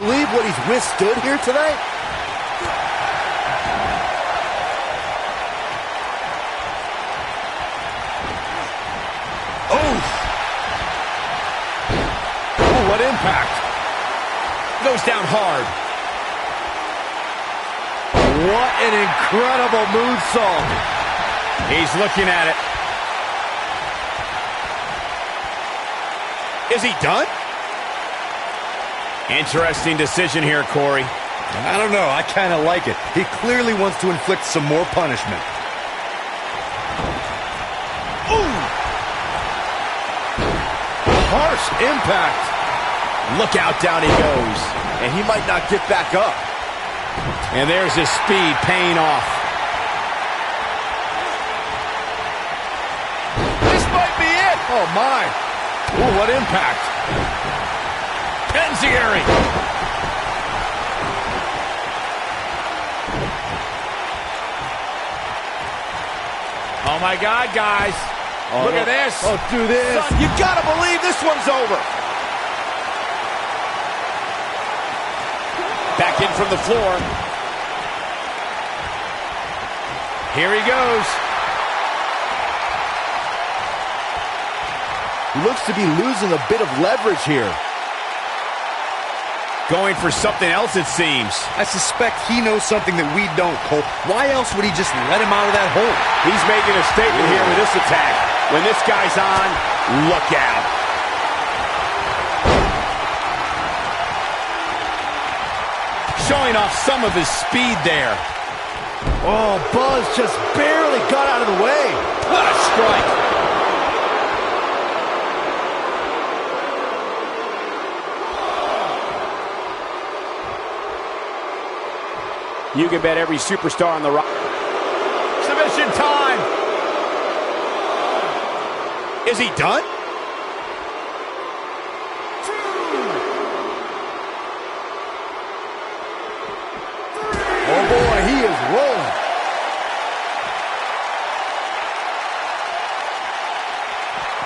E: Believe what he's withstood here tonight?
D: Oh, what impact. Goes down hard.
E: What an incredible moonsault.
D: He's looking at it. Is he done? Interesting decision here, Corey.
N: I don't know. I kind of like it. He clearly wants to inflict some more punishment.
D: Ooh! Harsh impact. Look out, down he goes.
E: And he might not get back up.
D: And there's his speed paying off. This might be it.
E: Oh, my.
D: Ooh, what impact. Enziguri. Oh, my God, guys. Look at this.
E: Oh, do this.
D: Son, you got to believe this one's over. Back in from the floor. Here he goes.
E: Looks to be losing a bit of leverage here.
D: Going for something else, it seems.
N: I suspect he knows something that we don't, Cole. Why else would he just let him out of that hole?
D: He's making a statement here with this attack. When this guy's on, look out. Showing off some of his speed there.
E: Oh, Buzz just barely got out of the way.
D: What a strike. You can bet every superstar on the rock. Submission time. Is he done?
E: Oh boy, he is rolling.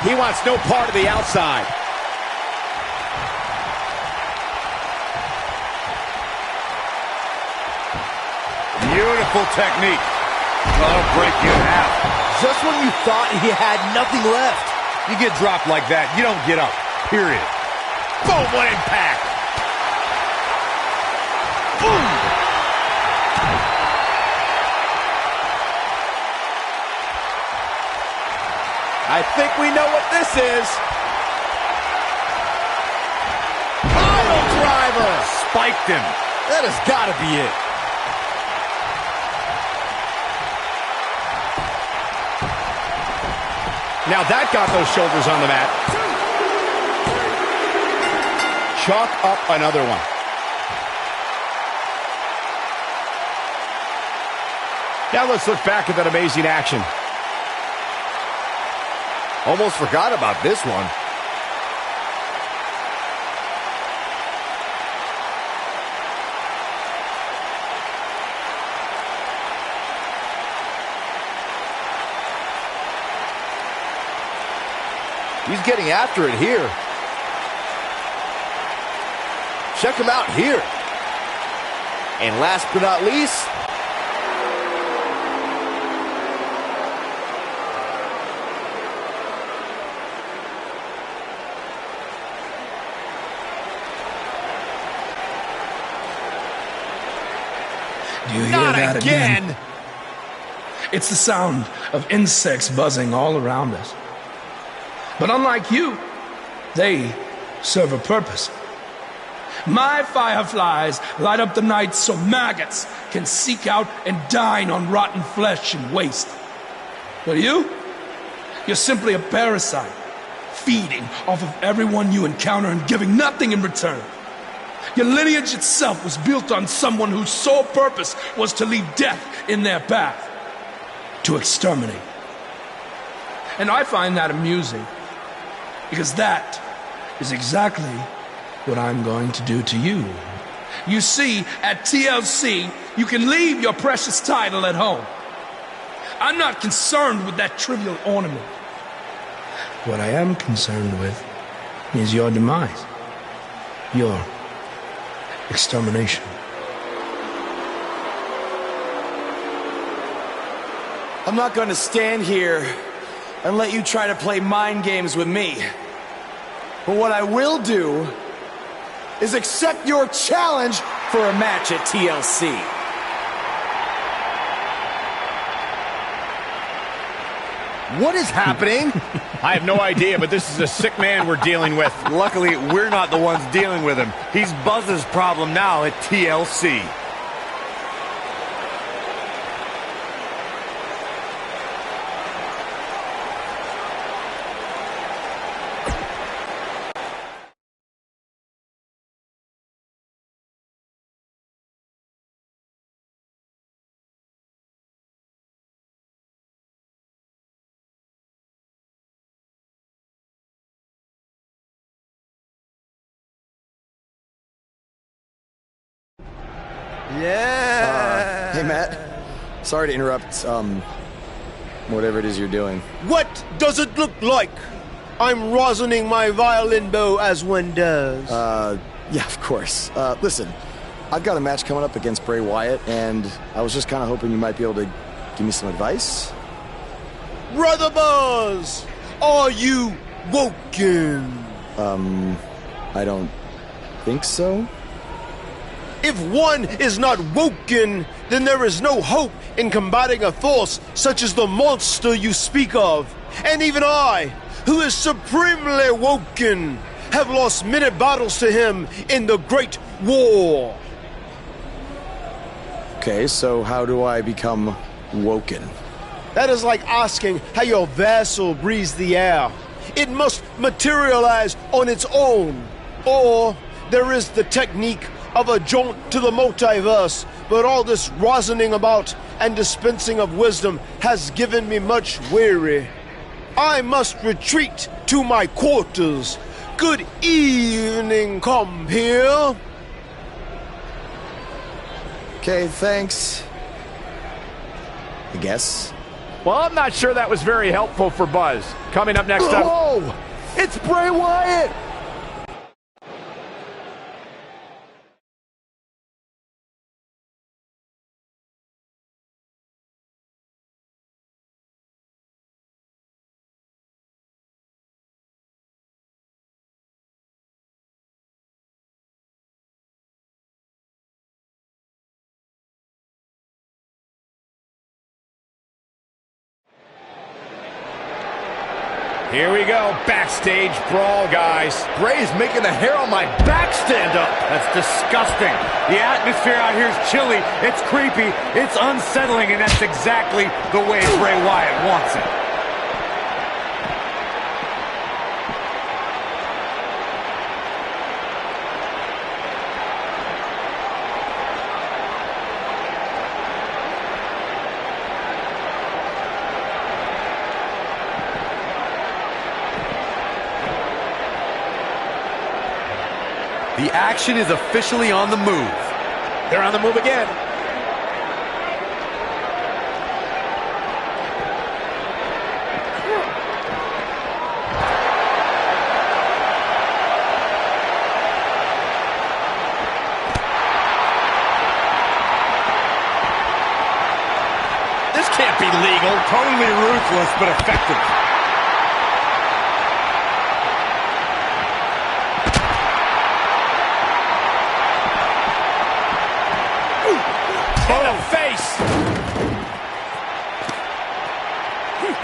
D: He wants no part of the outside.
N: Beautiful technique. That'll break you in half.
E: Just when you thought he had nothing left.
N: You get dropped like that, you don't get up. Period.
D: Boom, what impact. Boom. I think we know what this is. Pile driver.
N: Spiked him.
E: That has got to be it.
D: Now that got those shoulders on the mat. Chalk up another one. Now let's look back at that amazing action.
E: Almost forgot about this one. He's getting after it here. Check him out here. And last but not least,
P: do you hear
D: Not
P: that
D: again.
P: It's the sound of insects buzzing all around us. But unlike you, they serve a purpose. My fireflies light up the night so maggots can seek out and dine on rotten flesh and waste. But you're simply a parasite, feeding off of everyone you encounter and giving nothing in return. Your lineage itself was built on someone whose sole purpose was to leave death in their path, to exterminate. And I find that amusing. Because that is exactly what I'm going to do to you. You see, at TLC, you can leave your precious title at home. I'm not concerned with that trivial ornament. What I am concerned with is your demise. Your extermination.
B: I'm not going to stand here and let you try to play mind games with me. But what I will do is accept your challenge for a match at TLC.
E: What is happening?
D: I have no idea, but this is a sick man we're dealing with.
N: Luckily, we're not the ones dealing with him. He's Buzz's problem now at TLC.
B: Yeah. Hey, Matt. Sorry to interrupt, whatever it is you're doing.
J: What does it look like? I'm rosining my violin bow as one does.
B: Yeah, of course. Listen, I've got a match coming up against Bray Wyatt, and I was just kind of hoping you might be able to give me some advice.
J: Brother Buzz, are you woken?
B: I don't think so.
J: If one is not woken, then there is no hope in combating a force such as the monster you speak of. And even I, who is supremely woken, have lost many battles to him in the Great War.
B: Okay, so how do I become woken?
J: That is like asking how your vessel breathes the air. It must materialize on its own. Or there is the technique of a jaunt to the multiverse, but all this rosining about and dispensing of wisdom has given me much weary. I must retreat to my quarters. Good evening, compeer.
B: Okay, thanks. I guess.
D: Well, I'm not sure that was very helpful for Buzz. Coming up next up...
E: Oh! It's Bray Wyatt!
D: Here we go, backstage brawl, guys.
N: Bray's making the hair on my back stand up. That's disgusting. The atmosphere out here is chilly, it's creepy, it's unsettling, and that's exactly the way Bray Wyatt wants it. The action is officially on the move.
J: They're on the move again.
D: This can't be legal.
N: Totally ruthless, but effective.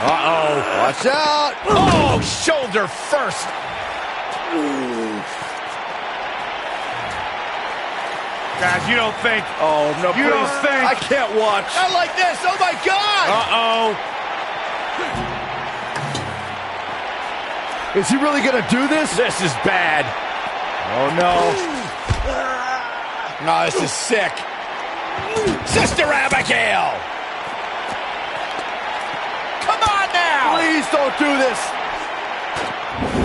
D: Uh-oh.
E: Watch out.
D: Oh, shoulder first.
G: Guys, you don't think...
E: Oh, no,
G: You don't think...
E: I can't watch.
J: Not like this. Oh, my God.
G: Uh-oh.
E: Is he really going to do this?
D: This is bad.
E: Oh, no.
D: Oh, this is sick. Sister Abigail. Come on now.
E: Please don't do this.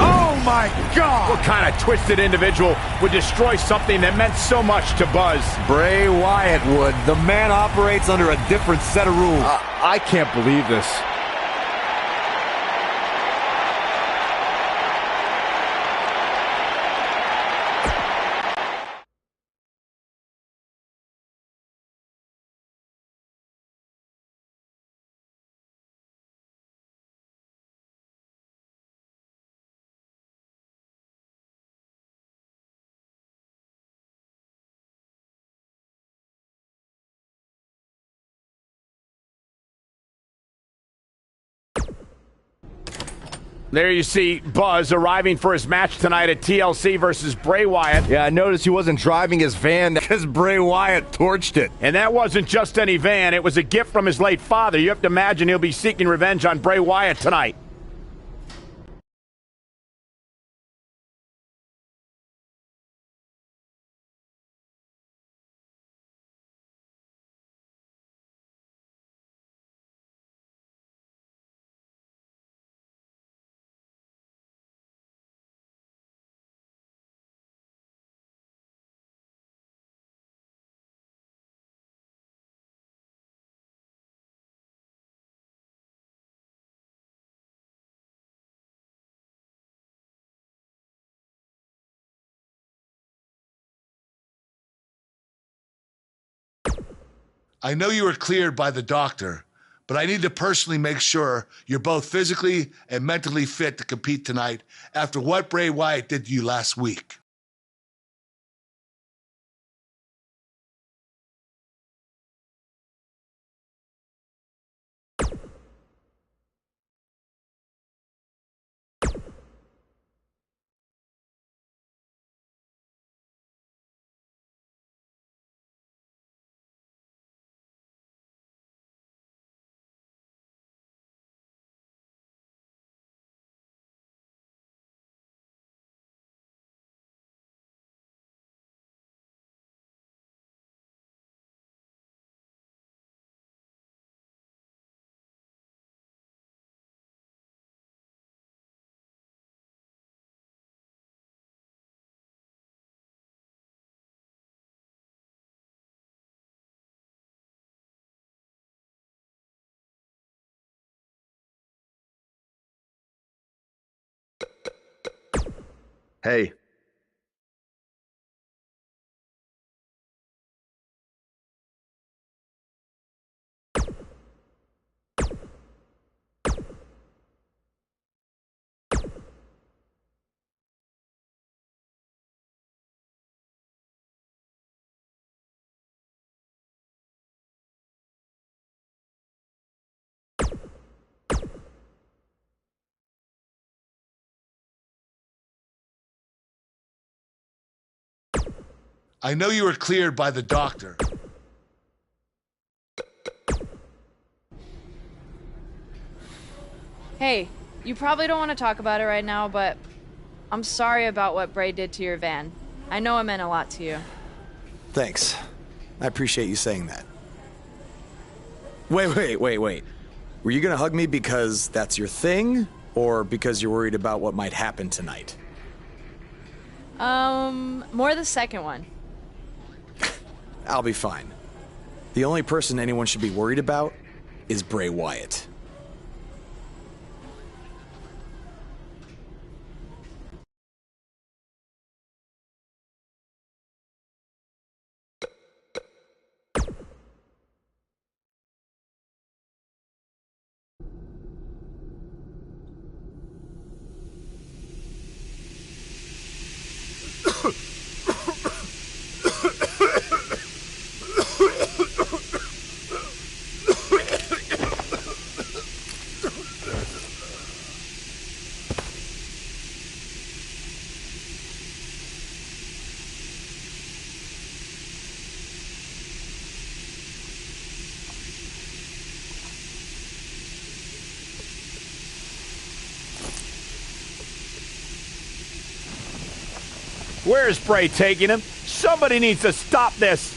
G: Oh, my God.
D: What kind of twisted individual would destroy something that meant so much to Buzz?
N: Bray Wyatt would. The man operates under a different set of rules.
E: I can't believe this.
D: There you see Buzz arriving for his match tonight at TLC versus Bray Wyatt.
E: Yeah, I noticed he wasn't driving his van because Bray Wyatt torched it.
D: And that wasn't just any van, it was a gift from his late father. You have to imagine he'll be seeking revenge on Bray Wyatt tonight.
I: I know you were cleared by the doctor, but I need to personally make sure you're both physically and mentally fit to compete tonight after what Bray Wyatt did to you last week.
B: Hey.
I: I know you were cleared by the doctor.
C: Hey, you probably don't want to talk about it right now, but I'm sorry about what Bray did to your van. I know it meant a lot to you.
B: Thanks. I appreciate you saying that. Wait. Were you gonna hug me because that's your thing, or because you're worried about what might happen tonight?
C: More the second one.
B: I'll be fine. The only person anyone should be worried about is Bray Wyatt.
D: Where's Bray taking him? Somebody needs to stop this.